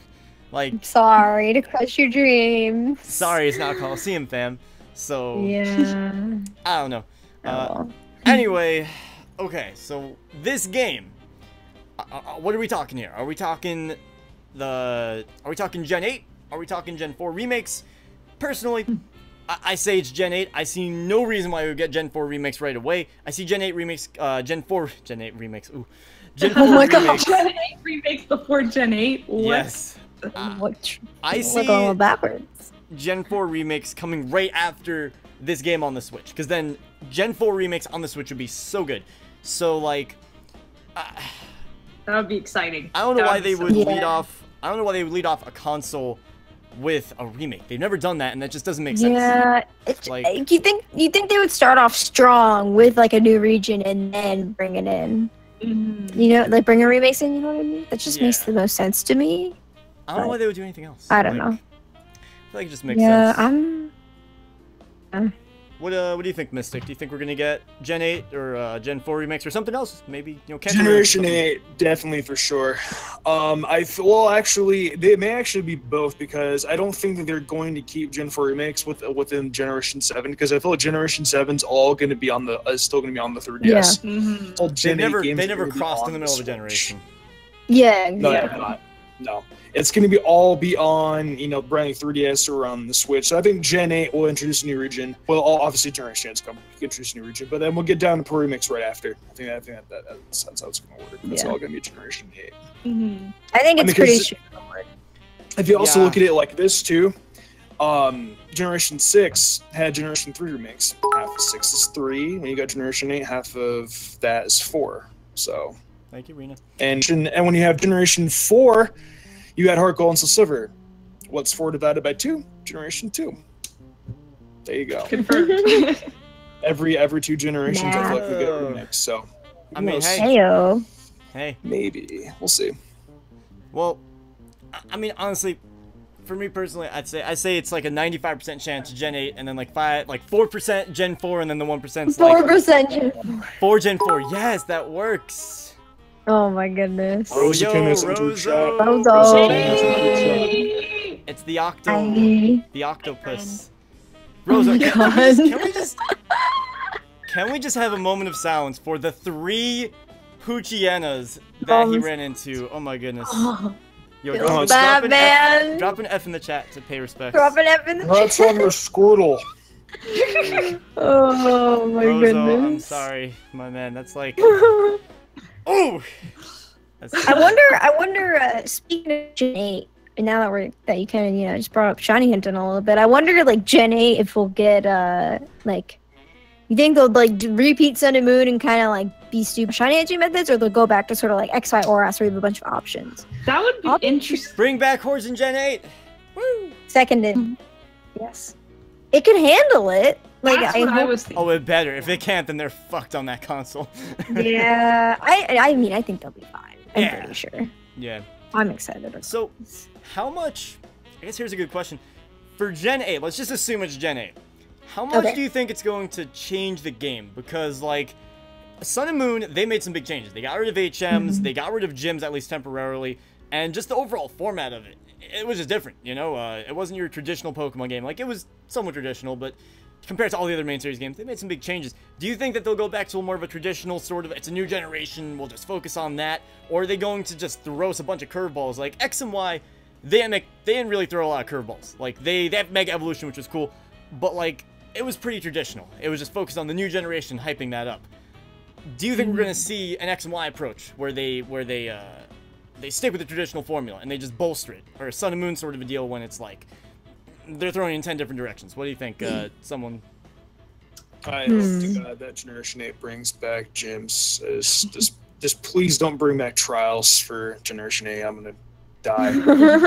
A: Like,
B: Sorry to crush your dreams.
A: sorry, it's not Coliseum, fam. So,
B: Yeah.
A: I don't know.
B: Oh.
A: Anyway, okay, so this game, what are we talking here? Are we talking Gen 8? Are we talking Gen 4 remakes? Personally, I say it's Gen 8. I see no reason why we would get Gen 4 remakes right away. I see Gen 8 remakes, Gen 8 remakes, ooh. Gen 4
B: Oh my
A: remakes.
B: God.
C: Gen 8 remakes before Gen 8? What?
A: Yes. I
B: We're
A: see
B: going backwards.
A: Gen 4 remakes coming right after this game on the Switch, because then Gen 4 remakes on the Switch would be so good. So, like,
C: That would be exciting.
A: I don't know
C: That
A: why
C: be
A: they
C: so
A: would
C: cool.
A: lead off. I don't know why they would lead off a console with a remake. They've never done that, and that just doesn't make sense.
B: Yeah,
A: Like-
B: you think they would start off strong with like a new region and then bring it in?
C: Mhm.
B: You know, like bring a remix in. You know what I mean? That just makes
A: Yeah.
B: the most sense to me.
A: I don't know why they would do anything else.
B: I don't
A: Like,
B: know.
A: I feel like it just makes
B: Yeah,
A: sense. What do you think, Mystic? Do you think we're gonna get Gen 8 or Gen 4 remakes or something else? Maybe, you know,
D: Generation 8, definitely for sure. Well, actually, they may actually be both, because I don't think that they're going to keep Gen 4 remakes within Generation 7, because I feel like Generation 7's all going to be on the still going to be on the 3DS.
C: Mhm.
D: All
A: They
D: Gen 8
A: never
D: games are
A: never
D: gonna be
A: crossed
D: on
A: in the middle of a
D: Switch.
A: generation.
B: Yeah,
D: No,
B: yeah.
D: they're not. No, it's going to be all on, you know, brand new 3DS or on the Switch. So I think Gen 8 will introduce a new region. Well, obviously Generation 8's coming, introduce a new region, but then we'll get down to Pro Remix right after. I think that's how it's going to work. It's
B: Yeah.
D: all going to be Generation 8.
C: Mhm.
B: I think it's
D: I mean,
B: pretty
D: 'cause-
B: straightforward.
D: if you also look at it like this too, Generation 6 had Generation 3 remakes. Half of 6 is 3, and you got Generation 8, half of that is 4. So.
A: Thank you, Rena.
D: And when you have Generation 4, you got Heart Gold and Soul Silver. What's 4 divided by 2? Generation 2. There you go.
C: Confirmed.
D: every 2 generations, I feel like we get a remix. So.
A: I mean, hey.
B: Heyo.
A: Hey.
D: Maybe. We'll see.
A: Well, I mean, honestly, for me personally, I'd say it's like a 95% chance Gen 8, and then like 4% Gen 4, and then the 1% like
B: 4% Gen 4.
A: 4 Gen 4. Yes, that works.
B: Oh my goodness.
D: Rosa
A: Rosa.
B: Rosa.
A: It's the octopus. Rosa, can we just have a moment of silence for the 3 Poochienas that he ran into? Oh my goodness. Yo, drop an F in the chat to pay respect.
B: Drop an F in the chat.
D: That's on the Squirtle.
B: Oh my
A: Rosa,
B: goodness.
A: I'm sorry, my man. That's like... Oh!
B: I wonder, speaking of Gen 8, and now that you kind of, you know, just brought up shiny hunting a little bit, I wonder, like, Gen 8 if we'll get, like, you think they'll, like, repeat Sun and Moon and kind of, like, be stupid shiny hunting methods, or they'll go back to sort of, like, XY Oras, where you have a bunch of options?
C: That would be interesting.
A: Bring back Hordes in Gen 8! Woo!
B: Seconded. Yes. It can handle it. Like,
C: That's what I was thinking.
A: Oh, it better. If it can't, then they're fucked on that console.
B: Yeah. I mean, I think they'll be fine. I'm pretty sure.
A: Yeah.
B: I'm excited.
A: So, how much... I guess here's a good question. For Gen 8, let's just assume it's Gen 8. How much do you think it's going to change the game? Because, like, Sun and Moon, they made some big changes. They got rid of HMs, they got rid of gyms, at least temporarily, and just the overall format of it. It was just different, you know? It wasn't your traditional Pokemon game. Like, it was somewhat traditional, but compared to all the other main series games, they made some big changes. Do you think that they'll go back to more of a traditional sort of, it's a new generation, we'll just focus on that? Or are they going to just throw us a bunch of curveballs? Like, X and Y, they didn't really throw a lot of curveballs. Like, they have Mega Evolution, which was cool, but, like, it was pretty traditional. It was just focused on the new generation, hyping that up. Do you think we're going to see an X and Y approach, where they stick with the traditional formula, and they just bolster it? Or a Sun and Moon sort of a deal when it's like, they're throwing in 10 different directions. What do you think, someone?
D: I hope to God that Generation 8 brings back gyms. Just please don't bring back trials for Generation 8. I'm gonna die.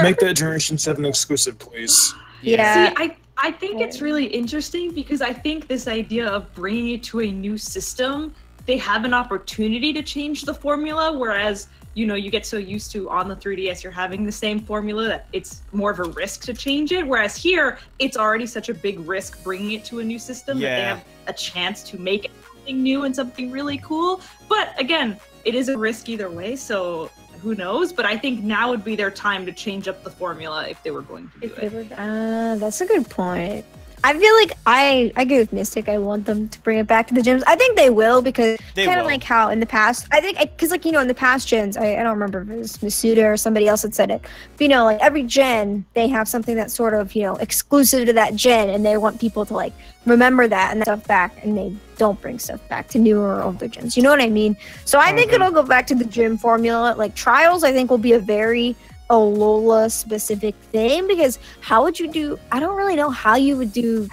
D: Make that Generation 7 exclusive, please.
B: Yeah.
C: See, I think it's really interesting because I think this idea of bringing it to a new system, they have an opportunity to change the formula, whereas, you know, you get so used to on the 3DS, you're having the same formula that it's more of a risk to change it. Whereas here, it's already such a big risk bringing it to a new system that they have a chance to make it something new and something really cool. But again, it is a risk either way, so who knows? But I think now would be their time to change up the formula if they were going to do it.
B: That's a good point. I feel like I agree with Mystic. I want them to bring it back to the gyms. I think they will, because kind of like how in the past, I think, because like, you know, in the past gens, I don't remember if it was Masuda or somebody else that said it, but you know, like every gen, they have something that's sort of, you know, exclusive to that gen, and they want people to like remember that and stuff back, and they don't bring stuff back to newer or older gens. You know what I mean? So I think it'll go back to the gym formula. Like Trials, I think will be a very Alola specific thing, because how would you do, I don't really know how you would do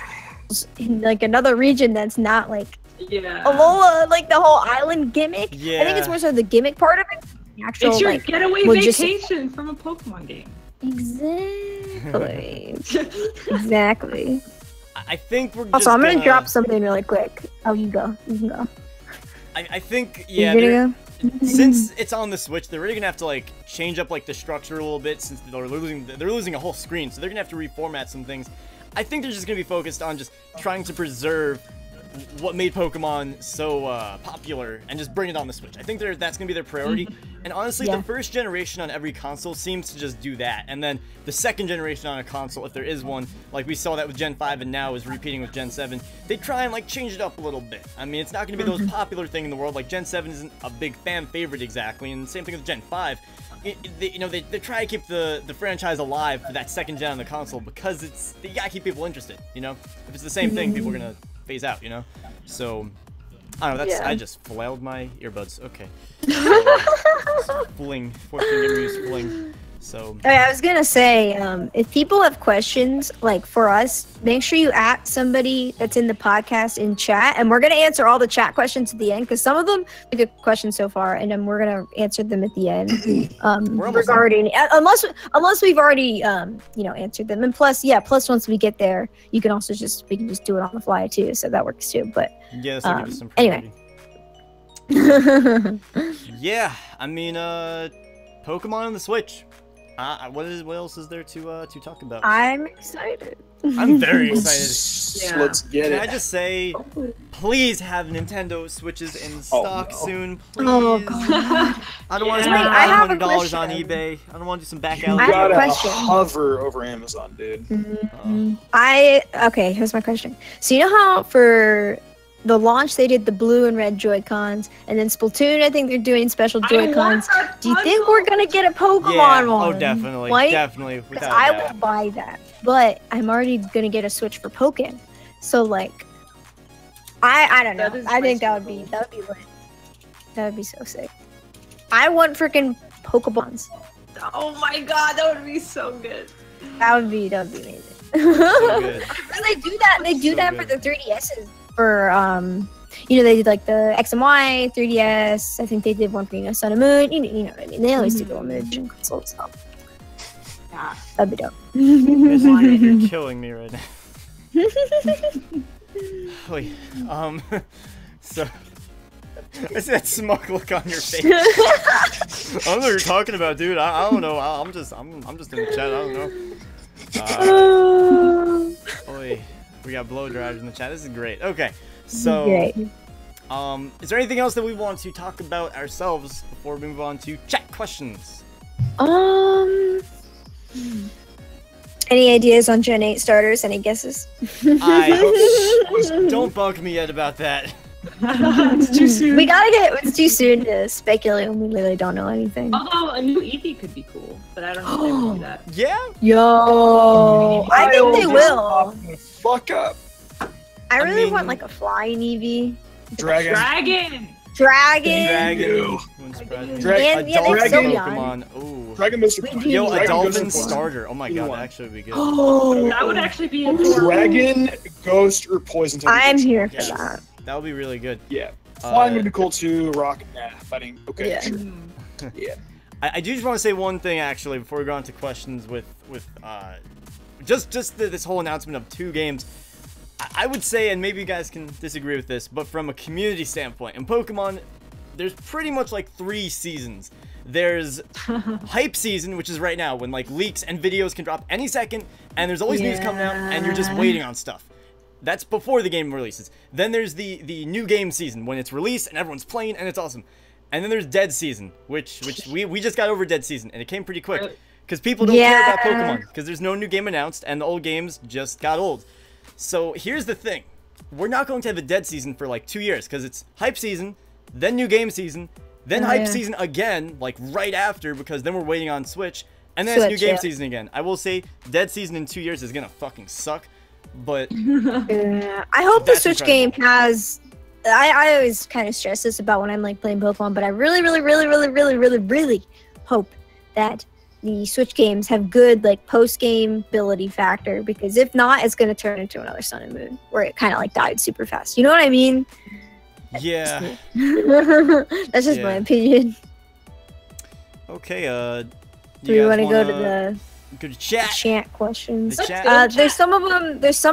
B: in like another region that's not like Alola, like the whole island gimmick. I think it's more so the gimmick part of it. The actual,
C: it's your
B: like,
C: getaway vacation from a Pokemon game.
B: Exactly. Exactly.
A: I think we're just
B: also, I'm gonna drop something really quick. Oh, you go. You can go.
A: I think,
B: You're gonna go?
A: Since it's on the Switch, they're really gonna have to like change up like the structure a little bit, since they're losing a whole screen, so they're gonna have to reformat some things. I think they're just gonna be focused on just trying to preserve what made Pokemon so popular and just bring it on the Switch. I think that's gonna be their priority. And honestly, the first generation on every console seems to just do that, and then the second generation on a console, if there is one, like we saw that with Gen 5 and now is repeating with Gen 7, they try and like change it up a little bit. I mean, it's not gonna be the most popular thing in the world. Like Gen 7 isn't a big fan favorite exactly, and same thing with Gen 5. They try to keep the franchise alive for that second gen on the console, because you gotta keep people interested, you know? If it's the same thing, people are gonna phase out, you know? So, I don't know, I just flailed my earbuds. Okay. Fooling, 14 game use, fooling. So
B: I was gonna say, if people have questions, like for us, make sure you at somebody that's in the podcast in chat, and we're gonna answer all the chat questions at the end because some of them are good questions so far, and then we're gonna answer them at the end. Regarding unless we've already answered them, and plus once we get there, we can just do it on the fly too, so that works too. But
A: yeah, so give us some
B: anyway.
A: Yeah, I mean, Pokemon on the Switch. What else is there to talk about?
B: I'm excited.
A: I'm very excited.
D: Yeah. Let's get it.
A: Can I just say, please have Nintendo Switches in stock soon, please.
B: Oh god.
A: I don't want to
B: Wait,
A: spend
B: I have a
A: $500 on
B: question.
A: eBay. I don't want to do some back
D: You
A: alley.
B: I have a
D: gotta
B: question.
D: hover over Amazon, dude.
B: Okay, here's my question. So you know how for the launch they did the blue and red Joy-Cons, and then Splatoon I think they're doing special Joy-Cons. Do you think we're gonna get a Pokemon one?
A: Oh, definitely,
B: Like,
A: definitely.
B: Because
A: Without
B: I
A: a doubt.
B: will buy that, but I'm already gonna get a Switch for Pokken. So like, I don't know. I think that would be lit. That would be so sick. I want freaking Pokeballs.
C: Oh my god, that would be so good.
B: That would be amazing.
A: So good.
B: And they do that. They do
A: So
B: that
A: good.
B: for the 3DSs. For they did like the X and Y 3DS. I think they did one for Sun and Moon. You know what I mean? They always do the one with the gen consoles. So
C: Yeah.
B: that'd be dope.
A: You're killing me right now. Wait, so I see that smug look on your face. I don't know what you're talking about, dude. I don't know. I'm just in the chat. I don't know. Boy, we got blow dryers in the chat. This is great. Okay, so
B: Great.
A: is there anything else that we want to talk about ourselves before we move on to chat questions?
B: Any ideas on Gen 8 starters? Any guesses?
A: Don't bug me yet about that.
C: It's too soon.
B: It's too soon to speculate when we literally don't know anything.
C: Although a new Eevee could be cool, but I don't know if they would do that.
A: Yeah.
B: Yo, I think they will.
D: Fuck up.
B: I really
A: mean-
B: want like a flying Eevee.
D: Dragon.
C: Dragon!
B: Dragon.
A: Dragon. Wouldn't surprise me.
B: And,
D: Dragon.
B: yeah, they
D: Dragon
B: still
A: Pokemon. Ooh.
D: Dragon Mr.
B: Wait,
D: Prime.
B: do you-
A: Yo, a
D: Dragon
A: dolphin
D: Ghost or
A: starter. Oh my god,
D: One.
A: that actually would be good.
B: Oh,
C: That would actually be adorable.
D: Dragon, Ghost, or Poison type.
B: I'm here for
A: Yes.
B: that.
A: That would be really good.
D: Yeah. Flying would be cool too. Rock, nah. Fighting. Okay,
B: Yeah.
D: sure.
C: Mm.
D: Yeah.
A: I do just want to say one thing actually before we go on to questions with this whole announcement of 2 games. I would say, and maybe you guys can disagree with this, but from a community standpoint, in Pokemon, there's pretty much like 3 seasons. There's hype season, which is right now, when like leaks and videos can drop any second, and there's always news coming out, and you're just waiting on stuff. That's before the game releases. Then there's the new game season, when it's released and everyone's playing, and it's awesome. And then there's dead season, which we just got over dead season, and it came pretty quick. Because people don't care about Pokemon, because there's no new game announced, and the old games just got old. So here's the thing. We're not going to have a dead season for like 2 years, because it's hype season, then new game season, then hype season again, like right after, because then we're waiting on Switch, and then it's new game season again. I will say, dead season in 2 years is gonna fucking suck, but
B: Yeah. I hope the
A: That's
B: Switch
A: incredible.
B: game has. I always kind of stress this about when I'm like playing Pokemon, but I really hope that the Switch games have good like post-game ability factor, because if not, it's gonna turn into another Sun and Moon where it kind of like died super fast. You know what I mean?
A: yeah.
B: That's just my
A: Yeah.
B: opinion.
A: Okay,
B: Do we want to go to the
A: go to chat?
B: chat questions?
A: The chat.
B: There's some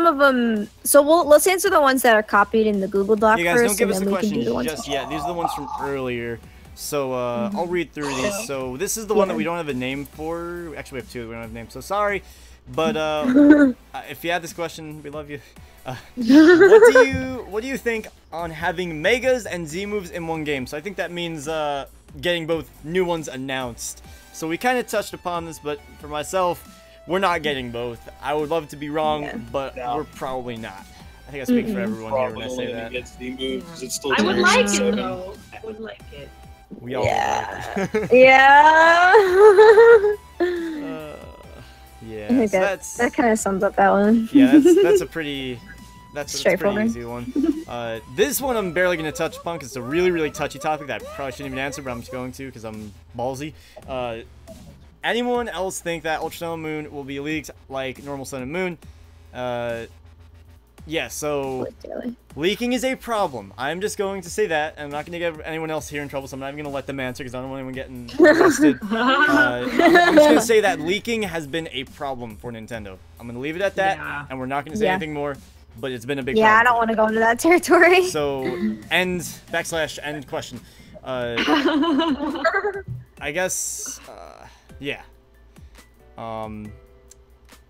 B: of them. So let's answer the ones that are copied in the Google Doc
A: You guys
B: first,
A: don't give us
B: and
A: the
B: then we can do
A: questions
B: the ones.
A: just yet. These are the ones from earlier. So I'll read through these. So this is the one that we don't have a name for. Actually, we have 2. We don't have names. So sorry, but if you had this question, we love you. What do you think on having Megas and Z moves in one game? So I think that means getting both new ones announced. So we kind of touched upon this, but for myself, we're not getting both. I would love to be wrong, but we're probably not. I think I speak for everyone here when I say that.
D: Gets the move, 'cause it's still
C: I would like
D: Generation
C: it
D: 7.
C: though. I would like it.
A: We all
B: Yeah.
A: like it.
B: Yeah.
A: Yeah,
B: I think
A: so
B: that kind of sums up that one.
A: yeah, that's a pretty that's a pretty
B: Straightforward.
A: easy one. This one I'm barely gonna touch upon because it's a really touchy topic that I probably shouldn't even answer, but I'm just going to because I'm ballsy. anyone else think that Ultra Sun and Moon will be leaked like normal Sun and Moon? Yeah, so leaking is a problem. I'm just going to say that. I'm not going to get anyone else here in trouble, so I'm not even going to let them answer because I don't want anyone getting arrested. I'm just going to say that leaking has been a problem for Nintendo. I'm going to leave it at that, and we're not going to say anything more, but it's been a big problem.
B: Yeah, I don't want to go into that territory.
A: So, end question. I guess, yeah.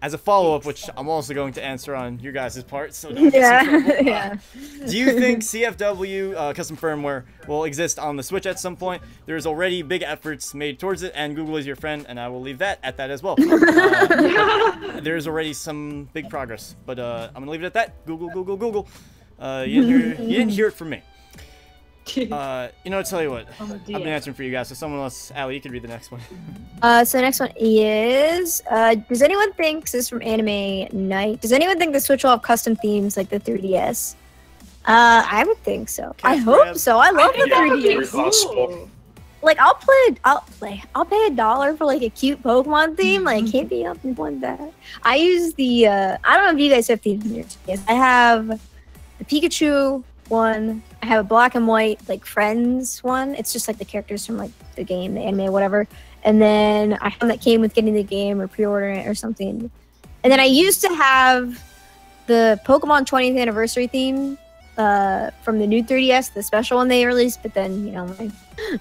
A: As a follow-up, which I'm also going to answer on your guys' part, so don't get in trouble.
B: Yeah.
A: Do you think CFW custom firmware will exist on the Switch at some point? There's already big efforts made towards it, and Google is your friend, and I will leave that at that as well. There's already some big progress, but I'm gonna leave it at that. Google. You didn't hear it from me. You know, I'll tell you what. I've been answering for you guys, so someone else, Allie, you can read the next one.
B: So the next one is, does anyone think, this is from Anime Night, does anyone think the Switch will have custom themes like the 3DS? I would think so. I hope so. I love the 3DS. Like, I'll pay $1 for like a cute Pokemon theme. Like, can't be up one that. I use the, I don't know if you guys have themes in your DS. I have the Pikachu one. I have a black and white, like, Friends one. It's just like the characters from like the game, the anime, whatever. And then I have one that came with getting the game or pre-ordering it or something. And then I used to have the Pokemon 20th anniversary theme from the new 3DS, the special one they released. But then, you know, like,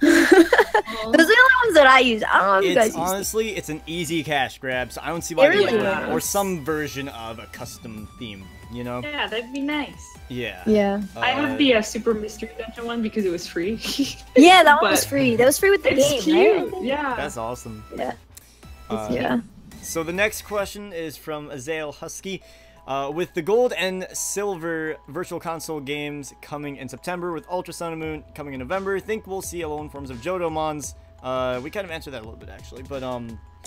B: those are the only ones that I use. I don't know if you guys use
A: honestly, it's an easy cash grab, so I don't see why they
B: really
A: wouldn't. Or some version of a custom theme, you know?
C: Yeah, that'd be nice.
A: Yeah.
B: Yeah.
C: I have the Super Mystery Dungeon one because it was free.
B: Yeah, that one was free. That was free with the game,
C: cute.
B: right?
C: Yeah.
A: That's awesome.
B: Yeah.
A: Yeah. So the next question is from Azael Husky. With the Gold and Silver Virtual Console games coming in September, with Ultra Sun and Moon coming in November, think we'll see alone forms of Johtomons. We kind of answered that a little bit, actually, but,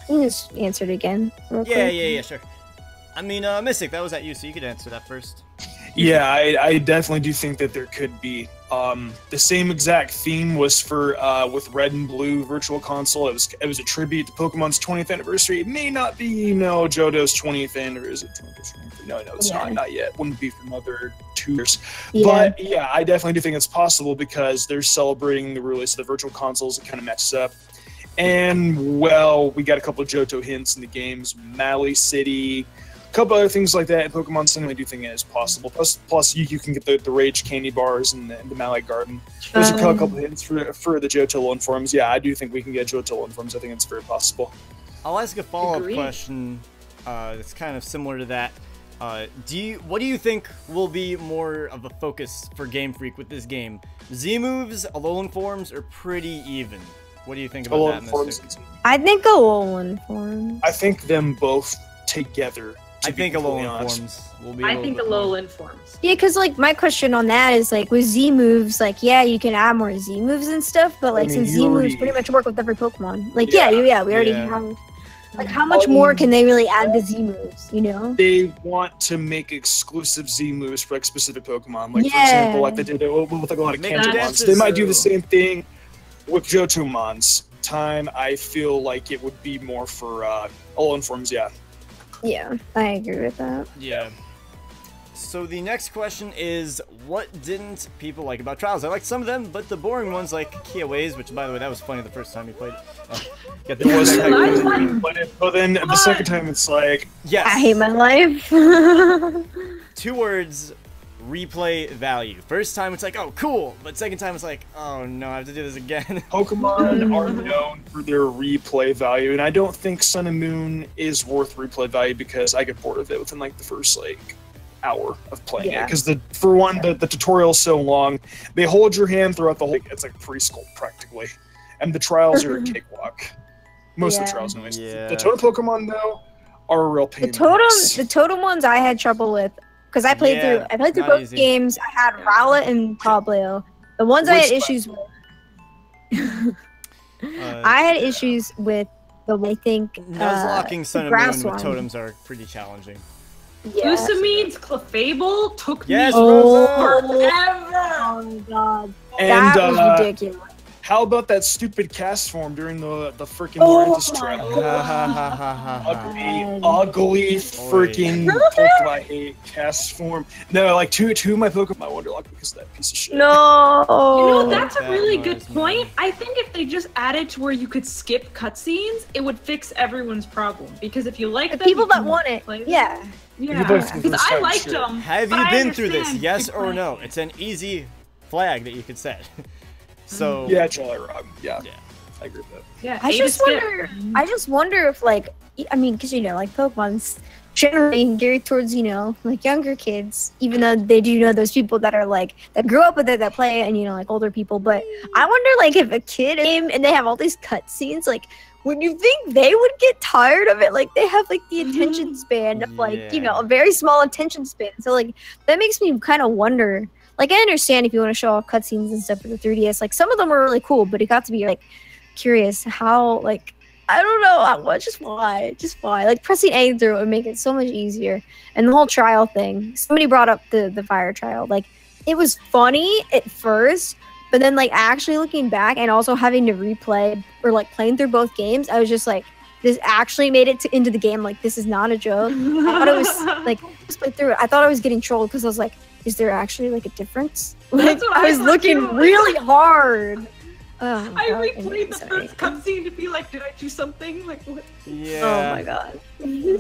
B: You just answered again.
A: Yeah, sure. I mean, Mystic, that was at you, so you could answer that first.
D: Yeah, I definitely do think that there could be. The same exact theme was for with Red and Blue Virtual Console. It was a tribute to Pokemon's 20th anniversary. It may not be, you know, Johto's 20th anniversary. No, it's not yet. Wouldn't be for another 2 years.
B: Yeah.
D: But yeah, I definitely do think it's possible because they're celebrating the release of the Virtual Consoles. It kind of matches up. And well, we got a couple of Johto hints in the games, Mali City. A couple other things like that in Pokemon Sun, I do think it is possible. Plus you can get the Rage candy bars and the Mallet Garden. There's a couple hints for the Johto loan forms. Yeah, I do think we can get Johto loan forms. I think it's very possible.
A: I'll ask a follow-up question that's kind of similar to that. What do you think will be more of a focus for Game Freak with this game? Z-moves, Alolan forms, are pretty even. What do you think about that, Mystic?
B: I think Alolan forms.
D: I think them both together.
A: I think Alolan forms will be.
C: I think Alolan forms.
B: Yeah, because like my question on that is like with Z moves, like yeah, you can add more Z moves and stuff, but like since Z moves pretty much work with every Pokemon, like we already have. Like how much more can they really add to Z moves? You know? They
D: want to make exclusive Z moves for like specific Pokemon, like for example, like they did with like a lot of Kantomons. They might do the same thing with Johtomons. I feel like it would be more for Alolan forms.
B: Yeah, I agree with that.
A: Yeah. So the next question is, what didn't people like about Trials? I liked some of them, but the boring ones like Kia Ways, which by the way, that was funny the first time you played it.
D: But then the second time it's like,
A: yes.
B: I hate my life.
A: 2 words, replay value. First time it's like, oh, cool. But second time it's like, oh no, I have to do this again.
D: Pokemon are known for their replay value, and I don't think Sun and Moon is worth replay value because I get bored of it within like the first hour of playing it. Because the tutorial is so long. They hold your hand throughout the whole. It's like preschool practically, and the trials are a cakewalk. Most of the trials, anyways.
A: Yeah.
D: The totem Pokemon though are a real pain.
B: The totem ones I had trouble with. Because I played through both games. I had Rowlet and Probablo. The ones I had issues with. I had issues with I think
A: Nuzlocking Sun and Moon with totems are pretty challenging.
B: Yes.
C: Glucamine's Clefable took me
A: Rosa!
C: forever.
B: Oh my god.
D: And
B: that was ridiculous.
D: How about that stupid cast form during the freaking Laurentis trial? ugly freaking Pokemon I hate cast form. No, like two of my Pokemon Wonderlock because of that piece of shit.
B: No.
C: You know, that's a really good point. I think if they just added to where you could skip cutscenes, it would fix everyone's problem. Because if you like
B: The
C: them,
B: people
C: you
B: that
C: can
B: want it,
C: play them.
B: yeah.
C: Yeah, because I liked them.
A: Have
C: but
A: you
C: I
A: been through this?
C: understand
A: Yes
C: good
A: or
C: point.
A: no? It's an easy flag that you could set. So
D: Yeah, Jolly Rob. Yeah, I agree with that.
C: Yeah,
B: I just wonder if, like, I mean, because, you know, like, Pokemon's generally geared towards, you know, like, younger kids, even though they do know those people that are, like, that grew up with it, that play it, and, you know, like, older people. But I wonder, like, if a kid came and they have all these cutscenes, like, would you think they would get tired of it? Like, they have, like, the attention span of, like, you know, a very small attention span. So, like, that makes me kind of wonder. Like, I understand if you want to show off cutscenes and stuff for the 3DS. Like, some of them are really cool, but it got to be, like, curious how, like, I don't know, just why? Like, pressing A through it would make it so much easier. And the whole trial thing. Somebody brought up the fire trial. Like, it was funny at first, but then, like, actually looking back and also having to replay or, like, playing through both games, I was just like, this actually made it into the game. Like, this is not a joke. I thought it was, like, just play through it. I thought I was getting trolled because I was like, is there actually, like, a difference? Like,
C: what
B: I was looking really hard. Oh,
C: I
B: God,
C: replayed the
B: sorry.
C: first cutscene to be like, did I do something? Like, what?
A: yeah.
B: Oh my God.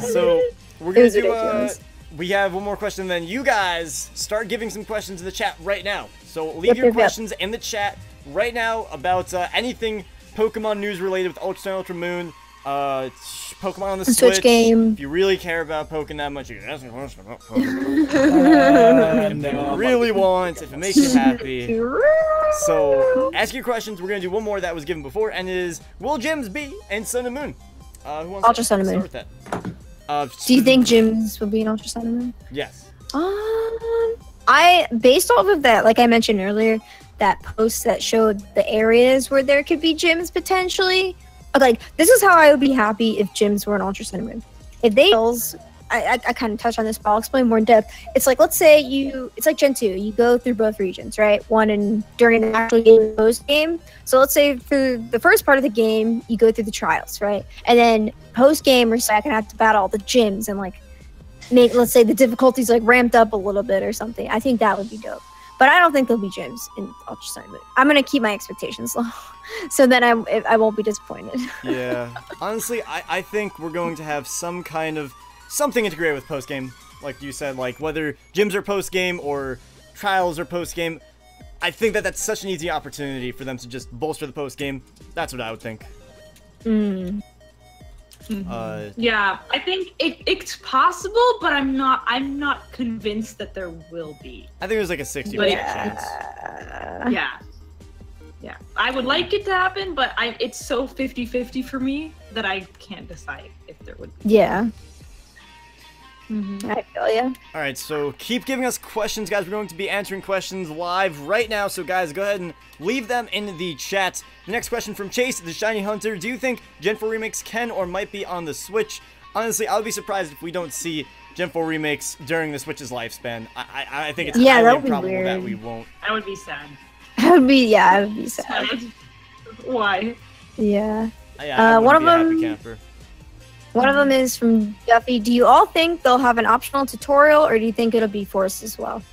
A: So we're
B: It
A: gonna
B: was
A: do.
B: ridiculous.
A: We have one more question. Then you guys start giving some questions in the chat right now. So leave your
B: Yep.
A: questions in the chat right now about anything Pokemon news related with Ultra Sun, Ultra Moon, Pokemon on the
B: Switch game.
A: If you really care about Pokemon that much, you can ask a question about Pokemon.
D: No,
A: Really want, if it makes you happy. So ask your questions. We're gonna do one more that was given before, and is will gyms be in Sun and Moon? Who wants
B: Ultra
A: to
B: Sun and
A: start
B: Moon.
A: with that?
B: Do you think gyms will be an Ultra Sun and Moon?
A: Yes.
B: I based off of that, like I mentioned earlier, that post that showed the areas where there could be gyms potentially. Like, this is how I would be happy if gyms were an Ultra Sun and Moon. If they, I kind of touched on this, but I'll explain more in depth. It's like, let's say it's like Gen 2. You go through both regions, right? One and during the actual game, post game. So let's say for the first part of the game, you go through the trials, right? And then post game or second, have to battle all the gyms and, like, make, let's say, the difficulties, like, ramped up a little bit or something. I think that would be dope. But I don't think there'll be gyms in Ultra Sun and Moon. I'm gonna keep my expectations low, so then I won't be disappointed.
A: Yeah. Honestly, I think we're going to have some kind of something integrated with post game, like you said, like whether gyms are post game or trials are post game. I think that's such an easy opportunity for them to just bolster the post game. That's what I would think.
C: Yeah, I think it's possible, but I'm not convinced that there will be.
A: I think there's like a 60% chance.
C: Yeah. I would like it to happen, but it's so 50-50 for me that I can't decide if there would be.
B: Yeah. I feel ya.
A: Alright, so keep giving us questions, guys. We're going to be answering questions live right now, so guys, go ahead and leave them in the chat. The next question from Chase, the Shiny Hunter. Do you think Gen 4 remakes can or might be on the Switch? Honestly, I would be surprised if we don't see Gen 4 remakes during the Switch's lifespan. I think it's highly improbable that we won't.
C: That would be sad.
B: I would be sad.
C: Why?
B: Yeah.
A: Yeah,
B: one of
A: be a
B: them.
A: happy camper.
B: One of them is from Duffy. Do you all think they'll have an optional tutorial, or do you think it'll be forced as well?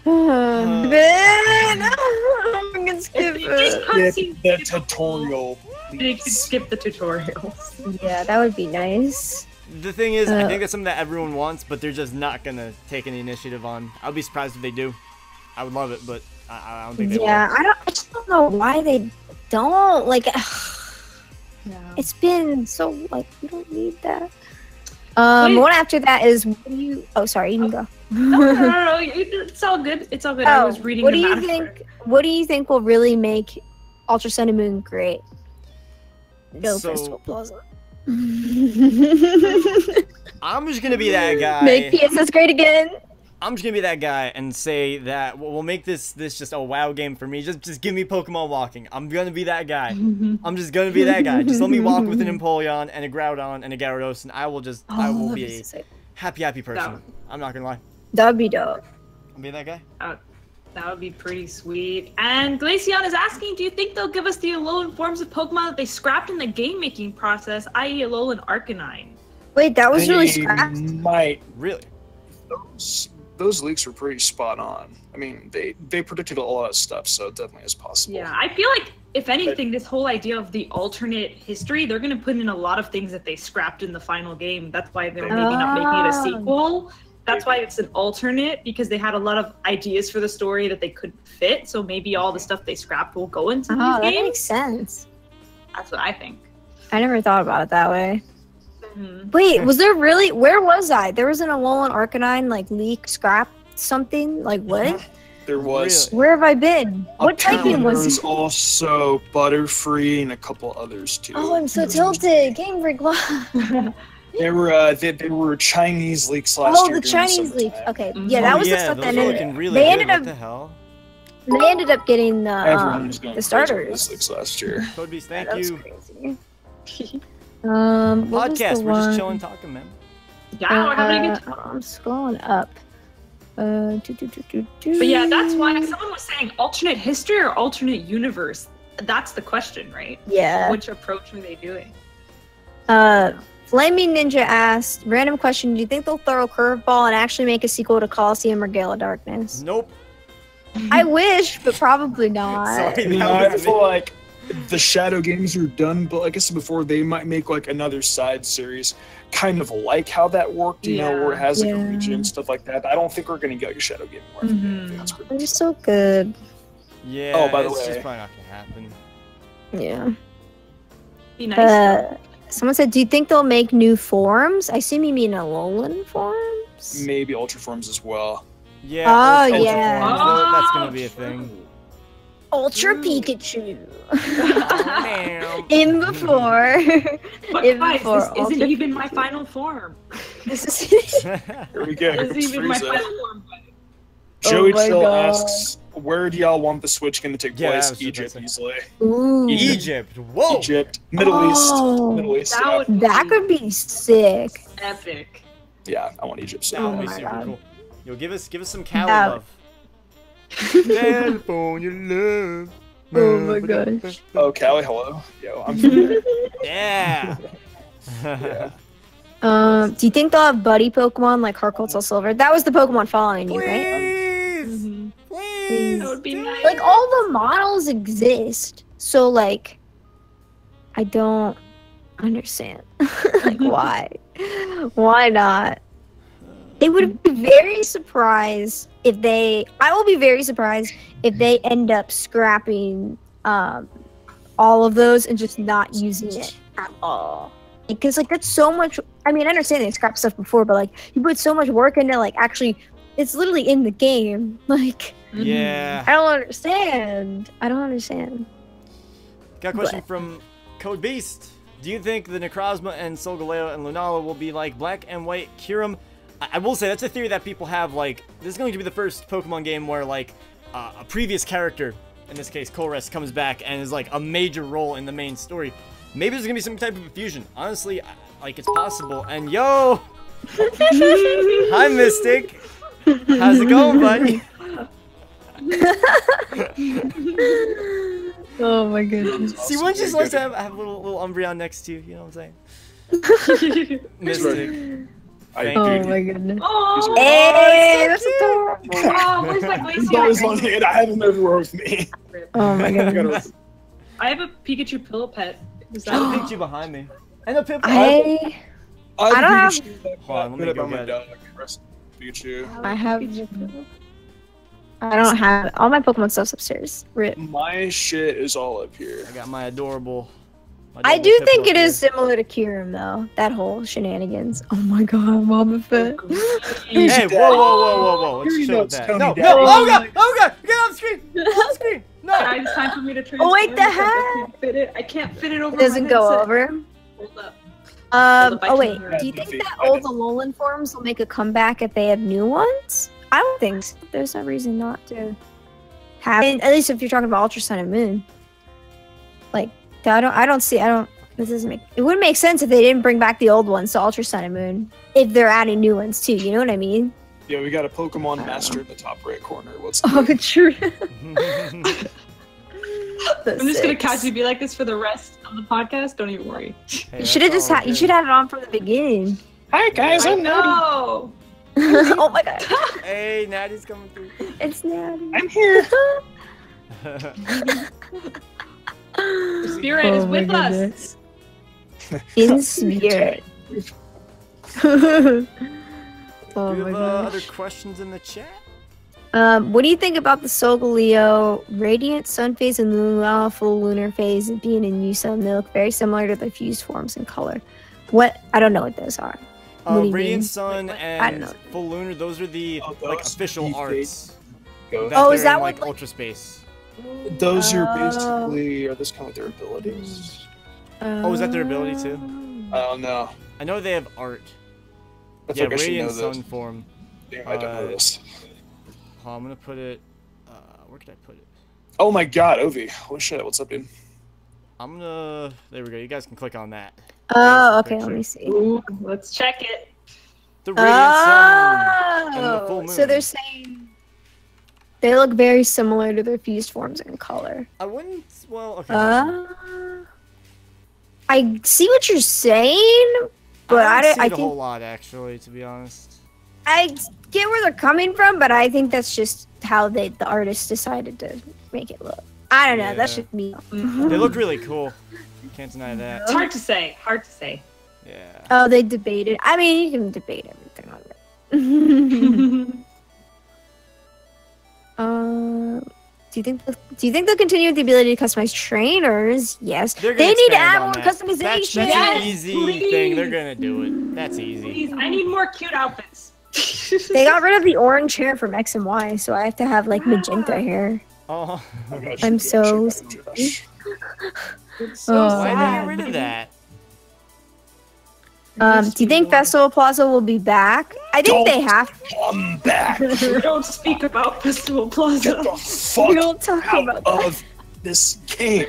B: Ben, I'm gonna skip it.
D: The tutorial.
C: They could skip the tutorials.
B: Yeah, that would be nice.
A: The thing is, I think that's something that everyone wants, but they're just not gonna take any initiative on. I would be surprised if they do. I would love it, but I don't think they will.
B: Yeah, I just don't know why they don't. Like, it's been so, like, we don't need that. One after that is, what do you? Oh, sorry, you can go.
C: No, it's all good. It's all good. I was reading.
B: What do you think? What do you think will really make Ultra Sun and Moon great? No Festival Plaza.
A: I'm just gonna be that guy.
B: Make PSS great again.
A: I'm just gonna be that guy and say that we'll make this just a WoW game for me. Just give me Pokemon walking. I'm gonna be that guy. I'm just gonna be that guy. Just let me walk with an Empoleon and a Groudon and a Gyarados, and I will be a happy person.
C: No.
A: I'm not gonna lie.
B: That'd be dope.
A: I'll be that guy.
C: That would be pretty sweet. And Glaceon is asking, do you think they'll give us the Alolan forms of Pokemon that they scrapped in the game-making process, i.e. Alolan Arcanine?
B: Wait, that was really
D: They
B: scrapped?
D: might.
A: Really?
D: Those leaks were pretty spot on. I mean, they predicted a lot of stuff, so it definitely is possible.
C: Yeah, I feel like, if anything, this whole idea of the alternate history, they're going to put in a lot of things that they scrapped in the final game. That's why they're maybe not making it a sequel. That's why it's an alternate, because they had a lot of ideas for the story that they couldn't fit. So maybe all the stuff they scrapped will go into these
B: that
C: games.
B: makes sense.
C: That's what I think.
B: I never thought about it that way.
C: Mm-hmm.
B: Wait, was there really? Where was I? There was an Alolan Arcanine like leak, scrap, something. Like what?
D: There was.
B: Where have I been? What typing
D: There
B: was
D: was
B: it?
D: also Butterfree and a couple others too.
B: Oh, I'm so tilted. Game Freak.
D: They were Chinese leaks last year.
B: Oh, the
D: during the
B: Chinese leak.
D: summertime.
B: Okay, yeah, that was the
A: yeah,
B: stuff
A: those
B: that
A: are
B: ended.
A: looking really
B: They
A: good.
B: ended
A: What
B: up.
A: the hell?
B: They ended up getting
D: Everyone was going
B: the
D: crazy with those
B: starters.
D: leaks last year.
A: Codebeast, thank
B: That was
A: you.
B: crazy. What was
A: Podcast,
B: the
A: we're just
B: one?
A: chilling, talking, man.
C: Yeah, we're having a good time.
B: I'm scrolling up.
C: But yeah, that's why someone was saying alternate history or alternate universe. That's the question, right?
B: Yeah.
C: Which approach are they doing?
B: Flaming Ninja asked, random question, do you think they'll throw a curveball and actually make a sequel to Colosseum or Gale of Darkness?
A: Nope.
B: I wish, but probably not.
A: Sorry,
D: You
A: that
D: know, I
A: was
D: feel
A: me.
D: like the Shadow games are done, but like I said before, they might make like another side series, kind of like how that worked, you know, where it has like a
B: Yeah.
D: region, stuff like that. I don't think we're gonna get like a Shadow game more.
C: Mhm.
D: I think that's pretty
B: They're
D: decent.
B: so good.
A: Yeah,
D: Oh, by the
A: it's just
D: way.
A: probably not gonna happen.
B: Yeah.
C: Be nice. though.
B: Someone said, do you think they'll make new forms? I assume you mean Alolan forms?
D: Maybe Ultra Forms as well.
A: Yeah.
B: Oh,
A: Ultra
B: yeah.
A: Forms, though, that's gonna be a
C: true.
A: thing.
B: Ultra
C: Ooh.
B: Pikachu.
A: Damn.
B: In before.
C: But
B: If
C: guys,
B: for
C: this isn't
B: Ultra
C: even my
B: Pikachu.
C: final form.
B: This is
D: Here we go.
C: This isn't even my
D: Frieza.
C: final form.
D: Joey
B: Oh my
D: Chill
B: God.
D: asks, where do y'all want the Switch game to take
A: Yeah,
D: place?
A: I was
D: Egypt,
A: about to
D: easily.
B: Ooh.
A: Egypt. Whoa.
D: Egypt, Middle
B: Oh,
D: East, Middle East.
C: That
D: Yeah.
C: would
B: That could be sick.
C: epic.
D: Yeah, I want Egypt.
A: That
D: So.
A: would be
B: my
A: super
B: God.
A: cool. Yo, give us some Cali
B: That-
A: love. California love.
B: Oh my gosh.
D: Oh, Callie, hello. Yo, I'm here.
A: Yeah.
D: Yeah.
B: Do you think they'll have buddy Pokemon like Heart Soul Silver? That was the Pokemon following you, right?
A: Please.
C: Mhm.
A: Please.
C: That would be
A: do
C: nice.
A: it.
B: Like all the models exist, so like, I don't understand. Like why? Why not? They would be very surprised if they. I will be very surprised if they end up scrapping all of those and just not using it at all. Because like that's so much. I mean, I understand they scrapped stuff before, but like you put so much work into like actually, it's literally in the game. Like
A: Yeah.
B: I don't understand. I don't understand.
A: Got a question from Code Beast. Do you think the Necrozma and Solgaleo and Lunala will be like black and white Kyurem? I will say that's a theory that people have. Like, this is going to be the first Pokemon game where like a previous character, in this case Colress, comes back and is like a major role in the main story. Maybe there's gonna be some type of fusion. Honestly, like it's possible. And yo, hi Mystic. How's it going, buddy?
B: Oh my goodness.
A: See, wouldn't you just like to have a little Umbreon next to you? You know what I'm saying? Mystic.
D: I
B: Oh
D: do.
B: my goodness.
C: Oh,
B: Hey, that's adorable.
C: oh, where's my
D: That was
C: Glaceon?
D: on hand. I have him everywhere with me.
B: Oh my
D: I gotta-
B: goodness.
C: I have a Pikachu pillow pet. Is
A: I have
C: that
A: a Pikachu behind me. And a Piplup.
B: I don't have-
A: Hold on, let me
D: Put it
A: go
D: on my
A: get it.
D: dog. Rest Pikachu.
B: I have. I don't have all my Pokemon stuff's upstairs. Rip.
D: My shit is all up here.
A: I got my adorable.
B: I do think it is similar to Kyurem though. That whole shenanigans. Oh my god, Mama Fit.
A: Hey, whoa! Let's
D: Here he
A: chill with
D: goes,
A: that.
D: Tony
A: No,
D: Daddy.
A: no! Oh god! Get off the screen! Get off the screen! No!
C: Guys, it's time for me to transform.
B: Oh, wait, the
C: because
B: heck?
C: I can't fit it. I can't fit it over.
B: It doesn't
C: my
B: go
C: headset.
B: over.
C: Hold up.
B: Oh
C: I
B: wait,
C: can-
B: do you think that old Alolan forms will make a comeback if they have new ones? I don't think so. There's no reason not to have. At least if you're talking about Ultra Sun and Moon. Like, I don't see. This doesn't make. It wouldn't make sense if they didn't bring back the old ones to Ultra Sun and Moon if they're adding new ones too. You know what I mean?
D: Yeah, we got a Pokemon Master in the top right corner. What's
B: Oh, true.
C: I'm just gonna casually be like this for the rest of the podcast. Don't even worry.
A: Hey,
B: You should have just you should have it on from the beginning.
D: Hi guys,
C: I
D: I'm Natty.
C: know.
B: Oh my god.
A: Hey, Natty's coming through.
B: It's Natty.
D: I'm here.
C: Spirit is with us.
B: In spirit.
A: Do
B: Oh
A: you
B: my
A: have
B: gosh.
A: other questions in the chat?
B: What do you think about the Solgaleo radiant sun phase and Luna full lunar phase being in new sun? They look very similar to the fused forms in color. What? I don't know what those are. What do you
A: Radiant
B: mean?
A: Sun
B: I don't
A: and
B: know.
A: Full Lunar, those are the
D: those
A: official
D: be
A: arts.
D: Go.
B: Oh, is
A: they're in,
B: that what,
A: like
B: like-
A: Ultra Space?
D: Those are basically are those kind of their abilities?
A: Oh, is that their ability too?
D: I don't know.
A: I know they have art.
D: I
A: Yeah,
D: think I should know
A: Radiant
D: this.
A: Sun form.
D: Damn, I don't know this.
A: Oh, I'm gonna put it. Where could I put it?
D: Oh my God, Ovi! Holy shit! What's up, dude?
A: I'm gonna. There we go. You guys can click on that.
B: Oh, okay.
A: Picture.
B: Let me see.
C: Ooh, let's check it.
A: The Radiant Sun. and the full
B: Oh, so
A: moon.
B: they're saying they look very similar to their fused forms in color.
A: I wouldn't. Well, okay.
B: I see what you're saying, but
A: I don't see
B: I
A: it a whole
B: think
A: lot actually, to be honest.
B: I get where they're coming from, but I think that's just how the artist decided to make it look. I don't know. That's
A: Yeah.
B: just me.
A: They look really cool. Can't deny that.
C: It's hard to say. Hard to say.
A: Yeah.
B: Oh, they debated. I mean, you can debate everything on it. Do you think they'll continue with the ability to customize trainers? Yes.
A: They're
B: They
A: gonna
B: need to
A: expand
B: add
A: on
B: more
A: that.
B: customization.
A: That's
C: Yes,
A: an easy
C: please.
A: thing. They're gonna do it. That's easy.
C: Please, I need more cute outfits.
B: They got rid of the orange hair from X and Y, so I have to have like magenta hair.
A: Oh.
B: I'm so
D: Josh.
C: So
A: Why did they
C: sad.
A: get rid of that?
B: Do you think Festival Plaza will be back? I think they have to.
D: Come back!
C: We don't speak about Festival
D: Get
C: Plaza.
D: the fuck
B: We don't talk
D: out
B: about that.
D: of this game!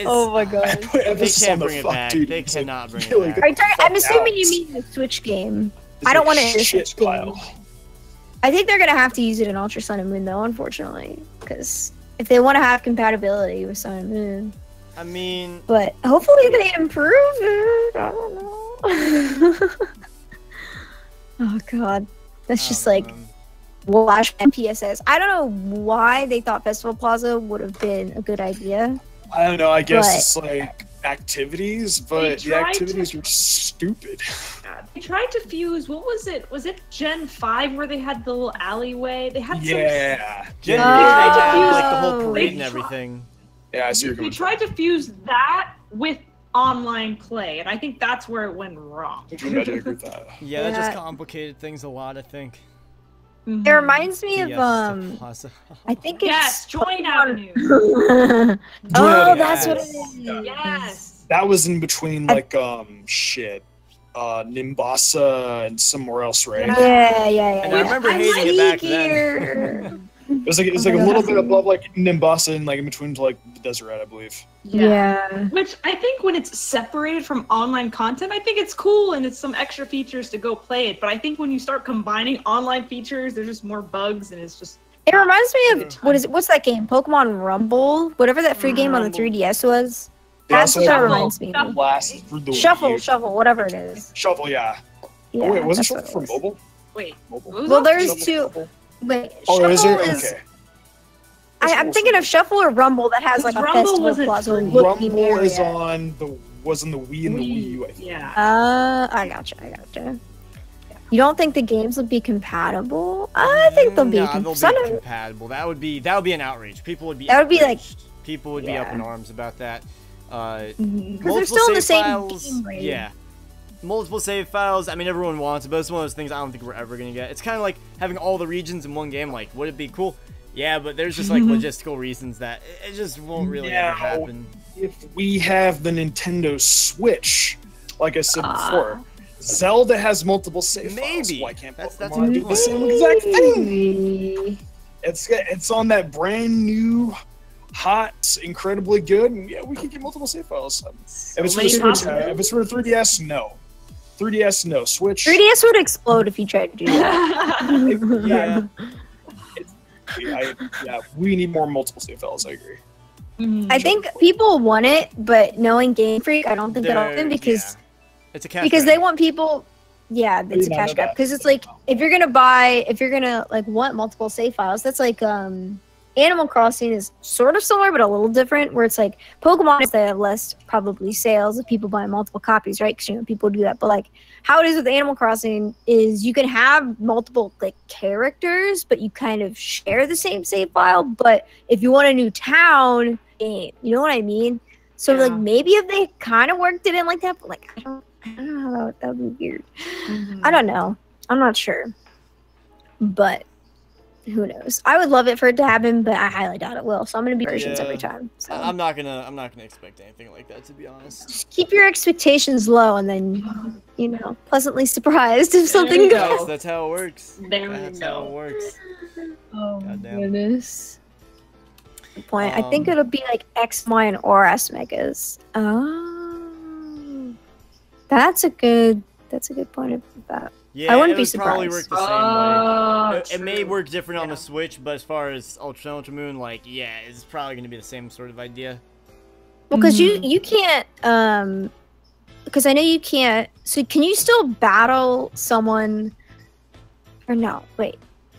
B: Oh my
D: I
B: god.
D: put
A: They
D: emphasis
A: can't
D: on the
A: bring it
D: fuck,
A: back.
D: dude.
A: They
D: It's like,
A: cannot bring it
D: really
A: back.
D: good.
B: Are you talking, I'm
D: Fuck
B: assuming you
D: out.
B: mean the Switch game.
D: It's
B: I don't
D: a
B: want to end the
D: shit
B: Switch game.
D: pile.
B: I think they're gonna have to use it in Ultra Sun and Moon though, unfortunately, because if they want to have compatibility with Sun and Moon,
A: I mean,
B: but hopefully they improve it. I don't know. Oh god, that's just like Flash and PSS. I don't know why they thought Festival Plaza would have been a good idea.
D: I don't know, I guess
B: But-
D: it's like activities,
C: They
D: but the
C: tried
D: activities were stupid.
C: They tried to fuse. What was it? Was it Gen 5 where they had the little alleyway? They had
D: Yeah.
A: Gen
B: Oh.
A: 3, they had like the whole
B: Oh.
A: parade and
C: They
A: everything.
D: Yeah, I see you're
C: some. They
D: going.
C: tried to fuse that with online play, and I think that's where it went wrong.
D: I agree with that.
A: Yeah, that just
B: Yeah.
A: complicated things a lot, I think.
B: It reminds me of
A: Yes, Plaza.
B: I think
C: Yes,
B: it's
C: Join
B: Pokemon-
C: Avenue.
B: Oh, that's what it
A: Yes.
B: is.
C: Yes.
D: That was in between like Nimbasa and somewhere else, right?
B: Yeah, yeah.
A: And I remember hating it back
B: then.
D: It was like a little bit above like Nimbasa and like in between like the Deseret, I believe.
B: Yeah.
C: Which I think when it's separated from online content, I think it's cool and it's some extra features to go play it. But I think when you start combining online features, there's just more bugs and it's just
B: It reminds me of what's that game? Pokemon Rumble, whatever that free game on the
A: Rumble.
B: 3DS was.
D: Yeah,
B: That's
D: so
B: what that
D: like,
B: reminds me of.
D: last for the
B: Shuffle,
D: Wii.
B: shuffle, whatever it is.
D: Shuffle, yeah.
B: Yeah,
D: Oh, wait, wasn't
B: that's
D: Shuffle
B: what it
D: for
B: was.
D: mobile?
C: wait.
D: Mobile.
C: What was
B: Well,
C: that?
B: there's
D: Shuffle,
B: two.
D: Shuffle.
B: Wait,
D: Oh, is there?
B: Shuffle is.
D: Okay.
B: I'm thinking of Shuffle or Rumble that has like a
C: Rumble
B: Festival
C: wasn't
B: Plaza
C: free.
B: looking
D: Rumble is
B: area.
D: on the was in the Wii and the Wii U, I think.
C: Yeah.
B: I gotcha. You don't think the games will be compatible? I think they'll be.
A: Nah, they'll
B: Some
A: be
B: of-
A: compatible. That would be an outrage. People would be.
B: That would be, like-
A: outraged. People would be up
B: Yeah.
A: in arms about that.
B: Because
A: Multiple
B: they're still in the
A: save
B: same
A: files,
B: game rate.
A: Yeah. Multiple save files. I mean, everyone wants it, but it's one of those things I don't think we're ever gonna get. It's kind of like having all the regions in one game. Like, would it be cool? Yeah, but there's just like logistical reasons that it just won't really ever
D: Now,
A: happen.
D: If we have the Nintendo Switch, like I said before, Zelda has multiple save files.
A: Maybe.
D: Why can't
A: That's
D: Pokemon
A: a
D: do
A: good
D: the same
A: point.
D: exact thing? It's on that brand new, hot, incredibly good, and yeah, we can get multiple save files. If it's for the
C: many
D: Switch,
C: possibilities.
D: if it's for the 3DS, no. 3DS, no. Switch.
B: 3DS would explode if you tried to do that.
A: Yeah.
D: Yeah, we need more multiple save files. I agree.
B: I think people want it, but knowing Game Freak, I don't think that'll happen because
A: it's a cash
B: because
A: grab.
B: they want people. Yeah, it's a
D: not
B: cash
D: know
B: grab
D: that.
B: because it's like if you're gonna like want multiple save files, that's like Animal Crossing is sort of similar but a little different. Where it's like Pokemon is they have less probably sales if people buy multiple copies, right? Because people do that. But like how it is with Animal Crossing is you can have multiple like characters, but you kind of share the same save file. But if you want a new town, you know what I mean? So like maybe if they kind of worked it in like that, but like I don't know, that would be weird. I don't know. I'm not sure. But who knows? I would love it for it to happen, but I highly doubt it will. So I'm gonna be versions every time. So
A: I'm not gonna expect anything like that, to be honest.
B: just keep your expectations low, and then pleasantly surprised if something goes.
A: That's how it works.
C: That's
A: how it works.
B: Oh
A: Goddamn.
B: goodness. Good point. I think it'll be like X, Y, and ORS megas. Oh, that's a good point of that.
A: Yeah,
B: I wouldn't
A: it
B: be
A: would probably
B: surprised.
A: work the same way. It may
C: True.
A: work different on the Switch, but as far as Ultra Moon, like, yeah, it's probably going to be the same sort of idea.
B: Well, because you can't, because I know you can't. So can you still battle someone? Or no? Wait,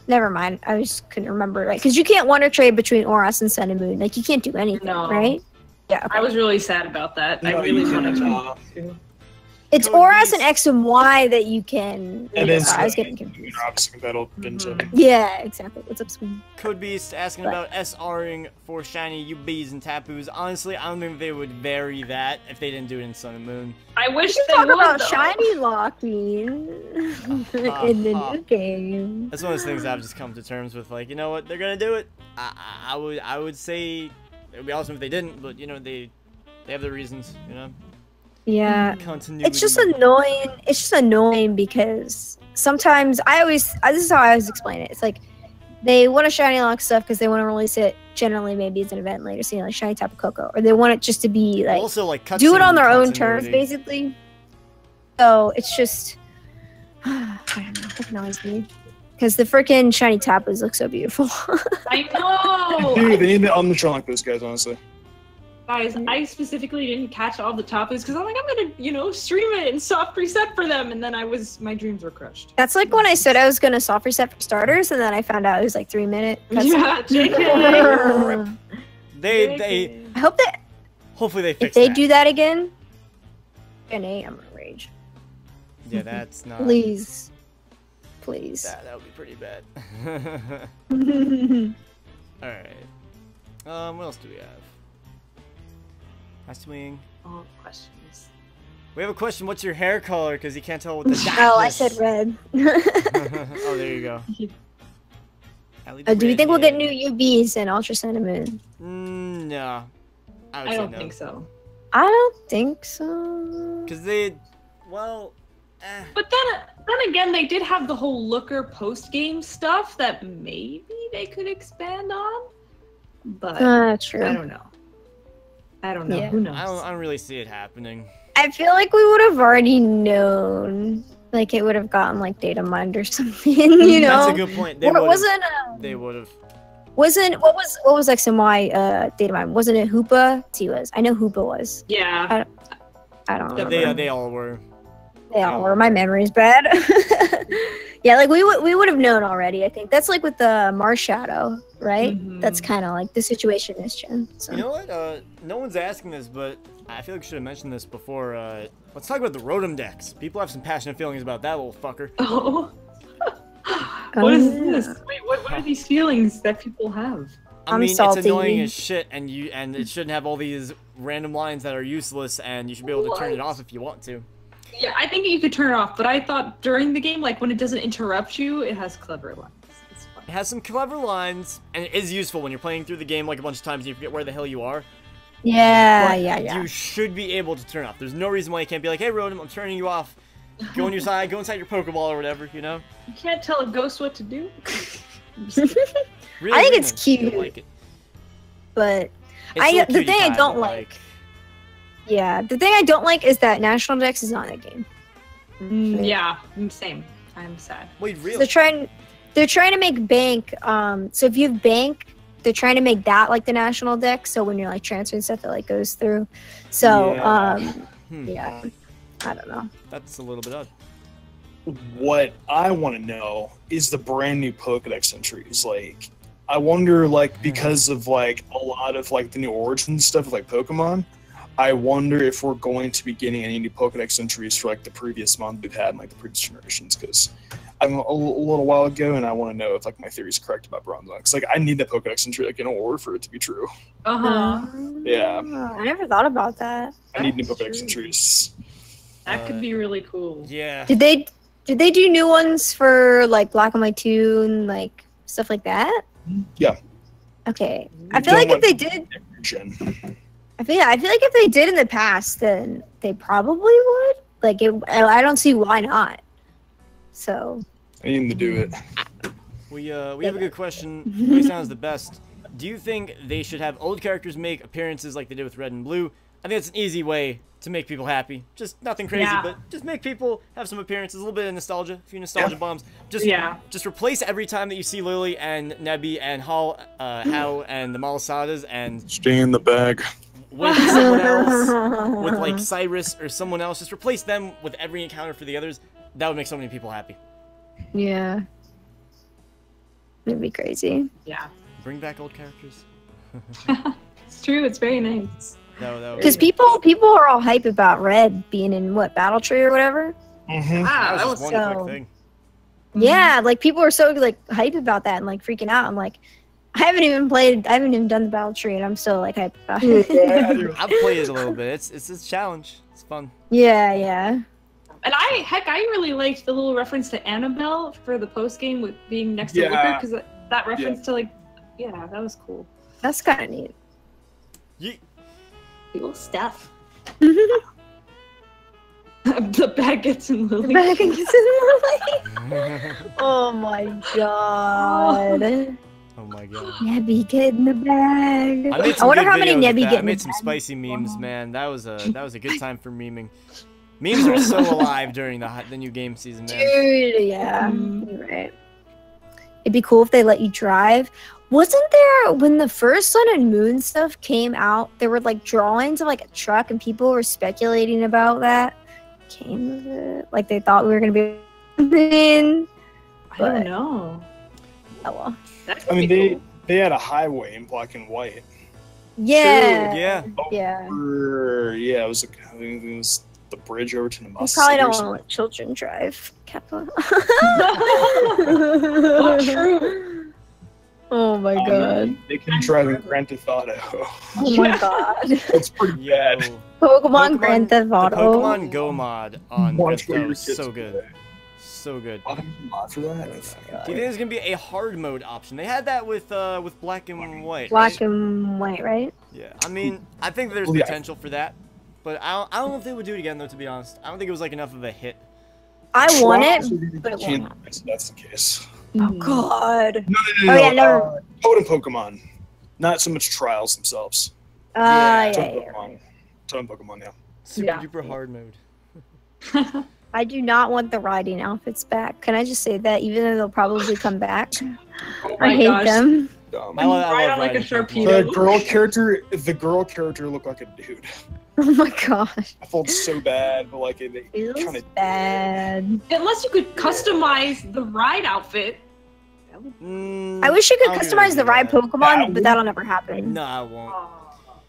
B: never mind. I just couldn't remember. Right? Because you can't wonder trade between Oras and Sun and Moon. Like you can't do anything,
C: No.
B: right? Yeah. Okay.
C: I was really sad about that. I
D: No,
C: really
D: you
C: wanted
D: can't.
C: to.
B: It's
A: Code
B: Oras
A: Beasts.
B: and X and Y that you can.
D: And then
B: I was getting confused.
D: obviously that'll
B: Yeah, exactly. What's up, Spoon?
A: Code Beast asking about SRing for shiny UBs and Tapus. Honestly, I don't think they would vary that if they didn't do it in Sun and Moon.
C: I wish
B: You
C: they
B: talk
C: would.
B: about
C: though.
B: shiny locking in the new game.
A: That's one of those things I've just come to terms with. Like, you know what? They're gonna do it. I would say it would be awesome if they didn't, but you know they have their reasons. You know.
B: Yeah.
A: Continuity.
B: It's just annoying. It's just annoying because sometimes this is how I always explain it. It's like they want to shiny lock stuff because they want to release it. Generally, maybe it's an event later, seeing like shiny Tapu Koko, or they want it just to be like
A: also like
B: do it on their own
A: continuity.
B: terms, basically. So it's just I don't know. It annoys me because the freaking shiny Tapus look so beautiful.
C: I know.
D: Dude, they need to Omnitron like those guys, honestly.
C: Guys, I specifically didn't catch all the topics because I'm like, I'm gonna, stream it and soft reset for them, and then my dreams were crushed.
B: That's like when I said I was gonna soft reset for starters, and then I found out it was like 3 minute.
C: Yeah, JK.
A: They
B: I hope that
A: hopefully they
B: if
A: fix
B: they
A: that.
B: do that again, I'm gonna rage.
A: Yeah, that's not.
B: Please, please.
A: That would be pretty bad. All right. What else do we have? Swing.
C: All questions.
A: We have a question. What's your hair color? Because you can't tell what the.
B: Oh, I said red.
A: Oh, there you go.
B: Do you think we'll get new UBs in Ultra Sun and Moon?
A: No. I would
C: I
A: say
C: don't
A: no.
C: think so.
B: I don't think so.
A: Because they, well,
C: But then again, they did have the whole Looker post-game stuff that maybe they could expand on. But
B: True.
C: I don't know. I don't know.
B: Yeah.
C: Who knows?
A: I don't really see it happening.
B: I feel like we would have already known. Like it would have gotten like data mined or something, you know?
A: That's a good point. They
B: Or it
A: would've-
B: wasn't.
A: They would have.
B: Wasn't what was X and Y data mine? Wasn't it Hoopa? T was. I know Hoopa was.
C: Yeah.
B: I don't remember.
A: They all were.
B: They all were. My memory's bad. Yeah, like we would have known already. I think that's like with the Mars Shadow, right?
C: Mhm.
B: That's kind of like the situation this gen. So.
A: You know what? No one's asking this, but I feel like I should have mentioned this before. Let's talk about the Rotom decks. People have some passionate feelings about that little fucker.
C: Oh. What is
B: yeah.
C: this? Wait, what are these feelings that people have?
A: I
B: I'm
A: mean,
B: salty.
A: it's annoying as shit, and it shouldn't have all these random lines that are useless, and you should be able to turn it
C: What?
A: off if you want to.
C: Yeah, I think you could turn it off, but I thought during the game, like when it doesn't interrupt you, it has clever lines. It's fun.
A: It has some clever lines, and it is useful when you're playing through the game like a bunch of times and you forget where the hell you are.
B: Yeah,
A: But
B: yeah.
A: you should be able to turn it off. There's no reason why you can't be like, hey, Rotom, I'm turning you off. Go on your side, go inside your Pokeball or whatever, you know?
C: You can't tell a ghost what to do.
A: Really,
B: I think
A: really
B: it's
A: nice. I
B: cute.
A: like it.
B: But
A: It's so
B: the
A: cutie
B: thing I
A: pie,
B: don't
A: but,
B: like. Yeah, the thing I don't like is that National Dex is not in the game.
C: Yeah, same. I'm sad.
A: Wait, really?
B: They're trying to make bank. So if you have bank, they're trying to make that like the national deck. So when you're like transferring stuff, it like goes through. So yeah, I don't know.
A: That's a little bit odd.
D: What I want to know is the brand new Pokedex entries. Like, I wonder, like, because of like a lot of like the new origin stuff, like Pokemon. I wonder if we're going to be getting any new Pokedex entries for like the previous month we've had in like the previous generations. Because I'm a little while ago, and I want to know if like my theory is correct about Bronzong. Because like I need the Pokedex entry like in order for it to be true. Yeah.
B: I never thought about that.
D: I need new Pokedex entries.
C: That could be really cool.
A: Yeah.
B: Did they do new ones for like Black and White 2 and like stuff like that?
D: Yeah.
B: Okay. I feel like if they did, I feel like if they did in the past, then they probably would. Like, I don't see why not. So.
D: I need them to do it.
A: We have a good question. Who sounds the best? Do you think they should have old characters make appearances like they did with Red and Blue? I think it's an easy way to make people happy. Just nothing crazy, but just make people have some appearances, a little bit of nostalgia, a few nostalgia bombs. Just replace every time that you see Lily and Nebby and Hao and the Malasadas and
D: stay in the bag
A: with someone else, with like Cyrus or someone else. Just replace them with every encounter for the others. That would make so many people happy.
B: Yeah. It'd be crazy.
C: Yeah.
A: Bring back old characters.
C: It's true. It's very nice.
B: Because people are all hype about Red being in what, Battle Tree or whatever.
A: That was one quick thing.
B: Yeah, like people are so like hype about that and like freaking out. I'm like, I haven't even done the Battle Tree, and I'm still like hype about it.
A: I've played it a little bit. It's a challenge. It's fun.
B: Yeah.
C: And I really liked the little reference to Annabelle for the post game with being next to Looker, because that reference to like, that was cool.
B: That's kind of neat.
C: Cool stuff. The bag gets in Lily.
B: The bag gets in Lily. Oh my god.
A: Oh my god.
B: Nebby, get in the bag.
A: I wonder how many Nebby get in the bag. I made some spicy memes, man. That was a good time for memeing. Memes are so alive during the new game season, man.
B: Dude, yeah. You're right. It'd be cool if they let you drive. Wasn't there, when the first Sun and Moon stuff came out, there were like drawings of like a truck and people were speculating about that? Came of it? Like they thought we were going to be in.
C: I don't know.
B: Oh well.
D: I mean, they had a highway in black and white.
B: Yeah.
A: True, yeah.
B: Yeah.
D: Yeah, it was the bridge over to the
B: You probably don't want to let children drive, Kappa.
C: Not true.
B: Oh my god.
D: They can drive in Grand Theft Auto.
B: Oh my god.
D: It's pretty bad.
B: Pokemon Grand Theft Auto.
A: The Pokemon Go mod on Grand Theft Auto is so good. So good.
D: Mod for that?
A: Do you think there's gonna be a hard mode option? They had that with Black and White.
B: Black and White, right?
A: Yeah. I mean, I think there's potential for that, but I don't know if they would do it again though. To be honest, I don't think it was like enough of a hit.
B: I want it, but it won't happen.
D: That's the case.
B: Oh god.
D: No. Yeah, never. Totem Pokemon, not so much trials themselves.
B: Yeah.
D: Totem Pokemon, yeah.
A: Super duper hard mode.
B: I do not want the riding outfits back. Can I just say that, even though they'll probably come back? I hate them.
A: I love
C: like a
D: The girl character looked like a dude.
B: Oh my gosh.
D: I felt so bad, but like it kind of
B: bad.
C: Unless you could customize the ride outfit.
B: I wish you could customize the ride Pokemon, but that'll never happen.
A: No, I won't.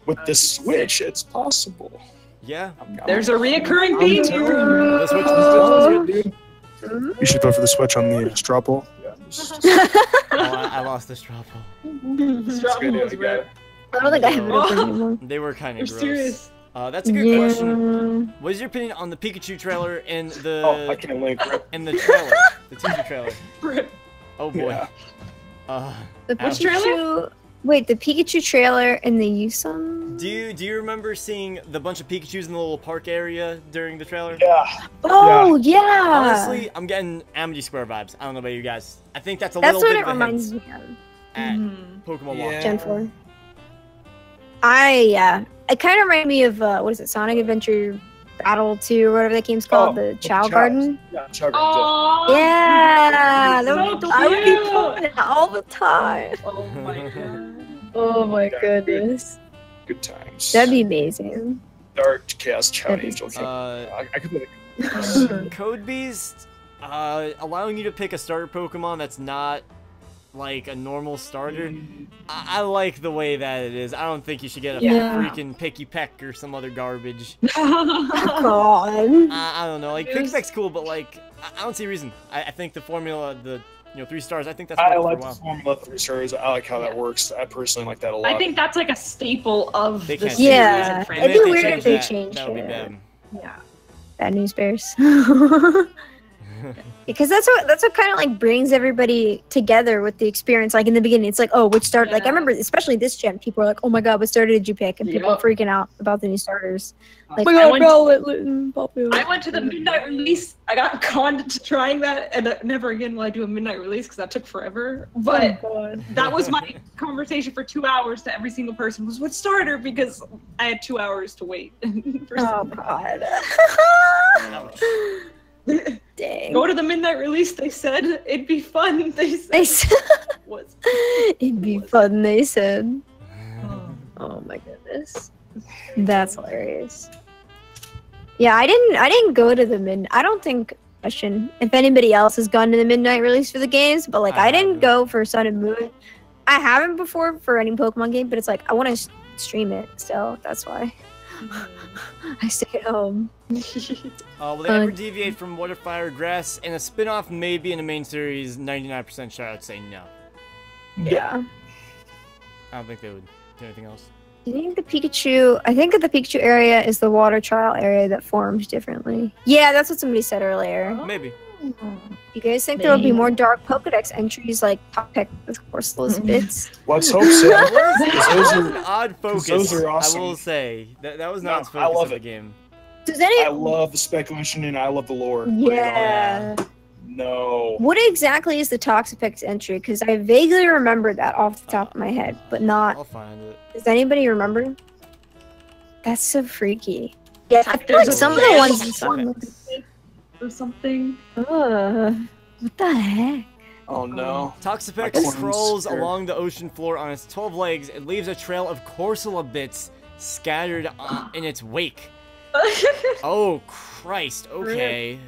D: With the Switch, it's possible.
A: Yeah.
C: There's a reoccurring theme.
A: The Switch was good, dude.
D: You should vote for the Switch on the straw poll.
A: I lost the straw poll.
C: Straw poll was red.
B: I don't think I have it anymore.
A: They were kind of gross.
C: Serious.
A: That's a good question. What is your opinion on the Pikachu trailer and the?
D: I can't link.
A: In the trailer, the teaser trailer. Oh boy.
D: Yeah.
B: The Pikachu. Wait, the Pikachu trailer and the Yusum?
A: Do you remember seeing the bunch of Pikachus in the little park area during the trailer?
D: Yeah.
B: Oh yeah.
A: Honestly, I'm getting Amity Square vibes. I don't know about you guys. I think that's a little bit of a hint. That's what it reminds me of. At Pokemon Walk.
B: Gen 4. It kind of reminded me of what is it, Sonic Adventure Battle 2 or whatever that game's called, the Chow Garden.
D: Yeah, Chow Garden.
C: Oh,
B: Yeah,
C: so
B: I would be
C: cute.
B: playing that all the time.
C: Oh my god.
B: Oh my
D: Yeah,
B: goodness.
D: Good times.
B: That'd be amazing.
D: Dark Chaos Chow
B: That'd be
D: Angel.
B: sick.
D: I could play
A: Code Beast, allowing you to pick a starter Pokemon that's not like a normal starter. I like the way that it is. I don't think you should get a freaking Picky Peck or some other garbage.
B: God.
A: I don't know. Like Picky Peck's cool, but like I don't see a reason. I think the formula, the 3 stars. I think that's.
D: I
A: worked
D: like
A: for a
D: the
A: while.
D: formula 3 stars. I like how that works. I personally like that a lot.
C: I think that's like a staple of
A: They
C: the
A: can't
C: series
B: Yeah,
C: and
A: And
B: it'd
A: if
B: be
A: they
B: weird if they
A: that,
B: changed
A: that would be
B: it.
A: bad.
C: Yeah.
B: Bad news bears. Because that's what kind of like brings everybody together with the experience. Like in the beginning, it's like, oh, which starter? Like I remember, especially this gen, people are like, oh my god, what starter did you pick? And people are freaking out about the new starters. Like,
C: I
B: I
C: went to the midnight release. I got conned to trying that, and never again will I do a midnight release because that took forever. But that was my conversation for 2 hours to every single person was what starter, because I had 2 hours to wait.
B: Oh god. Dang.
C: Go to the midnight release. They said it'd be fun. They said was.
B: It'd be fun, they said. Oh my goodness. That's hilarious. Yeah, I didn't go to the I don't think question if anybody else has gone to the midnight release for the games, but like I didn't go for Sun and Moon. I haven't before for any Pokemon game, but it's like I want to stream it, so that's why. I stay at home.
A: Will they ever deviate from Water, Fire, Grass? In a spin-off, maybe. In the main series, 99% sure I'd say no.
B: Yeah.
A: I don't think they would do anything else.
B: I think the Pikachu area is the water trial area that formed differently. Yeah, that's what somebody said earlier.
A: Maybe.
B: You guys think there will be more dark Pokedex entries like Top Pick with Corseless bits?
D: Let's hope so.
A: Those are odd focus.
D: Those are awesome.
A: I will say that was not
D: I love
A: focus of the
D: it.
A: game.
B: Does any?
D: I love the speculation and I love the lore.
B: Yeah.
D: No.
B: What exactly is the Toxapex entry? Because I vaguely remember that off the top of my head, but not.
A: I'll find it.
B: Does anybody remember? That's so freaky. Yeah, I feel
C: There's
B: like
C: a
B: some of the ones in
A: Toxapex.
C: Or something.
B: What the heck?
D: Oh no.
A: Toxapex
D: Like
A: crawls
D: scared.
A: along the ocean floor on its 12 legs and leaves a trail of Corsola bits scattered in its wake. Oh Christ! Okay.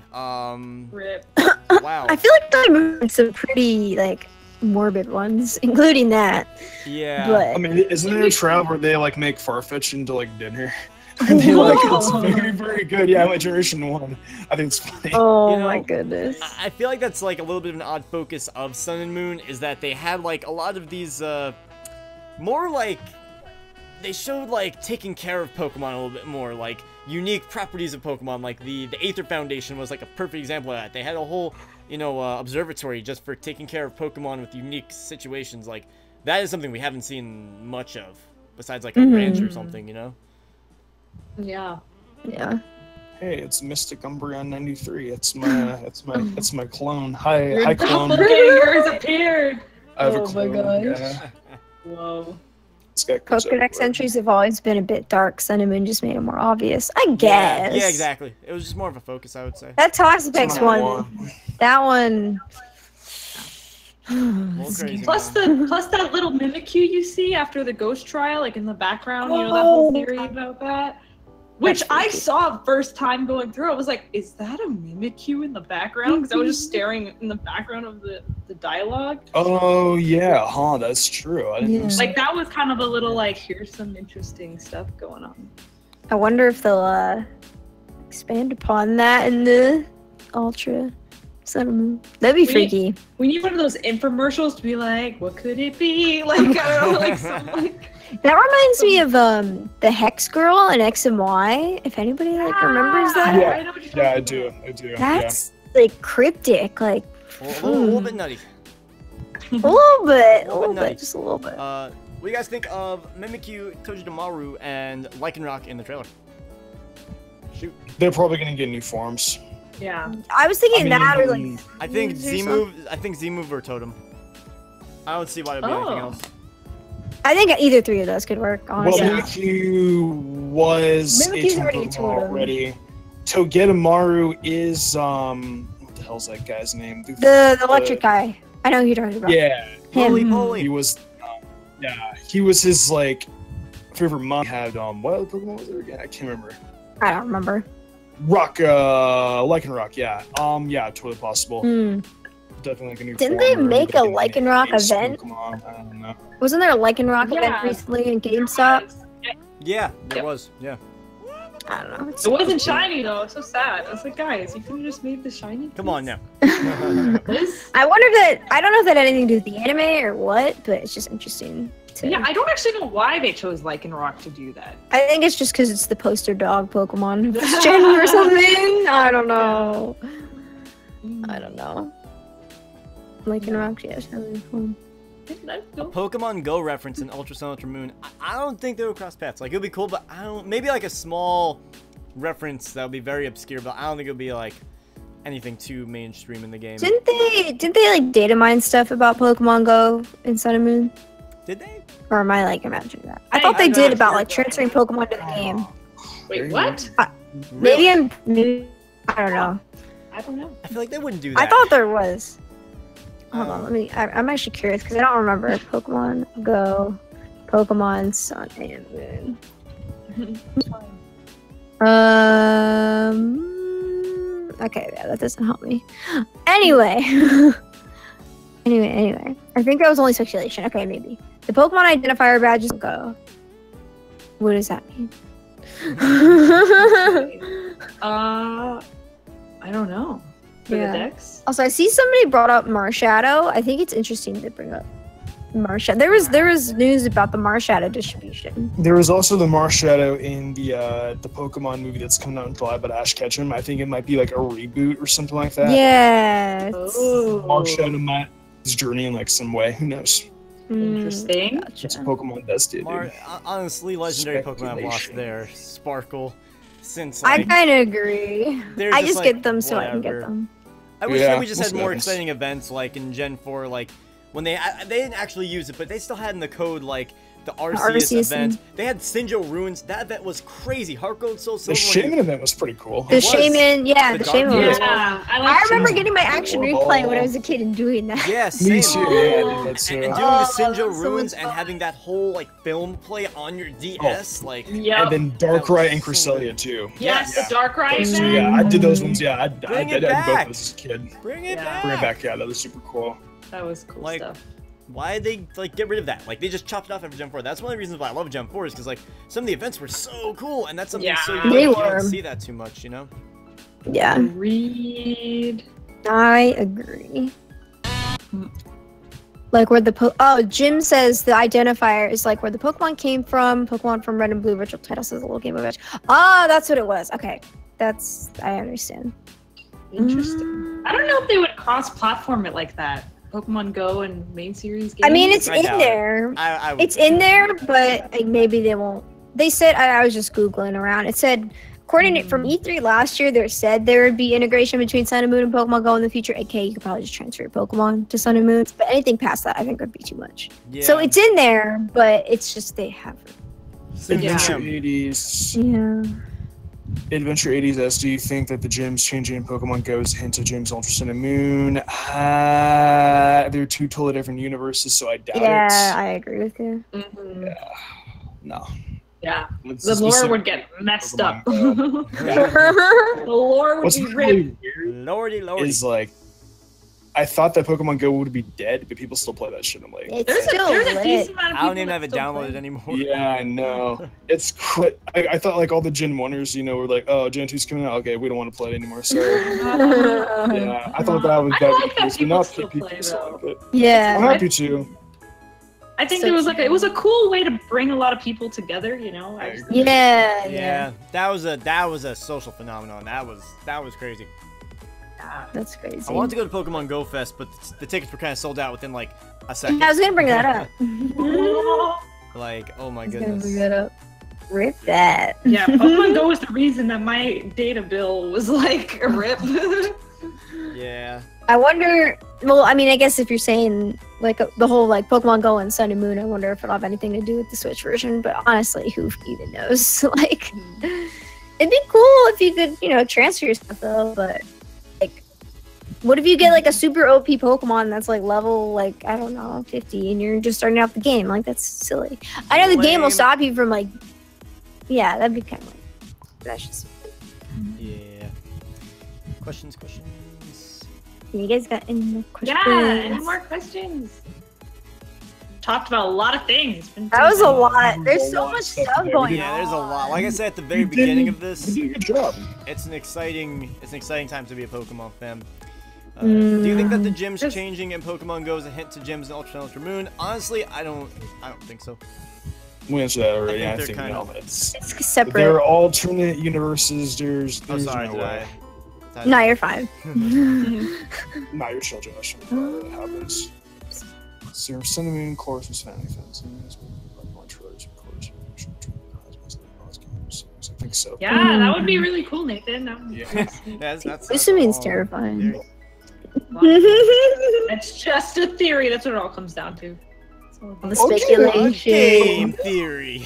C: Rip.
A: Wow.
B: I feel like I moved some pretty like morbid ones, including that.
A: Yeah.
B: But
D: I mean, isn't there a trial where they like make Farfetch into like dinner? And they like it's very, very good. Yeah, my generation 1. I think it's funny.
B: oh
A: You know,
B: my goodness.
A: I feel like that's like a little bit of an odd focus of Sun and Moon is that they had like a lot of these more like they showed like taking care of Pokemon a little bit more, like unique properties of Pokemon. Like the Aether Foundation was like a perfect example of that. They had a whole observatory just for taking care of Pokemon with unique situations. Like that is something we haven't seen much of besides like a ranch or something, you know.
C: Yeah.
B: Yeah.
D: Hey, it's Mystic Umbreon 93. It's my clone. Hi clone.
C: Yours appeared.
D: I have a
B: Oh my
D: clone.
B: gosh.
D: Yeah.
C: Whoa.
D: This guy comes
B: Pokedex
D: everywhere.
B: entries have always been a bit dark. Sun and Moon just made it more obvious, I guess.
A: Yeah, exactly. It was just more of a focus, I would say.
B: That Toxapex
D: Come
B: one,
D: on.
B: that one.
A: A little crazy,
C: Plus
A: man.
C: that little Mimikyu you see after the ghost trial, like in the background, you know, that whole theory about that. Which I saw first time going through. I was like, is that a Mimikyu in the background? Because I was just staring in the background of the dialogue.
D: Oh yeah, huh? That's true. I didn't know
C: Like that was kind of a little like, here's some interesting stuff going on.
B: I wonder if they'll expand upon that in the Ultra Sun and Moon. That'd be freaky.
C: We need one of those infomercials to be like, what could it be? Like, I don't know, like some like.
B: That reminds me of the Hex Girl in X and Y. If anybody like remembers that,
D: Yeah.
C: I know what you're
D: Yeah, I
C: talking
D: do. I do.
B: that's like cryptic, like
A: A little bit nutty.
B: a little bit,
A: nutty.
B: just a little bit.
A: What do you guys think of Mimikyu, Togedemaru, and Lycanroc in the trailer? Shoot.
D: Yeah. They're probably gonna get new forms.
C: Yeah.
B: I was thinking that, or like
A: I think
B: Or
A: Z-Move. I think Z-Move or Totem. I don't see why it'd be anything else.
B: I think either three of those could work.
D: Well,
B: Honestly,
D: Mimikyu was
B: Mimikyu's
D: a
B: already a
D: Pokemon
B: totem.
D: already. Togedemaru is what the hell's that guy's name?
B: The electric guy. I know who you're talking about.
D: Yeah,
B: Him.
D: he was. He was his like favorite mom had. What other Pokemon was there again? I can't remember.
B: I don't remember.
D: Lycanroc. Yeah. Yeah, totally possible. Definitely like a new.
B: Didn't they make a Lycanroc event?
D: Pokemon. I don't know.
B: Wasn't there a Lycanroc event recently in GameStop?
A: Yeah, there was. Yeah.
B: I don't know.
C: It wasn't shiny though. It's so sad. I was like, guys, you could have just made the shiny.
A: Come on now.
B: I wonder that. I don't know if that had anything to do with the anime or what, but it's just interesting.
C: Yeah, I don't actually know why they chose Lycanroc to do that.
B: I think it's just because it's the poster dog Pokemon gen or something. I don't know. Lycanroc, yes, really fun.
A: A Pokemon Go reference in Ultra Sun, Ultra Moon. I don't think they would cross paths. Like, it would be cool, but I don't. Maybe like a small reference that would be very obscure, but I don't think it would be like anything too mainstream in the game.
B: Didn't they like data mine stuff about Pokemon Go in Sun and Moon?
A: Did they?
B: Or am I like imagining that? I thought they did about like transferring Pokemon to the game.
C: Wait, what?
B: Maybe I don't know.
C: I don't know.
A: I feel like they wouldn't do that.
B: I thought there was. Hold on, I'm actually curious because I don't remember Pokemon Go, Pokemon Sun and Moon. Okay, yeah, that doesn't help me. Anyway. Anyway. I think that was only speculation. Okay, maybe. The Pokemon identifier badges go. What does that mean?
C: I don't know. For the decks?
B: Also, I see somebody brought up Marshadow. I think it's interesting to bring up Marshadow. There was news about the Marshadow distribution.
D: There was also the Marshadow in the Pokemon movie that's coming out in July about Ash Ketchum. I think it might be like a reboot or something like that.
B: Yeah.
D: Marshadow might his journey in like some way. Who knows?
C: Interesting.
D: It's Pokemon Dusty, dude.
A: Honestly, legendary Pokemon have lost their sparkle since. Like,
B: I kind of agree.
A: I
B: just get them so I can get them.
A: I wish that we just had more exciting events like in Gen 4, like when they didn't actually use it, but they still had in the code like the Arceus event. They had Sinjo Ruins. That event was crazy. Heart Gold, Soul Silver.
D: The Shaman event was pretty cool.
B: The Shaman, yeah, the Shaman was cool.
C: I
B: remember getting my action replay when I was a kid and doing that.
A: Yeah, same.
D: Me too. Yeah, that's
A: and doing the Sinjo Ruins and having that whole like film play on your DS, like.
D: And then Darkrai and Cresselia too.
C: Yes, the Darkrai event.
D: Yeah, I did those ones. Yeah, I did both of those as a kid.
A: Bring it back.
D: Bring it back. Yeah, that was super cool.
C: That was cool stuff.
A: Why did they like get rid of that? Like they just chopped it off after Gen 4. That's one of the reasons why I love Gen 4 is because like some of the events were so cool, and that's something so you don't see that too much, you know?
B: Yeah. I agree. Like where the Jim says the identifier is like where the Pokemon came from. Pokemon from Red and Blue. Virtual title says a little game of it. That's what it was. Okay, I understand.
C: Interesting. I don't know if they would cross-platform it like that. Pokemon Go and main series games?
B: I mean, it's in there. It's in there, but like, maybe they won't. They said, I was just Googling around. It said, according to from E3 last year, they said there would be integration between Sun and Moon and Pokemon Go in the future. Okay, you could probably just transfer your Pokemon to Sun and Moon. But anything past that, I think would be too much. Yeah. So it's in there, but it's just they haven't.
D: Adventure 80s.
B: Yeah.
D: Adventure 80s, do you think that the gyms changing in Pokemon Go is a hint of Gyms Ultra Sun and Moon? They're two totally different universes, so I doubt it.
B: Yeah, I agree with you.
D: Yeah. No.
C: Yeah. The lore would get messed up. The lore would be ripped.
D: Really weird
A: Lordy.
D: is like, I thought that Pokemon Go would be dead, but people still play that shit. I'm like,
B: there's a decent
C: amount of
A: I don't even have it downloaded anymore.
D: Yeah, I know. It's quite. I thought like all the Gen 1ers, you know, were like, oh, Gen 2's coming out. Okay, we don't want to play it anymore. So yeah, I thought that was that.
B: Yeah,
D: I'm happy too.
C: I think it was a cool way to bring a lot of people together, you know.
B: Yeah.
A: That was a social phenomenon. That was crazy.
B: That's crazy.
A: I wanted to go to Pokemon Go Fest, but the tickets were kind of sold out within like a second.
B: I was gonna bring that up.
A: Like, oh my
B: I was
A: goodness.
B: gonna bring that up. Rip that.
C: Yeah, Pokemon Go was the reason that my data bill was like a rip.
A: Yeah.
B: I wonder. Well, I mean, I guess if you're saying like the whole like Pokemon Go and Sun and Moon, I wonder if it'll have anything to do with the Switch version. But honestly, who even knows? Like, It'd be cool if you could, you know, transfer your stuff though, but like, what if you get like a super OP Pokemon that's like level, like, I don't know, 50 and you're just starting out the game? Like, that's silly. I know the game will stop you from like, yeah, that'd be kind of like, that's just.
A: Yeah. Questions.
B: You guys got any more questions?
C: Yeah, any more questions? Talked about a lot of things.
B: That was a lot. There's so much stuff going on.
A: Yeah, there's a lot. Like I said at the very beginning of this,
D: You did a good job.
A: it's an exciting time to be a Pokemon fan. Do you think that the gyms changing in Pokemon Go is a hint to gyms in Ultra and Ultra Moon? Honestly, I don't think so.
D: We answered that already.
A: I
D: I
A: think
D: think
A: they're
D: no,
A: kind
D: it's
B: separate.
D: there are alternate universes. There's
A: Oh, sorry,
D: no
A: did
D: way.
B: No, you're fine.
D: Not your chill, Josh. That happens. Sir Cinnamon, Chorus was family fans. I think so.
C: Yeah, that would be really cool, Nathan. That would be
A: Yeah, that's
B: This means
A: all
B: terrifying.
A: theory.
C: It's just a theory. That's what it all comes down to.
B: The speculation.
A: Game theory.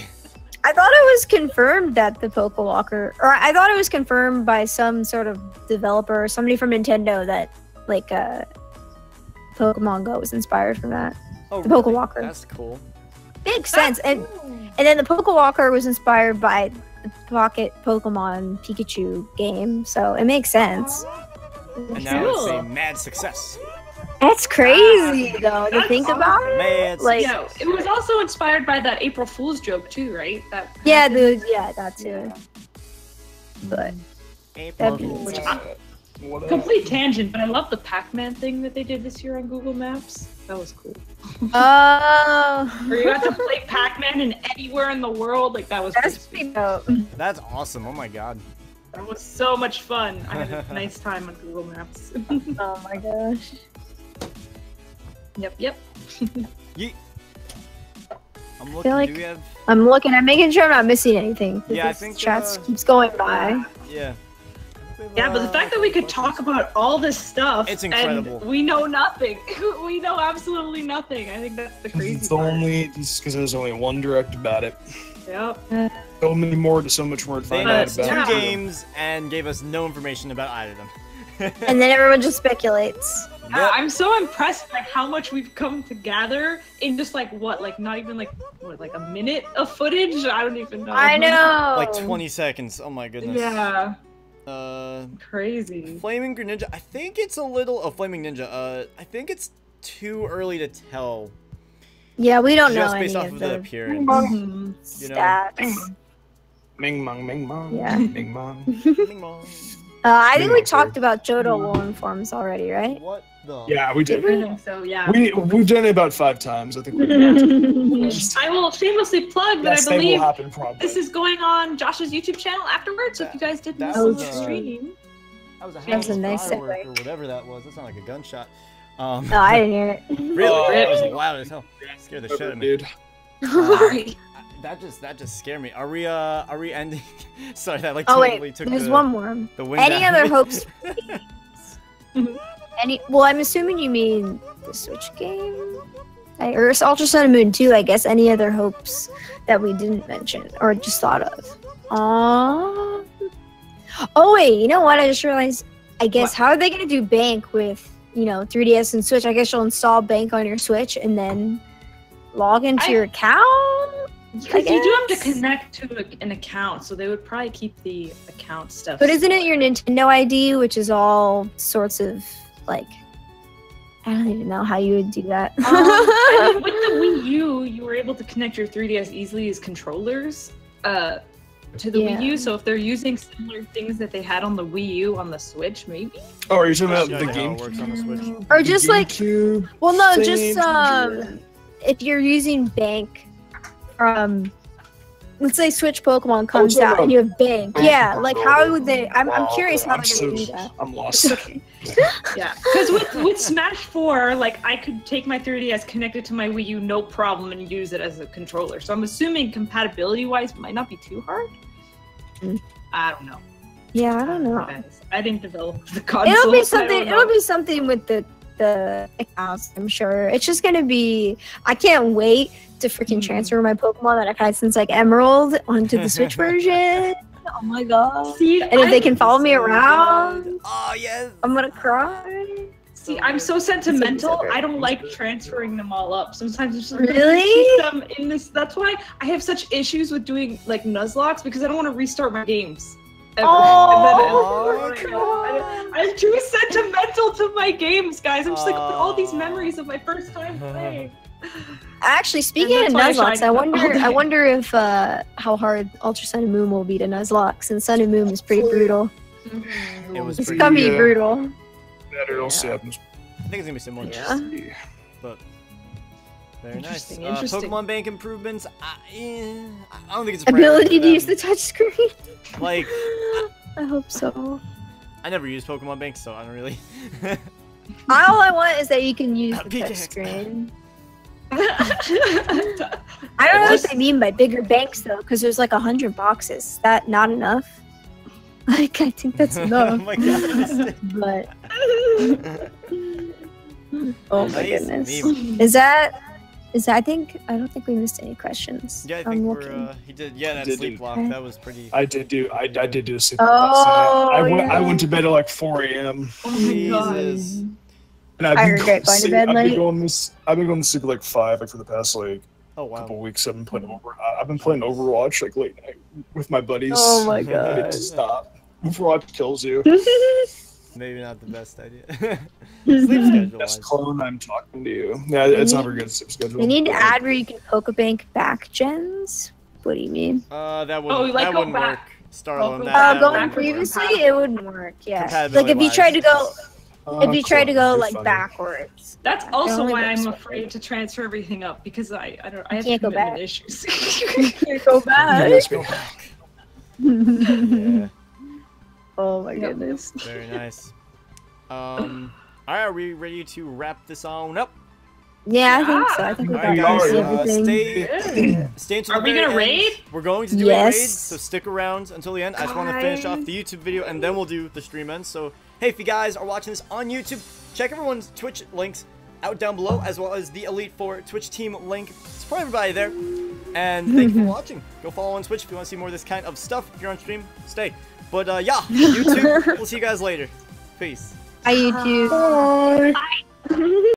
B: I thought it was confirmed that the Pokewalker, or I thought it was confirmed by some sort of developer or somebody from Nintendo that, like, Pokemon Go was inspired from that.
A: Oh,
B: The
A: really?
B: Pokewalker.
A: That's cool.
B: Makes sense. And then the Pokewalker was inspired by the Pocket Pokemon Pikachu game, so it makes sense.
A: And now it's a mad success.
B: That's crazy, though, to think about it.
A: Mad
B: Like,
C: Yeah, it was also inspired by that April Fool's joke too, right? That
B: yeah, dude, yeah, that too. But that'd be
A: April.
C: complete tangent, but I love the Pac-Man thing that they did this year on Google Maps. That was cool.
B: oh,
C: Where you got to play Pac-Man in anywhere in the world, like that was
B: that's
C: pretty
B: pretty
C: sweet.
B: dope.
A: That's awesome. Oh my god.
C: That was so much fun. I had a nice time on Google Maps.
B: Oh my gosh.
C: Yep.
A: Yeet. I'm looking.
B: like-
A: Do we have?
B: I'm looking. I'm making sure I'm not missing anything.
A: Yeah, I
B: This
A: think,
B: chat keeps going by.
A: Yeah.
C: Yeah, but the fact that we could talk about all this stuff
A: It's incredible.
C: and we know nothing. We know absolutely nothing. I think that's the crazy
D: It's
C: part.
D: because there's only one direct about it.
C: Yep.
D: So much more to
A: They
D: find out
A: announced
D: about.
A: two
C: Yeah.
A: games and gave us no information about either of them.
B: And then everyone just speculates.
C: I'm so impressed by how much we've come to gather in just like what, like not even like what, like a minute of footage. I don't even know.
B: I know.
A: Like 20 seconds. Oh my goodness.
C: Yeah, crazy.
A: Flaming Greninja. I think it's a little. Oh, Flaming Ninja. I think it's too early to tell.
B: Yeah, we don't know
A: Just
B: any
A: based off
B: of
A: of the
B: the
A: appearance.
C: Mhm.
A: You know.
B: stats.
D: Ming Mong, Ming Mong.
B: Yeah.
D: Ming Mong.
A: Ding dong.
B: I think we
D: Maybe.
B: talked about Johto Lorem forms already, right?
A: What the?
D: Yeah, we did.
C: I think so. Yeah.
D: We've done it about 5 times. I think we
C: I will shamelessly plug that
D: That
C: I
D: thing will
C: believe
D: happen probably.
C: this is going on Josh's YouTube channel afterwards. So if you guys didn't
A: That
C: know,
A: was,
C: he's streaming.
A: That was a
B: That's a
A: house
B: nice
A: firework
B: segue.
A: or whatever that was. That sounded like a gunshot.
B: No, I didn't hear it.
A: Really?
D: Oh,
A: That was loud as hell. Scared the shit out of me.
D: Dude.
C: Sorry.
A: That just scared me. Are we ending? Sorry, that like
B: Oh
A: totally
B: wait,
A: took
B: there's
A: the,
B: one more.
A: the wind
B: Any
A: out
B: other
A: of me.
B: hopes? Well, I'm assuming you mean the Switch game, or Ultra Sun and Moon 2. I guess. Any other hopes that we didn't mention or just thought of? Oh wait, you know what? I just realized. I guess
C: What?
B: how are they gonna do Bank with 3DS and Switch? I guess you'll install Bank on your Switch and then log into your account.
C: Because you do have to
B: guess.
C: connect to an account, so they would probably keep the account stuff.
B: But isn't it your Nintendo ID, which is all sorts of like, I don't even know how you would do that.
C: I mean, with the Wii U, you were able to connect your 3DS easily as controllers to the
B: Yeah.
C: Wii U. So if they're using similar things that they had on the Wii U on the Switch, maybe.
D: Oh, are you talking about
A: Yeah,
D: the
A: how
D: game?
A: it works on the Switch.
B: Or just like,
D: GameCube
B: well, no,
D: thing?
B: just if you're using Bank from, let's say Switch Pokemon comes
D: talking
B: out and
D: about
B: you have Bank. Yeah, like how would they? I'm curious how
D: I'm
B: they're gonna do that.
D: I'm lost.
C: Yeah, because with Smash 4, like I could take my 3DS, connect it to my Wii U, no problem, and use it as a controller. So I'm assuming compatibility-wise, it might not be too hard.
B: Mm.
C: I don't know.
B: Yeah, I don't know.
C: Guys, I didn't develop the console.
B: It'll be
C: I
B: something.
C: don't know.
B: It'll be something with the accounts. I'm sure it's just gonna be. I can't wait to freaking transfer my Pokemon that I've had since like Emerald onto the Switch version. Oh my god.
C: See,
B: And if they can follow me around,
A: Oh yes.
B: I'm gonna cry.
C: See, I'm so sentimental.
B: great.
C: I don't like transferring them all up. Sometimes it's just
B: Really?
C: keep them in this. That's why I have such issues with doing like Nuzlocke because I don't want to restart my games. Ever.
B: Oh,
C: I'm too sentimental to my games, guys. I'm just like put all these memories of my first time playing.
B: Actually, speaking of
C: And that's why I
B: Nuzlocke,
C: tried all day.
B: I wonder if how hard Ultra Sun and Moon will be to Nuzlocke, since Sun and Moon is pretty brutal.
A: It was
B: It's
A: pretty.
B: gonna be
D: Yeah.
B: brutal.
D: Better, I'll see what happens.
A: I think it's gonna be similar.
B: Yeah.
A: But very nice.
C: Interesting, interesting.
A: Pokemon Bank improvements. I don't think it's a priority
B: Ability
A: for
B: to use
A: them.
B: the touchscreen.
A: Like,
B: I hope so.
A: I never use Pokemon Bank, so I don't really.
B: All I want is that you can use the
A: PKX.
B: touchscreen. I don't know what they mean by bigger banks though, because there's like 100 boxes. Is that not enough? Like, I think that's
A: Oh
B: enough.
A: my god.
B: But oh my
A: Nice
B: goodness,
A: meme.
B: is that? I don't think we missed any questions.
A: Yeah, I
B: I'm
A: think
B: looking.
A: he did. Yeah, that
D: Did
A: sleep
D: do.
A: block. That was pretty.
D: I did do a sleep
B: Oh,
D: last night. I
B: yeah.
D: went to bed at like 4 a.m.
C: Oh my god.
A: Jesus.
D: And I've
B: I
D: been
B: regret going to bed
D: I've
B: late.
D: been going to sleep at like 5 like for the past like
A: Oh wow.
D: couple weeks. I've been playing Overwatch like late night with my buddies.
B: Oh my
D: I
B: god.
D: didn't stop. Overwatch kills you.
A: Maybe not the best idea. Sleep schedule.
D: That's
A: wise.
D: clone. I'm talking to you. Yeah, it's not very good sleep schedule.
B: They need to add where you can Pokebank back gens. What do you mean?
A: That
C: Oh,
A: wouldn't.
C: like
A: that
C: go
A: wouldn't work.
C: back.
A: Starlin.
C: Oh,
A: That
B: Going
A: wouldn't work.
B: previously, it wouldn't work. Yeah. Like
A: Compatibility
B: if you tried to go, if you tried to go
D: Clone,
B: like
D: you're funny.
B: backwards.
C: That's
B: It
C: also
B: only
C: why
B: works
C: I'm
B: that way.
C: afraid to transfer everything up because I have
B: can't go
C: commitment
B: back.
C: issues.
B: Can't go back.
D: Yes,
A: Go back. Yeah.
B: Oh my
C: Yep.
B: goodness.
A: Very nice. Alright, are we ready to wrap this on up?
B: Yeah, I think so. I think we got
D: Yeah.
B: most of
D: Yeah.
B: everything.
A: Stay until
C: Are
A: the
C: we
A: very
C: gonna
A: end.
C: raid?
A: We're going to do a
B: Yes.
A: raid, so stick around until the end. I just want to finish off the YouTube video, and then we'll do the stream end. So, hey, if you guys are watching this on YouTube, check everyone's Twitch links out down below, as well as the Elite Four Twitch team link. It's for everybody there. And thank you for watching. Go follow on Twitch if you want to see more of this kind of stuff. If you're on stream, stay. But yeah, YouTube, we'll see you guys later. Peace.
B: Bye, YouTube.
D: Bye.